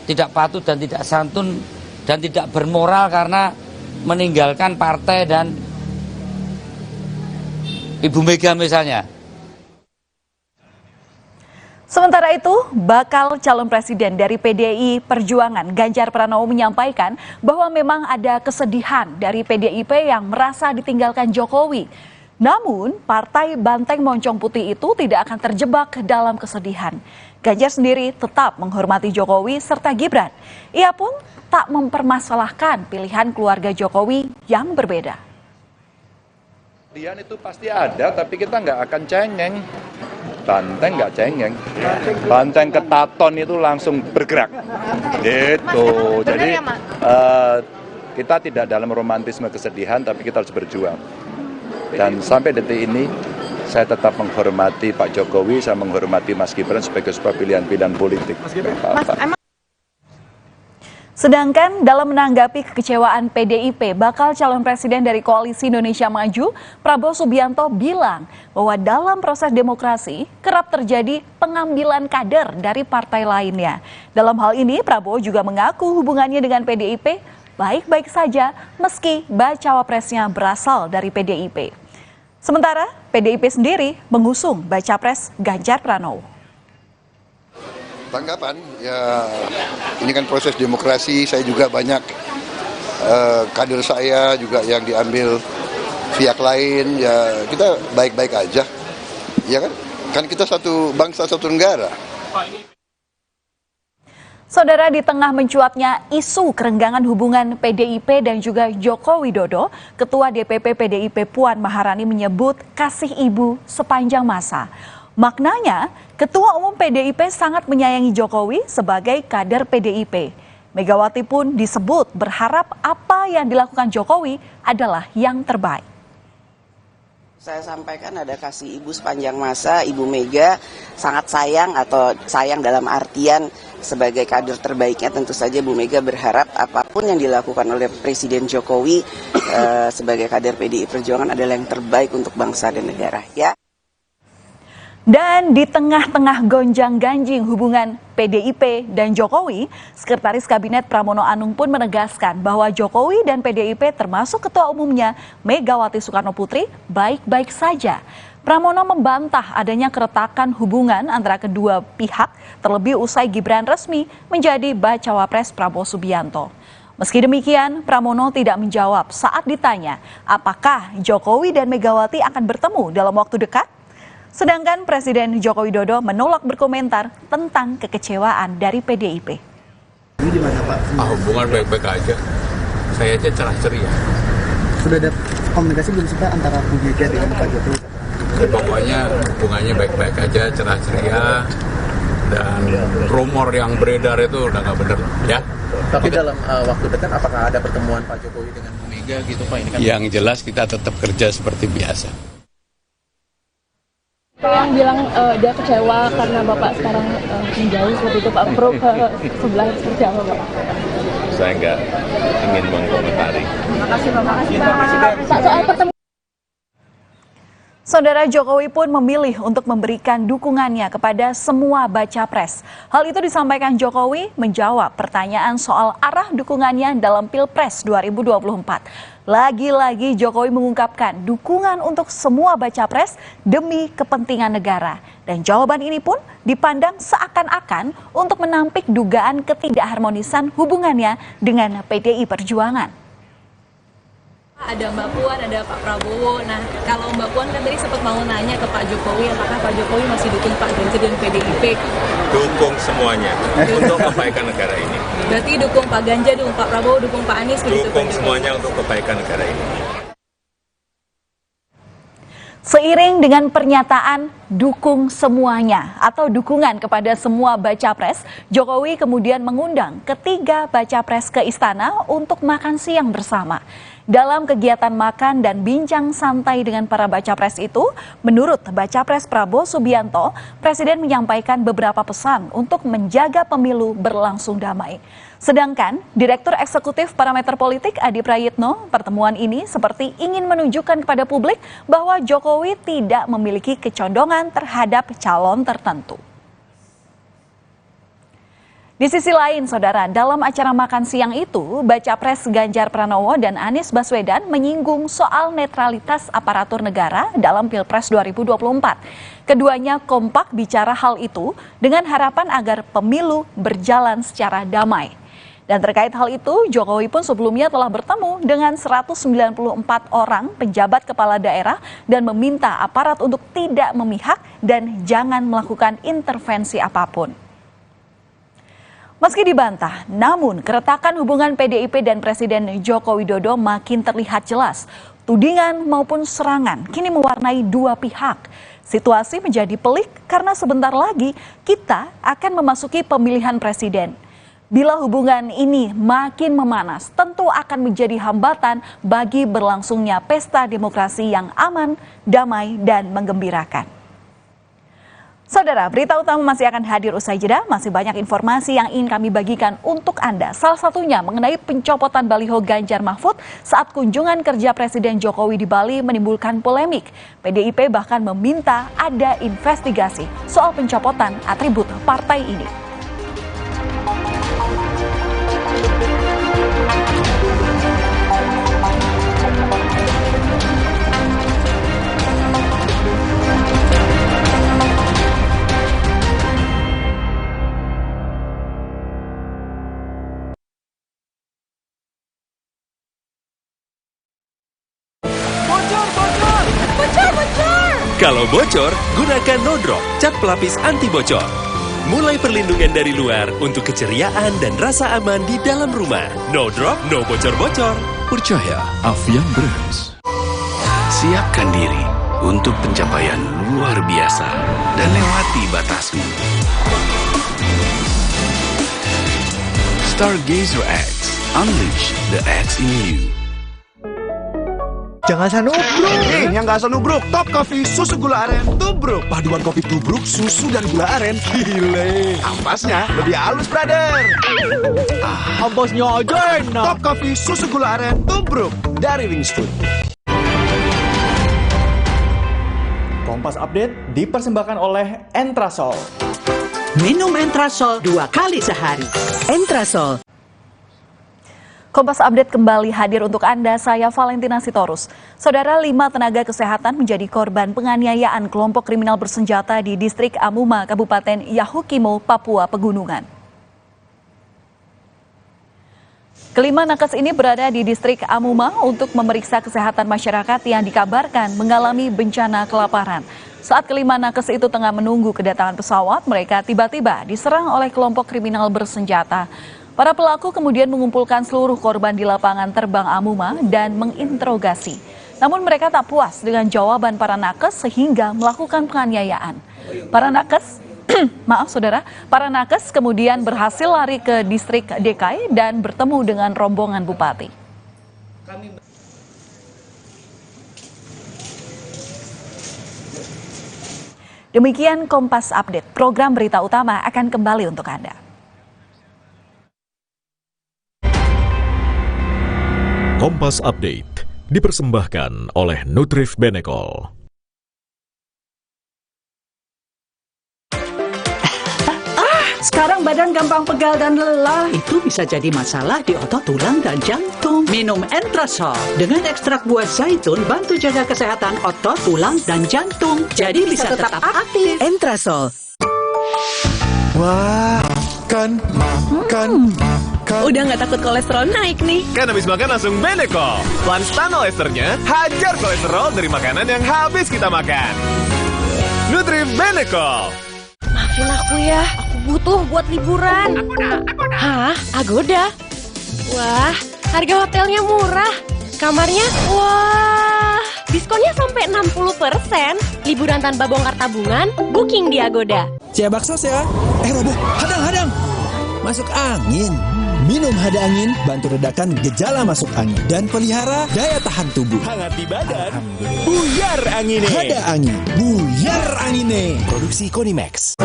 tidak patuh dan tidak santun dan tidak bermoral karena meninggalkan partai dan Ibu Mega misalnya. Sementara itu, bakal calon presiden dari PDI Perjuangan Ganjar Pranowo menyampaikan bahwa memang ada kesedihan dari PDIP yang merasa ditinggalkan Jokowi. Namun, Partai Banteng Moncong Putih itu tidak akan terjebak dalam kesedihan. Ganjar sendiri tetap menghormati Jokowi serta Gibran. Ia pun tak mempermasalahkan pilihan keluarga Jokowi yang berbeda. Kesedihan itu pasti ada, tapi kita nggak akan cengeng. Banteng nggak cengeng. Banteng ketaton itu langsung bergerak. Gitu. Jadi kita tidak dalam romantisme kesedihan, tapi kita harus berjuang. Dan sampai detik ini saya tetap menghormati Pak Jokowi, saya menghormati Mas Gibran sebagai sebuah pilihan-pilihan politik. Sedangkan dalam menanggapi kekecewaan PDIP bakal calon presiden dari Koalisi Indonesia Maju, Prabowo Subianto bilang bahwa dalam proses demokrasi kerap terjadi pengambilan kader dari partai lainnya. Dalam hal ini Prabowo juga mengaku hubungannya dengan PDIP baik-baik saja meski bacawa presnya berasal dari PDIP. Sementara PDIP sendiri mengusung baca pres Ganjar Pranowo. Tanggapan, ya ini kan proses demokrasi, saya juga banyak kader saya juga yang diambil pihak lain, ya kita baik-baik aja, ya kan kita satu bangsa satu negara. Saudara, di tengah mencuatnya isu kerenggangan hubungan PDIP dan juga Joko Widodo, Ketua DPP PDIP Puan Maharani menyebut kasih ibu sepanjang masa. Maknanya, Ketua Umum PDIP sangat menyayangi Jokowi sebagai kader PDIP. Megawati pun disebut berharap apa yang dilakukan Jokowi adalah yang terbaik. Saya sampaikan ada kasih ibu sepanjang masa, Ibu Mega sangat sayang atau sayang dalam artian sebagai kader terbaiknya tentu saja Bu Mega berharap apapun yang dilakukan oleh Presiden Jokowi sebagai kader PDI Perjuangan adalah yang terbaik untuk bangsa dan negara. Ya. Dan di tengah-tengah gonjang-ganjing hubungan PDIP dan Jokowi, Sekretaris Kabinet Pramono Anung pun menegaskan bahwa Jokowi dan PDIP termasuk Ketua Umumnya Megawati Soekarno Putri baik-baik saja. Pramono membantah adanya keretakan hubungan antara kedua pihak, terlebih usai Gibran resmi menjadi bacawa pres Prabowo Subianto. Meski demikian, Pramono tidak menjawab saat ditanya apakah Jokowi dan Megawati akan bertemu dalam waktu dekat. Sedangkan Presiden Joko Widodo menolak berkomentar tentang kekecewaan dari PDIP. Ini gimana Pak? Hubungan baik-baik aja. Saya aja cerah ceria. Sudah ada komunikasi belum sih Pak antara Bu Mega dengan Pak Jokowi? Pokoknya hubungannya baik-baik aja, cerah ceria. Dan rumor yang beredar itu udah nggak benar, ya. Tapi dalam waktu dekat apakah ada pertemuan Pak Jokowi dengan Bu Mega gitu Pak? Ini kan yang jelas kita tetap kerja seperti biasa. Yang bilang dia kecewa karena Bapak sekarang menjauh seperti itu Pak, pro ke sebelah seperti apa Pak? Saya nggak ingin mengkomentari. Terima kasih Pak. Pak, soal pertemuan. Saudara, Jokowi pun memilih untuk memberikan dukungannya kepada semua baca pres. Hal itu disampaikan Jokowi menjawab pertanyaan soal arah dukungannya dalam Pilpres 2024. Lagi-lagi Jokowi mengungkapkan dukungan untuk semua baca pres demi kepentingan negara. Dan jawaban ini pun dipandang seakan-akan untuk menampik dugaan ketidakharmonisan hubungannya dengan PDI Perjuangan. Ada Mbak Puan, ada Pak Prabowo. Nah, kalau Mbak Puan kan tadi sempat mau nanya ke Pak Jokowi, apakah Pak Jokowi masih dukung Pak Ganjar dan PDIP? Dukung semuanya untuk kebaikan negara ini. Berarti dukung Pak Ganjar, dukung Pak Prabowo, dukung Pak Anies begitu? Dukung semuanya untuk kebaikan negara ini. Seiring dengan pernyataan dukung semuanya atau dukungan kepada semua baca pres, Jokowi kemudian mengundang ketiga baca pres ke istana untuk makan siang bersama. Dalam kegiatan makan dan bincang santai dengan para baca pres itu, menurut baca pres Prabowo Subianto, Presiden menyampaikan beberapa pesan untuk menjaga pemilu berlangsung damai. Sedangkan Direktur Eksekutif Parameter Politik Adi Prayitno, pertemuan ini seperti ingin menunjukkan kepada publik bahwa Jokowi tidak memiliki kecondongan terhadap calon tertentu. Di sisi lain, saudara, dalam acara makan siang itu, baca pres Ganjar Pranowo dan Anies Baswedan menyinggung soal netralitas aparatur negara dalam Pilpres 2024. Keduanya kompak bicara hal itu dengan harapan agar pemilu berjalan secara damai. Dan terkait hal itu, Jokowi pun sebelumnya telah bertemu dengan 194 orang penjabat kepala daerah dan meminta aparat untuk tidak memihak dan jangan melakukan intervensi apapun. Meski dibantah, namun keretakan hubungan PDIP dan Presiden Joko Widodo makin terlihat jelas. Tudingan maupun serangan kini mewarnai dua pihak. Situasi menjadi pelik karena sebentar lagi kita akan memasuki pemilihan presiden. Bila hubungan ini makin memanas, tentu akan menjadi hambatan bagi berlangsungnya pesta demokrasi yang aman, damai, dan menggembirakan. Saudara, berita utama masih akan hadir usai jeda. Masih banyak informasi yang ingin kami bagikan untuk Anda. Salah satunya mengenai pencopotan baliho Ganjar Mahfud saat kunjungan kerja Presiden Jokowi di Bali menimbulkan polemik. PDIP bahkan meminta ada investigasi soal pencopotan atribut partai ini. Kalau bocor, gunakan No Drop, cat pelapis anti bocor. Mulai perlindungan dari luar untuk keceriaan dan rasa aman di dalam rumah. No Drop, no bocor-bocor. Percaya Avian Brands. Siapkan diri untuk pencapaian luar biasa dan lewati batasmu. Stargazer X. Unleash the X in you. Jangan sanubruk. Nih, yang nggak sanubruk, Top Coffee susu gula aren tubruk. Paduan kopi tubruk, susu dan gula aren. Gile. Ampasnya lebih halus, brother. Ampasnya aja enak. Top Coffee susu gula aren tubruk dari Wings Food. Kompas Update dipersembahkan oleh Entrasol. Minum Entrasol 2 kali sehari. Entrasol. Kompas Update kembali hadir untuk Anda, saya Valentina Sitorus. Saudara, 5 tenaga kesehatan menjadi korban penganiayaan kelompok kriminal bersenjata di distrik Amuma, Kabupaten Yahukimo, Papua Pegunungan. Kelima nakes ini berada di distrik Amuma untuk memeriksa kesehatan masyarakat yang dikabarkan mengalami bencana kelaparan. Saat kelima nakes itu tengah menunggu kedatangan pesawat, mereka tiba-tiba diserang oleh kelompok kriminal bersenjata. Para pelaku kemudian mengumpulkan seluruh korban di lapangan terbang Amuma dan menginterogasi. Namun mereka tak puas dengan jawaban para nakes sehingga melakukan penganiayaan. Para nakes kemudian berhasil lari ke distrik DKI dan bertemu dengan rombongan bupati. Demikian Kompas Update, program berita utama akan kembali untuk Anda. Kompas Update dipersembahkan oleh Nutrif Benecol. Sekarang badan gampang pegal dan lelah. Itu bisa jadi masalah di otot, tulang, dan jantung. Minum Entrasol. Dengan ekstrak buah zaitun, bantu jaga kesehatan otot, tulang, dan jantung. Jadi bisa tetap aktif. Entrasol. Wah, makan. Udah nggak takut kolesterol naik nih. Kan habis makan langsung Benecol. Lanstan esternya, hajar kolesterol dari makanan yang habis kita makan. Nutrif Benecol. Maafin aku ya, aku butuh buat liburan. Agoda. Hah? Agoda? Wah, harga hotelnya murah. Kamarnya, wah, diskonnya sampai 60%. Liburan tanpa bongkar tabungan, booking di Agoda. Cia baksos ya. Robo, hadang. Masuk angin. Minum Hada Angin, bantu redakan gejala masuk angin dan pelihara daya tahan tubuh. Hangat di badan, buyar angine. Hada Angin, buyar angine. Produksi Konimax.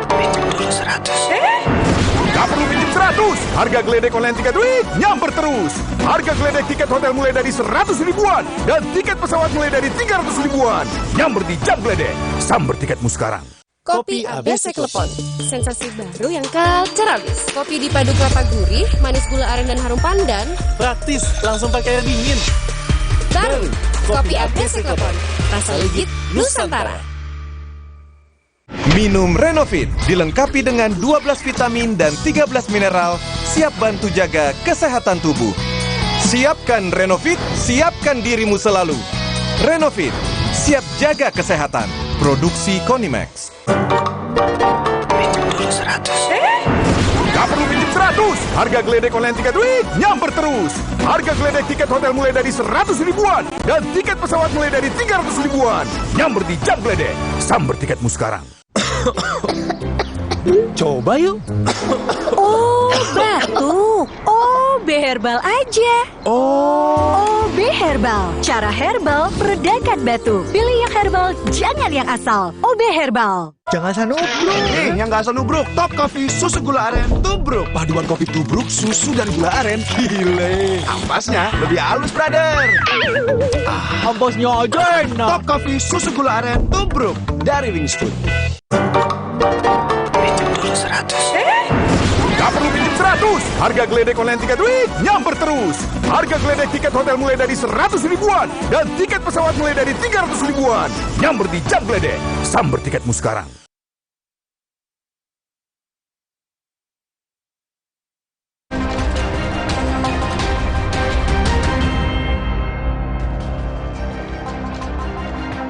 Pinjam dulu 100. Gak perlu pinjam 100. Harga geledek online tiket duit nyamper terus. Harga geledek tiket hotel mulai dari 100 ribuan dan tiket pesawat mulai dari 300 ribuan. Nyamper di Jam Geledek. Samber tiketmu sekarang. Kopi ABC Klepon, sensasi baru yang culture abis. Kopi dipadu kelapa gurih, manis gula aren dan harum pandan. Praktis, langsung pakai air dingin. Baru, Kopi ABC Klepon, rasa legit Nusantara. Minum Renovit, dilengkapi dengan 12 vitamin dan 13 mineral, siap bantu jaga kesehatan tubuh. Siapkan Renovit, siapkan dirimu selalu. Renovit, siap jaga kesehatan. Produksi Konimax. Pinjam dulu 100. Gak perlu pinjam 100. Harga geledek online tiket duit nyamper terus. Harga geledek tiket hotel mulai dari 100 ribuan dan tiket pesawat mulai dari 300 ribuan. Nyamper di Jam Geledek. Samber tiketmu sekarang. Coba yuk. Oh, batuk. Oh, OB Herbal aja. OB Herbal, cara herbal meredakan batu. Pilih yang herbal, jangan yang asal. OB Herbal. Jangan asal nubruk. Yang nggak asal nubruk, Top Coffee susu gula aren tubruk. Paduan kopi tubruk, susu dan gula aren. Gile. Ampasnya lebih halus, brother. Ampasnya aja enak. Top Coffee susu gula aren tubruk dari Wings Food. Pinjam dulu 100. Gak perlu pinjam 100. Harga geledek online tiket duit nyamper terus. Harga geledek tiket hotel mulai dari 100 ribuan dan tiket pesawat mulai dari 300 ribuan. Nyamper di Jam Geledek. Samber tiketmu sekarang.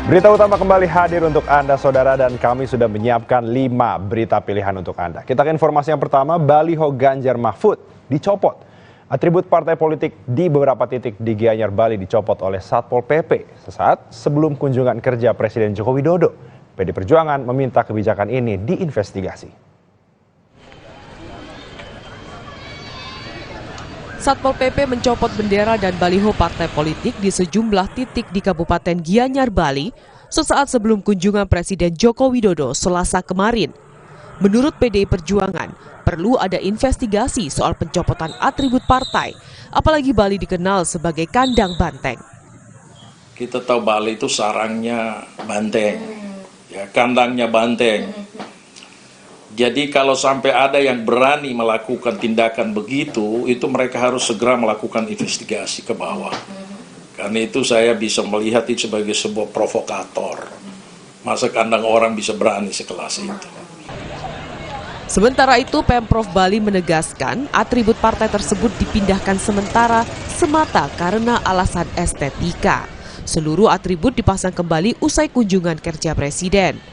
Berita utama kembali hadir untuk Anda, Saudara, dan kami sudah menyiapkan 5 berita pilihan untuk Anda. Kita ke informasi yang pertama, baliho Ganjar Mahfud dicopot. Atribut partai politik di beberapa titik di Gianyar, Bali dicopot oleh Satpol PP sesaat sebelum kunjungan kerja Presiden Joko Widodo. PD Perjuangan meminta kebijakan ini diinvestigasi. Satpol PP mencopot bendera dan baliho partai politik di sejumlah titik di Kabupaten Gianyar, Bali, sesaat sebelum kunjungan Presiden Joko Widodo Selasa kemarin. Menurut PDI Perjuangan, perlu ada investigasi soal pencopotan atribut partai, apalagi Bali dikenal sebagai kandang banteng. Kita tahu Bali itu sarangnya banteng, ya, kandangnya banteng. Jadi kalau sampai ada yang berani melakukan tindakan begitu, itu mereka harus segera melakukan investigasi ke bawah. Karena itu saya bisa melihat itu sebagai sebuah provokator. Masa kandang orang bisa berani sekelas itu. Sementara itu, Pemprov Bali menegaskan atribut partai tersebut dipindahkan sementara semata karena alasan estetika. Seluruh atribut dipasang kembali usai kunjungan kerja Presiden.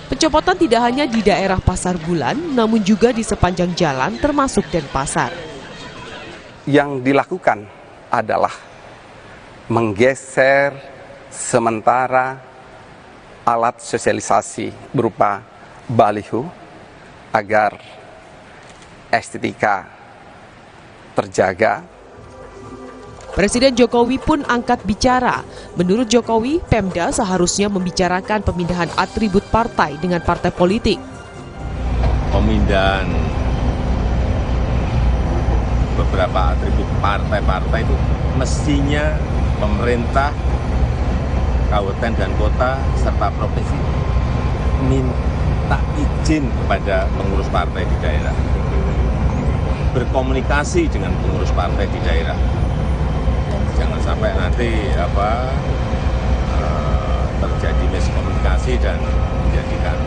Pencopotan tidak hanya di daerah Pasar Bulan, namun juga di sepanjang jalan termasuk Denpasar. Yang dilakukan adalah menggeser sementara alat sosialisasi berupa baliho agar estetika terjaga. Presiden Jokowi pun angkat bicara. Menurut Jokowi, Pemda seharusnya membicarakan pemindahan atribut partai dengan partai politik. Pemindahan beberapa atribut partai-partai itu mestinya pemerintah, kabupaten dan kota, serta provinsi minta izin kepada pengurus partai di daerah. Berkomunikasi dengan pengurus partai di daerah. Jangan sampai nanti terjadi miskomunikasi dan menjadikan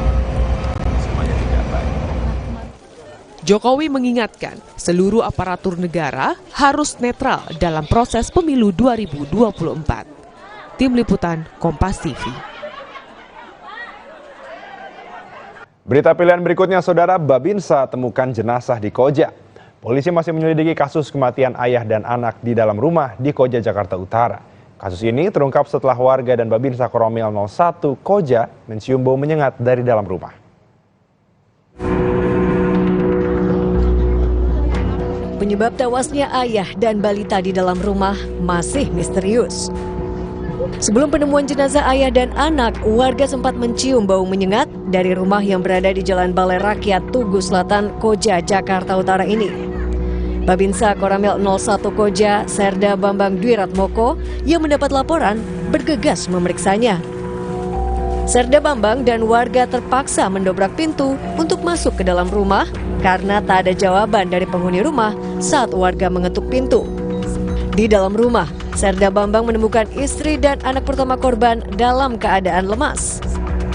semuanya tidak baik. Jokowi mengingatkan seluruh aparatur negara harus netral dalam proses pemilu 2024. Tim Liputan Kompas TV. Berita pilihan berikutnya, Saudara, Babinsa temukan jenazah di Koja. Polisi masih menyelidiki kasus kematian ayah dan anak di dalam rumah di Koja, Jakarta Utara. Kasus ini terungkap setelah warga dan Babinsa Koromil 01 Koja mencium bau menyengat dari dalam rumah. Penyebab tewasnya ayah dan balita di dalam rumah masih misterius. Sebelum penemuan jenazah ayah dan anak, warga sempat mencium bau menyengat dari rumah yang berada di Jalan Balai Rakyat Tugu Selatan, Koja, Jakarta Utara ini. Babinsa Koramil 01 Koja, Serda Bambang Dwiratmoko, yang mendapat laporan bergegas memeriksanya. Serda Bambang dan warga terpaksa mendobrak pintu untuk masuk ke dalam rumah karena tak ada jawaban dari penghuni rumah saat warga mengetuk pintu. Di dalam rumah, Serda Bambang menemukan istri dan anak pertama korban dalam keadaan lemas.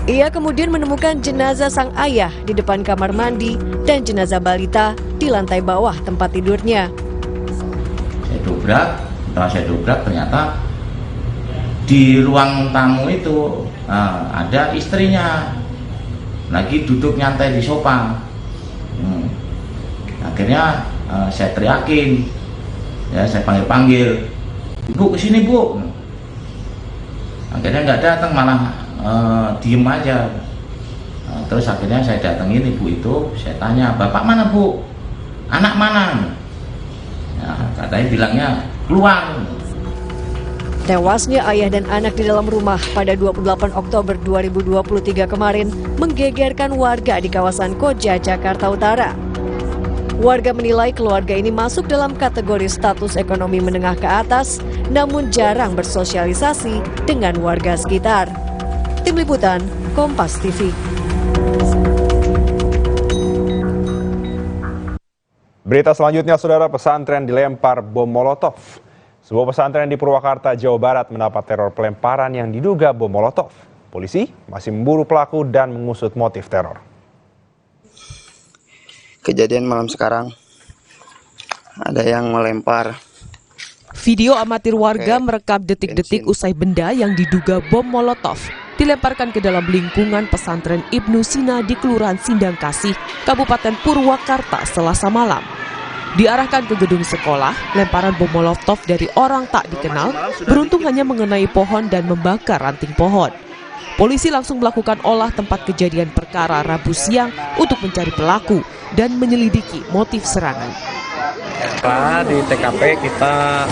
Ia kemudian menemukan jenazah sang ayah di depan kamar mandi dan jenazah balita di lantai bawah tempat tidurnya. Saya dobrak ternyata di ruang tamu itu ada istrinya lagi duduk nyantai di sofa. Akhirnya saya teriakin, ya saya panggil, "Bu, kesini Bu." Akhirnya nggak datang, malah diem aja. Terus akhirnya saya datengin ibu itu, saya tanya, "Bapak mana Bu? Anak mana?" Ya, katanya bilangnya keluar. Tewasnya ayah dan anak di dalam rumah pada 28 Oktober 2023 kemarin menggegerkan warga di kawasan Koja, Jakarta Utara. Warga menilai keluarga ini masuk dalam kategori status ekonomi menengah ke atas, namun jarang bersosialisasi dengan warga sekitar. Tim Liputan, Kompas TV. Berita selanjutnya, saudara, pesantren dilempar bom molotov. Sebuah pesantren di Purwakarta, Jawa Barat mendapat teror pelemparan yang diduga bom molotov. Polisi masih memburu pelaku dan mengusut motif teror. Kejadian malam sekarang, ada yang melempar. Video amatir warga merekam detik-detik usai benda yang diduga bom molotov dilemparkan ke dalam lingkungan pesantren Ibnu Sina di Kelurahan Sindang Kasih, Kabupaten Purwakarta Selasa malam. Diarahkan ke gedung sekolah, lemparan bom molotov dari orang tak dikenal beruntung hanya mengenai pohon dan membakar ranting pohon. Polisi langsung melakukan olah tempat kejadian perkara Rabu siang untuk mencari pelaku dan menyelidiki motif serangan. Di TKP kita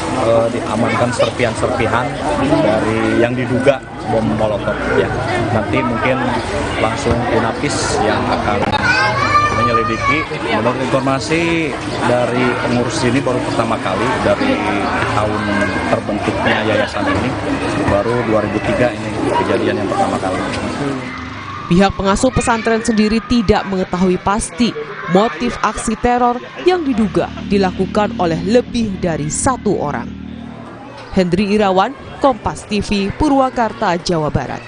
diamankan serpihan-serpihan dari yang diduga bom molotov ya. Nanti mungkin langsung Unapis yang akan menyelidiki. Menurut informasi dari pengurus ini baru pertama kali dari tahun terbentuknya yayasan ini, baru 2003 ini kejadian yang pertama kali. Pihak pengasuh pesantren sendiri tidak mengetahui pasti motif aksi teror yang diduga dilakukan oleh lebih dari satu orang. Hendri Irawan, Kompas TV, Purwakarta, Jawa Barat.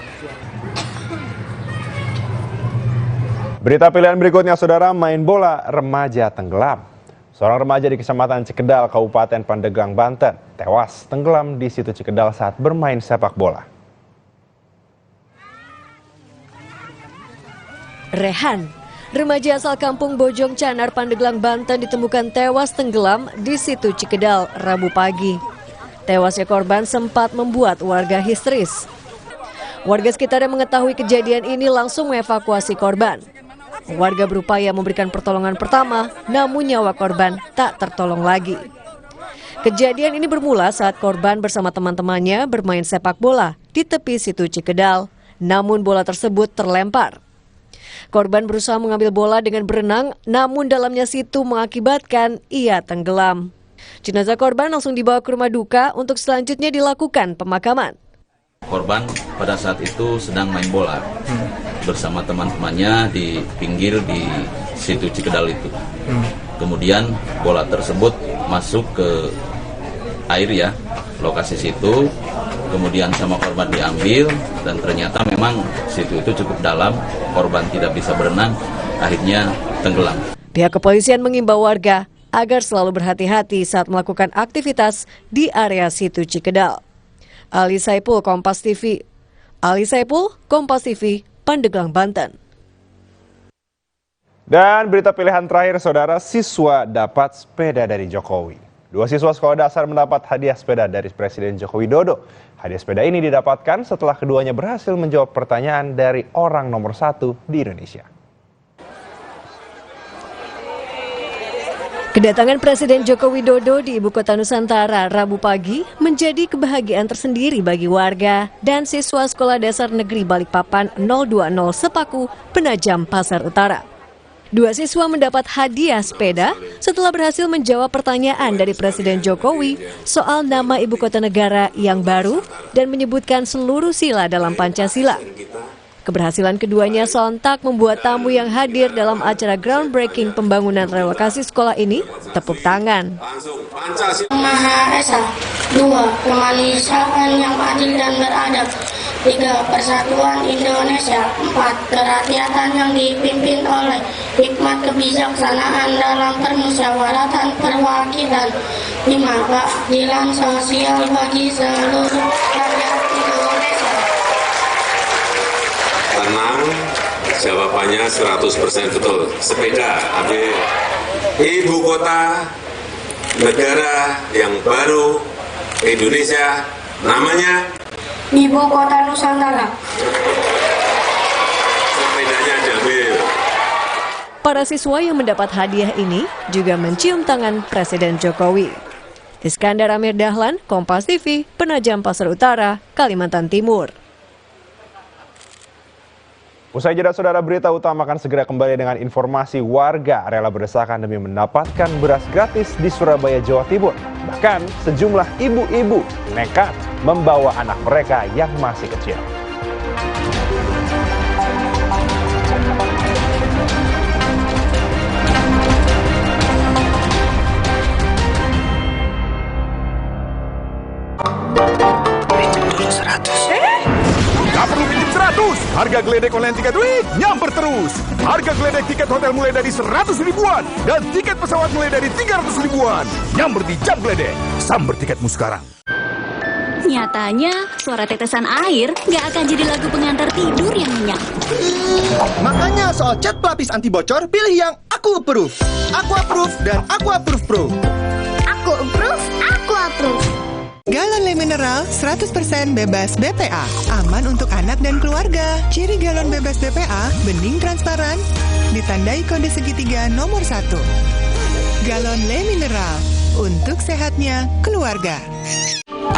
Berita pilihan berikutnya, saudara, main bola remaja tenggelam. Seorang remaja di Kecamatan Cikedal, Kabupaten Pandeglang, Banten, tewas tenggelam di situ Cikedal saat bermain sepak bola. Rehan, remaja asal kampung Bojong Canar, Pandeglang, Banten ditemukan tewas tenggelam di situ Cikedal Rabu pagi. Tewasnya korban sempat membuat warga histeris. Warga sekitar yang mengetahui kejadian ini langsung mengevakuasi korban. Warga berupaya memberikan pertolongan pertama, namun nyawa korban tak tertolong lagi. Kejadian ini bermula saat korban bersama teman-temannya bermain sepak bola di tepi situ Cikedal, namun bola tersebut terlempar. Korban berusaha mengambil bola dengan berenang, namun dalamnya situ mengakibatkan ia tenggelam. Jenazah korban langsung dibawa ke rumah duka untuk selanjutnya dilakukan pemakaman. Korban pada saat itu sedang main bola bersama teman-temannya di pinggir di situ Cikedal itu. Kemudian bola tersebut masuk ke air ya, lokasi situ. Kemudian sama korban diambil dan ternyata memang situ itu cukup dalam, korban tidak bisa berenang, akhirnya tenggelam. Pihak kepolisian mengimbau warga agar selalu berhati-hati saat melakukan aktivitas di area situ Cikedal. Ali Saipul, Kompas TV. Ali Saipul, Kompas TV, Pandeglang, Banten. Dan berita pilihan terakhir, saudara, siswa dapat sepeda dari Jokowi. 2 siswa sekolah dasar mendapat hadiah sepeda dari Presiden Joko Widodo. Hadiah sepeda ini didapatkan setelah keduanya berhasil menjawab pertanyaan dari orang nomor 1 di Indonesia. Kedatangan Presiden Joko Widodo di Ibu Kota Nusantara Rabu pagi menjadi kebahagiaan tersendiri bagi warga dan siswa Sekolah Dasar Negeri Balikpapan 020 Sepaku, Penajam, Pasar Utara. 2 siswa mendapat hadiah sepeda setelah berhasil menjawab pertanyaan dari Presiden Jokowi soal nama ibu kota negara yang baru dan menyebutkan seluruh sila dalam Pancasila. Keberhasilan keduanya sontak membuat tamu yang hadir dalam acara groundbreaking pembangunan relokasi sekolah ini tepuk tangan. Maha Esa, 2. Kemanusiaan yang adil dan beradab, 3. Persatuan Indonesia, 4. Kerakyatan yang dipimpin oleh hikmat kebijaksanaan dalam permusyawaratan perwakilan, 5. Keadilan sosial bagi seluruh rakyat Indonesia. Tenang, jawabannya 100% betul. Sepeda ambil ibu kota negara yang baru Indonesia, namanya Ibu Kota Nusantara. Sepedanya diambil. Para siswa yang mendapat hadiah ini juga mencium tangan Presiden Jokowi. Iskandar Amir Dahlan, Kompas TV, Penajam Pasar Utara, Kalimantan Timur. Usai jeda saudara, berita utama akan segera kembali dengan informasi warga rela berdesakan demi mendapatkan beras gratis di Surabaya, Jawa Timur. Bahkan sejumlah ibu-ibu nekat membawa anak mereka yang masih kecil. Gak perlu pinjam 100, harga geledek online tiket week nyamper terus. Harga geledek tiket hotel mulai dari 100 ribuan dan tiket pesawat mulai dari 300 ribuan. Nyamper di Jam Geledek, samber tiketmu sekarang. Nyatanya, suara tetesan air nggak akan jadi lagu pengantar tidur yang nyenyak. Makanya soal cat pelapis anti bocor, pilih yang Aku Approve. Aku Approve dan Aku Approve Pro. Aku approve, aku approve. Galon Le Mineral 100% bebas BPA, aman untuk anak dan keluarga. Ciri galon bebas BPA, bening transparan, ditandai kode segitiga nomor 1. Galon Le Mineral, untuk sehatnya keluarga.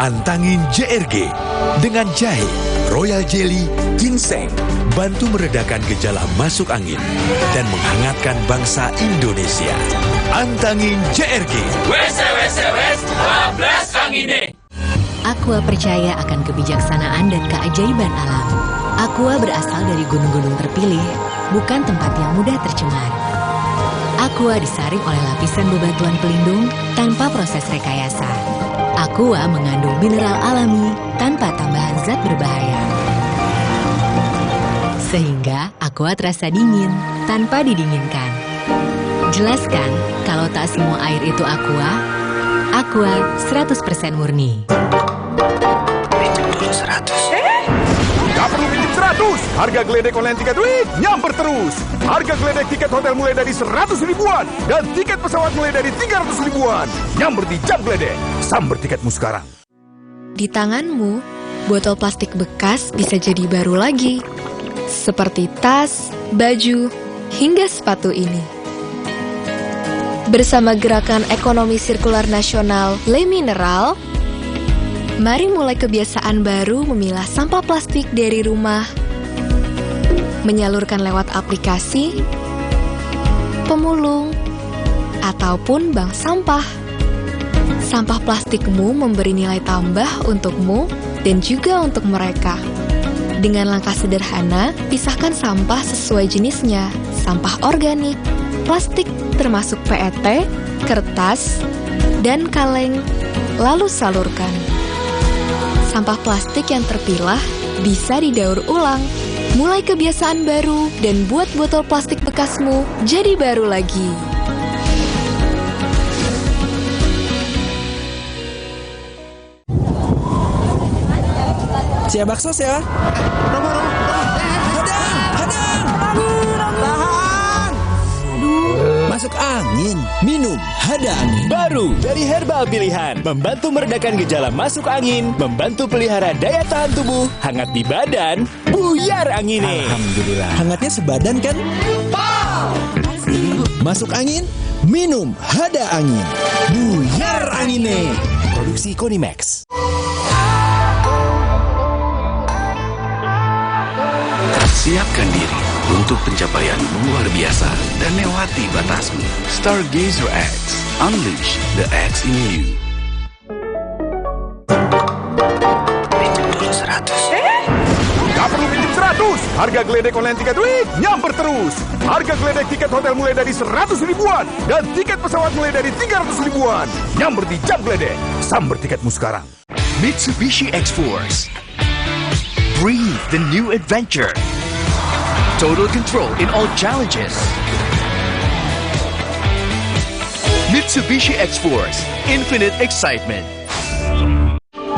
Antangin JRG dengan jahe, royal jelly, ginseng, bantu meredakan gejala masuk angin dan menghangatkan bangsa Indonesia. Antangin JRG. Wes 12 angine. Aqua percaya akan kebijaksanaan dan keajaiban alam. Aqua berasal dari gunung-gunung terpilih, bukan tempat yang mudah tercemar. Aqua disaring oleh lapisan bebatuan pelindung tanpa proses rekayasa. Aqua mengandung mineral alami tanpa tambahan zat berbahaya. Sehingga Aqua terasa dingin tanpa didinginkan. Jelaskan kalau tak semua air itu Aqua. Aqua 100% murni. Gak perlu pinjam 100, harga geledek online tiket week nyamper terus. Harga geledek tiket hotel mulai dari 100 ribuan dan tiket pesawat mulai dari 300 ribuan. Nyamper di Jam Geledek, samber tiketmu sekarang. Di tanganmu, botol plastik bekas bisa jadi baru lagi. Seperti tas, baju, hingga sepatu ini. Bersama Gerakan Ekonomi Sirkular Nasional Le Mineral, mari mulai kebiasaan baru memilah sampah plastik dari rumah, menyalurkan lewat aplikasi, pemulung, ataupun bank sampah. Sampah plastikmu memberi nilai tambah untukmu dan juga untuk mereka. Dengan langkah sederhana, pisahkan sampah sesuai jenisnya, sampah organik, plastik termasuk PET, kertas, dan kaleng, lalu salurkan. Sampah plastik yang terpilah bisa didaur ulang. Mulai kebiasaan baru dan buat botol plastik bekasmu jadi baru lagi. Siap bakso ya. Masuk angin, minum Hada Angin. Baru dari herbal pilihan, membantu meredakan gejala masuk angin, membantu pelihara daya tahan tubuh, hangat di badan, buyar angine. Alhamdulillah. Hangatnya sebadan kan? Masuk angin, minum Hada Angin. Buyar angine. Produksi Konimax. Siapkan diri untuk pencapaian luar biasa dan lewati batasmu. Stargazer X, unleash the X in you. Gak perlu pinjam 100, harga geledek online tiket week nyamper terus. Harga geledek tiket hotel mulai dari 100 ribuan dan tiket pesawat mulai dari 300 ribuan. Nyamper di Jam Geledek, samber tiketmu sekarang. Mitsubishi X-Force. Breathe the new adventure. Total control in all challenges. Mitsubishi X-Force, infinite excitement.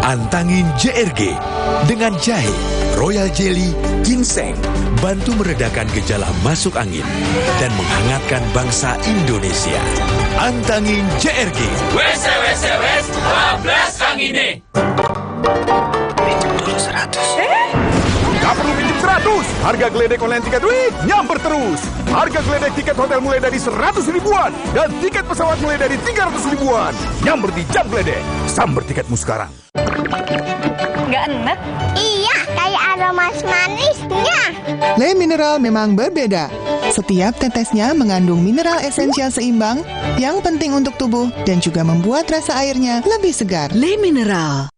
Antangin JRG dengan jahe, royal jelly, ginseng, bantu meredakan gejala masuk angin dan menghangatkan bangsa Indonesia. Antangin JRG. Wes 12 angine. Gak perlu pinjam 100. Harga geledek online tiket week nyamper terus. Harga geledek tiket hotel mulai dari 100 ribuan dan tiket pesawat mulai dari 300 ribuan. Nyamper di Jam Geledek. Samber tiketmu sekarang. Nggak enak? Iya, kayak ada manis-manisnya. Le Mineral memang berbeda. Setiap tetesnya mengandung mineral esensial seimbang yang penting untuk tubuh dan juga membuat rasa airnya lebih segar. Le Mineral.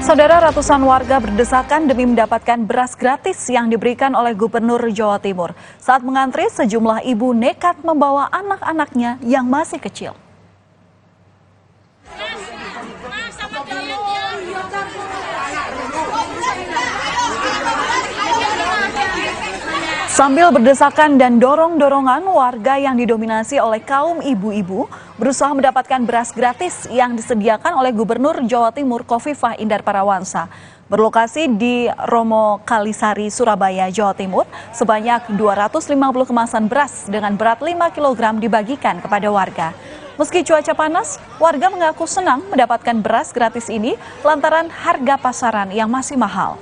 Saudara, ratusan warga berdesakan demi mendapatkan beras gratis yang diberikan oleh Gubernur Jawa Timur. Saat mengantri, sejumlah ibu nekat membawa anak-anaknya yang masih kecil. Sambil berdesakan dan dorong-dorongan, warga yang didominasi oleh kaum ibu-ibu berusaha mendapatkan beras gratis yang disediakan oleh Gubernur Jawa Timur Khofifah Indar Parawansa. Berlokasi di Romo Kalisari, Surabaya, Jawa Timur, sebanyak 250 kemasan beras dengan berat 5 kg dibagikan kepada warga. Meski cuaca panas, warga mengaku senang mendapatkan beras gratis ini lantaran harga pasaran yang masih mahal.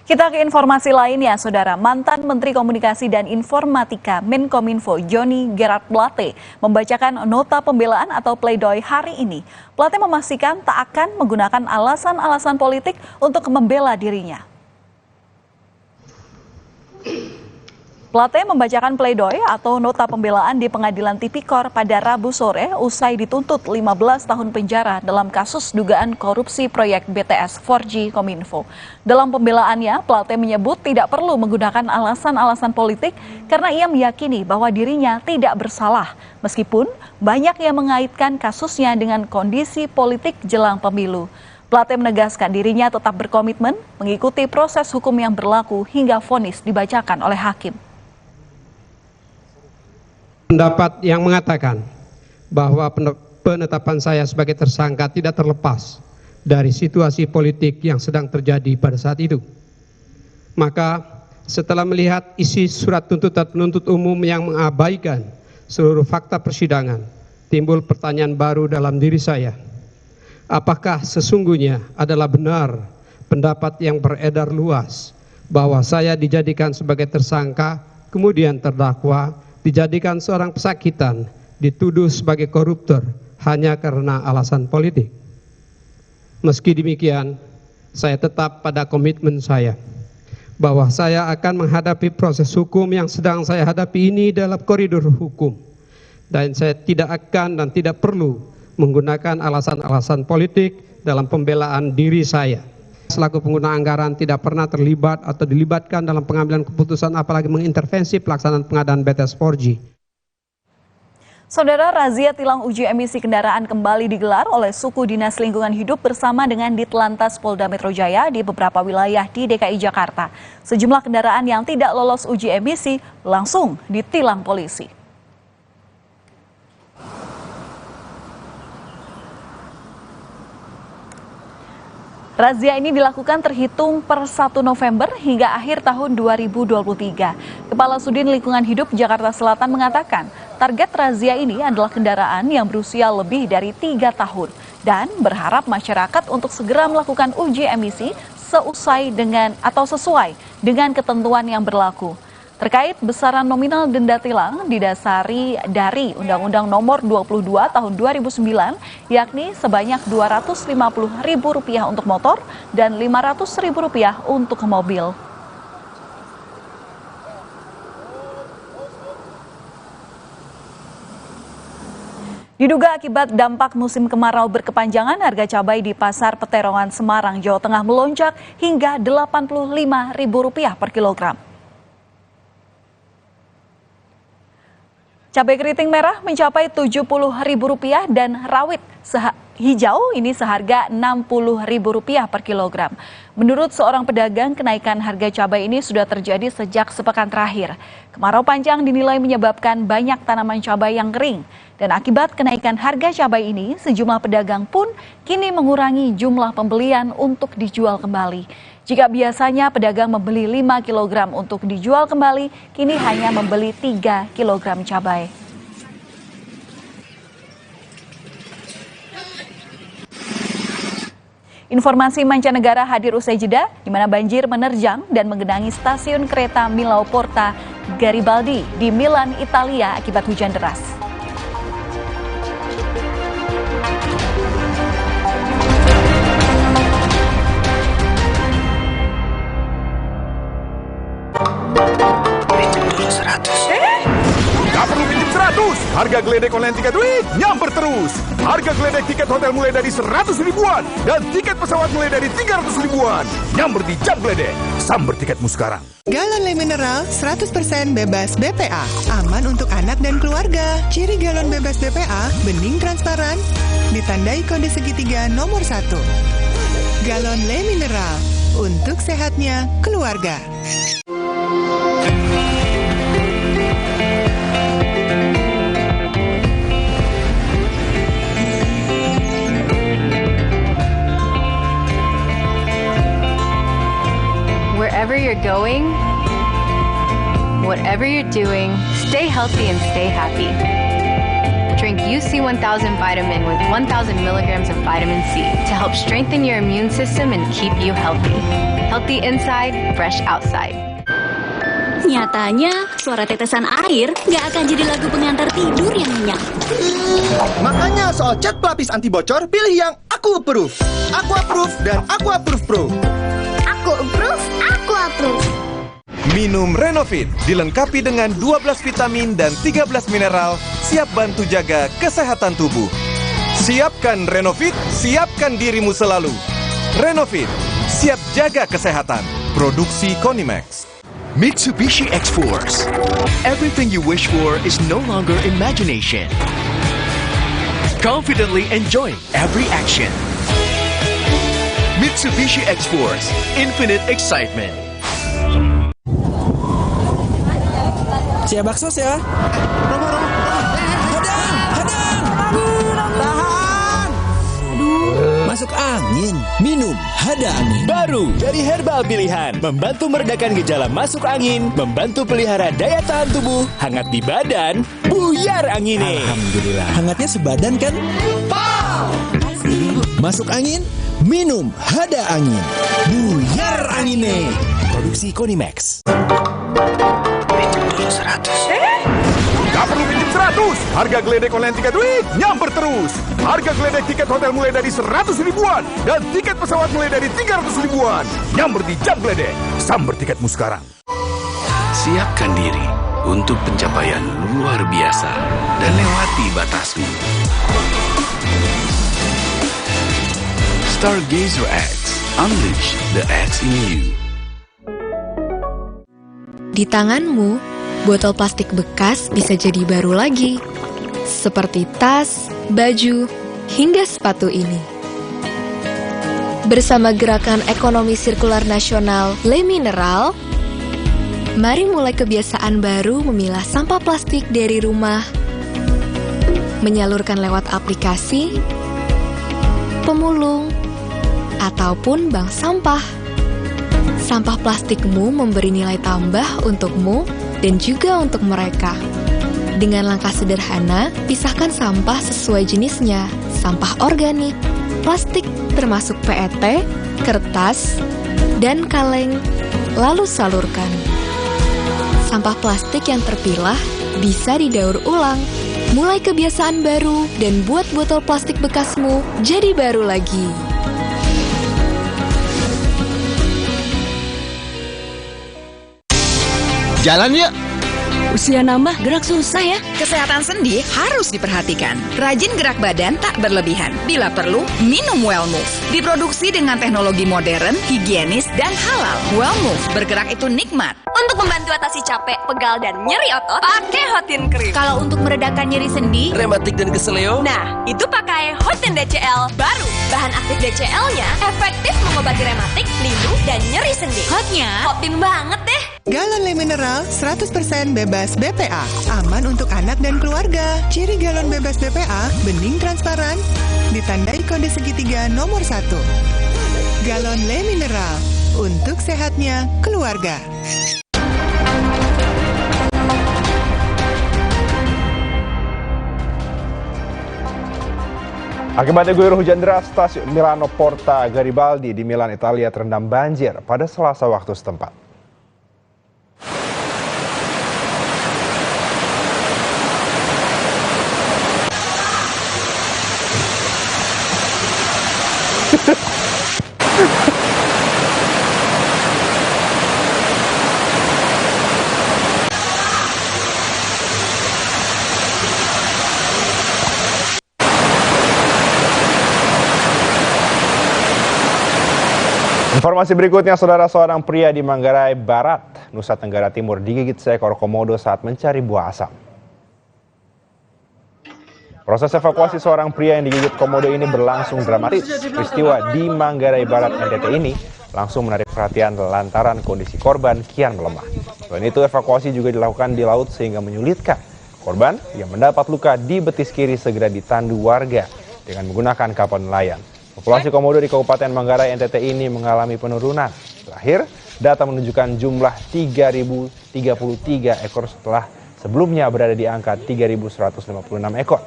Kita ke informasi lainnya, Saudara. Mantan Menteri Komunikasi dan Informatika Menkominfo Johnny Gerard Plate membacakan nota pembelaan atau pledoi hari ini. Plate memastikan tak akan menggunakan alasan-alasan politik untuk membela dirinya. Plate membacakan pledoi atau nota pembelaan di Pengadilan Tipikor pada Rabu sore usai dituntut 15 tahun penjara dalam kasus dugaan korupsi proyek BTS 4G Kominfo. Dalam pembelaannya, Plate menyebut tidak perlu menggunakan alasan-alasan politik karena ia meyakini bahwa dirinya tidak bersalah, meskipun banyak yang mengaitkan kasusnya dengan kondisi politik jelang pemilu. Plate menegaskan dirinya tetap berkomitmen mengikuti proses hukum yang berlaku hingga vonis dibacakan oleh hakim. Pendapat yang mengatakan bahwa penetapan saya sebagai tersangka tidak terlepas dari situasi politik yang sedang terjadi pada saat itu. Maka setelah melihat isi surat tuntutan penuntut umum yang mengabaikan seluruh fakta persidangan, timbul pertanyaan baru dalam diri saya. Apakah sesungguhnya adalah benar pendapat yang beredar luas bahwa saya dijadikan sebagai tersangka, kemudian terdakwa, dijadikan seorang pesakitan, dituduh sebagai koruptor hanya karena alasan politik? Meski demikian, saya tetap pada komitmen saya bahwa saya akan menghadapi proses hukum yang sedang saya hadapi ini dalam koridor hukum, dan saya tidak akan dan tidak perlu menggunakan alasan-alasan politik dalam pembelaan diri saya. Selaku pengguna anggaran tidak pernah terlibat atau dilibatkan dalam pengambilan keputusan apalagi mengintervensi pelaksanaan pengadaan BTS 4G. Saudara, razia tilang uji emisi kendaraan kembali digelar oleh suku Dinas Lingkungan Hidup bersama dengan Ditlantas Polda Metro Jaya di beberapa wilayah di DKI Jakarta. Sejumlah kendaraan yang tidak lolos uji emisi langsung ditilang polisi. Razia ini dilakukan terhitung per 1 November hingga akhir tahun 2023. Kepala Sudin Lingkungan Hidup Jakarta Selatan mengatakan, target razia ini adalah kendaraan yang berusia lebih dari 3 tahun dan berharap masyarakat untuk segera melakukan uji emisi sesuai dengan ketentuan yang berlaku. Terkait besaran nominal denda tilang didasari dari Undang-Undang Nomor 22 Tahun 2009, yakni sebanyak Rp250.000 untuk motor dan Rp500.000 untuk mobil. Diduga akibat dampak musim kemarau berkepanjangan, harga cabai di Pasar Peterongan Semarang, Jawa Tengah melonjak hingga Rp85.000 per kilogram. Cabai keriting merah mencapai Rp70.000 dan rawit hijau ini seharga Rp60.000 per kilogram. Menurut seorang pedagang, kenaikan harga cabai ini sudah terjadi sejak sepekan terakhir. Kemarau panjang dinilai menyebabkan banyak tanaman cabai yang kering. Dan akibat kenaikan harga cabai ini, sejumlah pedagang pun kini mengurangi jumlah pembelian untuk dijual kembali. Jika biasanya pedagang membeli 5 kg untuk dijual kembali, kini hanya membeli 3 kg cabai. Informasi mancanegara hadir usai jeda, di mana banjir menerjang dan menggenangi stasiun kereta Millau Porta Garibaldi di Milan, Italia akibat hujan deras. Pinjam dulu 100. Gak perlu pinjam 100. Harga geledek online tiket duit nyamper terus. Harga geledek tiket hotel mulai dari 100 ribuan dan tiket pesawat mulai dari 300 ribuan. Nyamper di Jam Geledek. Samber tiketmu sekarang. Galon Le Mineral 100% bebas BPA. Aman untuk anak dan keluarga. Ciri galon bebas BPA, bening transparan, ditandai kode segitiga nomor 1. Galon Le Mineral, untuk sehatnya keluarga. Wherever you're going, whatever you're doing, stay healthy and stay happy. Drink UC 1000 vitamin with 1000 milligrams of vitamin C to help strengthen your immune system and keep you healthy. Healthy inside, fresh outside. Nyatanya, suara tetesan air nggak akan jadi lagu pengantar tidur yang nyenyak. Makanya soal cat pelapis anti bocor, pilih yang Aku Approve. Aku Approve dan Aku Approve Pro. Aku approve, aku approve. Minum Renovit, dilengkapi dengan 12 vitamin dan 13 mineral, siap bantu jaga kesehatan tubuh. Siapkan Renovit, siapkan dirimu selalu. Renovit, siap jaga kesehatan. Produksi Konimax. Mitsubishi X-Force. Everything you wish for is no longer imagination. Confidently enjoy every action. Mitsubishi X-Force, infinite excitement. Sia bakso ya. Masuk angin, minum Hada Angin. Baru dari herbal pilihan, membantu meredakan gejala masuk angin, membantu pelihara daya tahan tubuh, hangat di badan, buyar angine. Alhamdulillah. Hangatnya sebadan kan? Masuk angin, minum Hada Angin. Buyar angine. Produksi Konimax. Pinjam dulu 100. Gak perlu pinjam 100. Harga geledek online tiket duit nyamper terus. Harga geledek tiket hotel mulai dari 100 ribuan dan tiket pesawat mulai dari 300 ribuan. Nyamper di Jam Geledek. Samber tiketmu sekarang. Siapkan diri untuk pencapaian luar biasa dan lewati batasmu. Stargazer X, unleash the X in you. Di tanganmu, botol plastik bekas bisa jadi baru lagi. Seperti tas, baju, hingga sepatu ini. Bersama Gerakan Ekonomi Sirkular Nasional Le Mineral, mari mulai kebiasaan baru memilah sampah plastik dari rumah, menyalurkan lewat aplikasi, pemulung, ataupun bank sampah. Sampah plastikmu memberi nilai tambah untukmu dan juga untuk mereka. Dengan langkah sederhana, pisahkan sampah sesuai jenisnya, sampah organik, plastik termasuk PET, kertas, dan kaleng, lalu salurkan. Sampah plastik yang terpilah bisa didaur ulang. Mulai kebiasaan baru dan buat botol plastik bekasmu jadi baru lagi. Jalan yuk. Usia nambah, gerak susah ya. Kesehatan sendi harus diperhatikan. Rajin gerak badan tak berlebihan. Bila perlu, minum Wellmove. Diproduksi dengan teknologi modern, higienis, dan halal. Wellmove, bergerak itu nikmat. Untuk membantu atasi capek, pegal, dan nyeri otot, pakai Hotin Cream. Kalau untuk meredakan nyeri sendi, rematik dan keseleo, nah, itu pakai Hotin DCL baru. Bahan aktif DCL-nya efektif mengobati rematik, lindung, dan nyeri sendi. Hotnya Hotin banget deh. Galon Le Mineral 100% bebas BPA. Aman untuk anak dan keluarga. Ciri galon bebas BPA, bening transparan, ditandai kode segitiga nomor 1. Galon Le Mineral, untuk sehatnya keluarga. Akibatnya guyur hujan deras, stasiun Milano Porta Garibaldi di Milan, Italia terendam banjir pada Selasa waktu setempat. Informasi berikutnya, saudara, seorang pria di Manggarai Barat, Nusa Tenggara Timur digigit seekor komodo saat mencari buah asam. Proses evakuasi seorang pria yang digigit komodo ini berlangsung dramatis. Peristiwa di Manggarai Barat NTT ini langsung menarik perhatian lantaran kondisi korban kian melemah. Selain itu, evakuasi juga dilakukan di laut sehingga menyulitkan. Korban yang mendapat luka di betis kiri segera ditandu warga dengan menggunakan kapal nelayan. Populasi komodo di Kabupaten Manggarai NTT ini mengalami penurunan. Terakhir, data menunjukkan jumlah 3.033 ekor setelah sebelumnya berada di angka 3.156 ekor.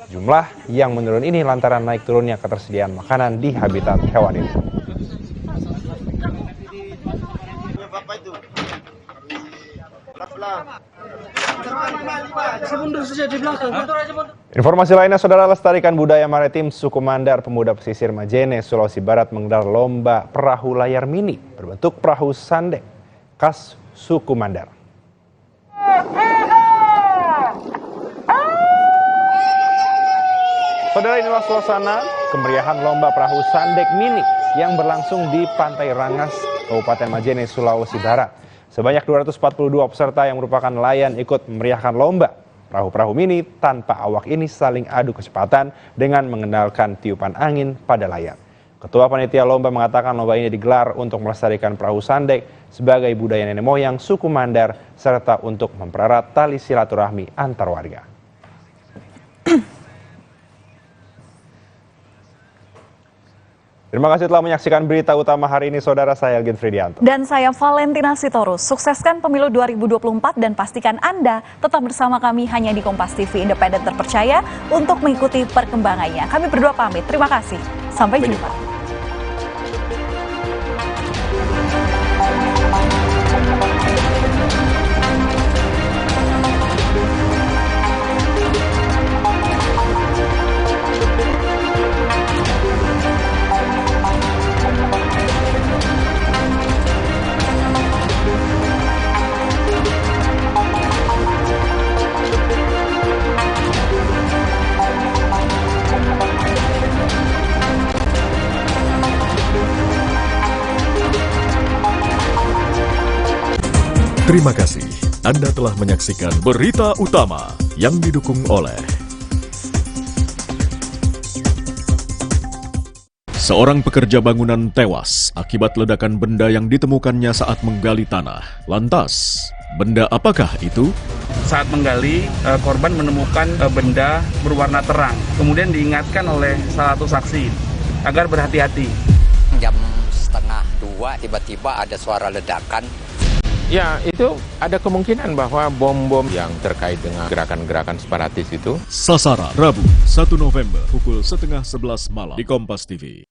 Jumlah yang menurun ini lantaran naik turunnya ketersediaan makanan di habitat hewan ini. Informasi lainnya, saudara, lestarikan budaya maritim suku Mandar pemuda pesisir Majene, Sulawesi Barat menggelar lomba perahu layar mini berbentuk perahu sandek khas suku Mandar. Saudara, inilah suasana kemeriahan lomba perahu sandek mini yang berlangsung di Pantai Rangas, Kabupaten Majene, Sulawesi Barat. Sebanyak 242 peserta yang merupakan nelayan ikut memeriahkan lomba. Perahu-perahu mini tanpa awak ini saling adu kecepatan dengan mengendalikan tiupan angin pada layar. Ketua Panitia Lomba mengatakan lomba ini digelar untuk melestarikan perahu sandek sebagai budaya nenek moyang suku Mandar serta untuk mempererat tali silaturahmi antar warga. Terima kasih telah menyaksikan berita utama hari ini, saudara. Saya Elgin Fridianto. Dan saya Valentina Sitorus. Sukseskan pemilu 2024 dan pastikan Anda tetap bersama kami hanya di Kompas TV, independen terpercaya untuk mengikuti perkembangannya. Kami berdua pamit. Terima kasih. Sampai jumpa. Terima kasih. Anda telah menyaksikan berita utama yang didukung oleh seorang pekerja bangunan tewas akibat ledakan benda yang ditemukannya saat menggali tanah. Lantas, benda apakah itu? Saat menggali, korban menemukan benda berwarna terang. Kemudian diingatkan oleh salah satu saksi agar berhati-hati. Jam 1:30 tiba-tiba ada suara ledakan. Ya, itu ada kemungkinan bahwa bom-bom yang terkait dengan gerakan-gerakan separatis itu. Sasaran, Rabu 1 November pukul 10:30 malam di Kompas TV.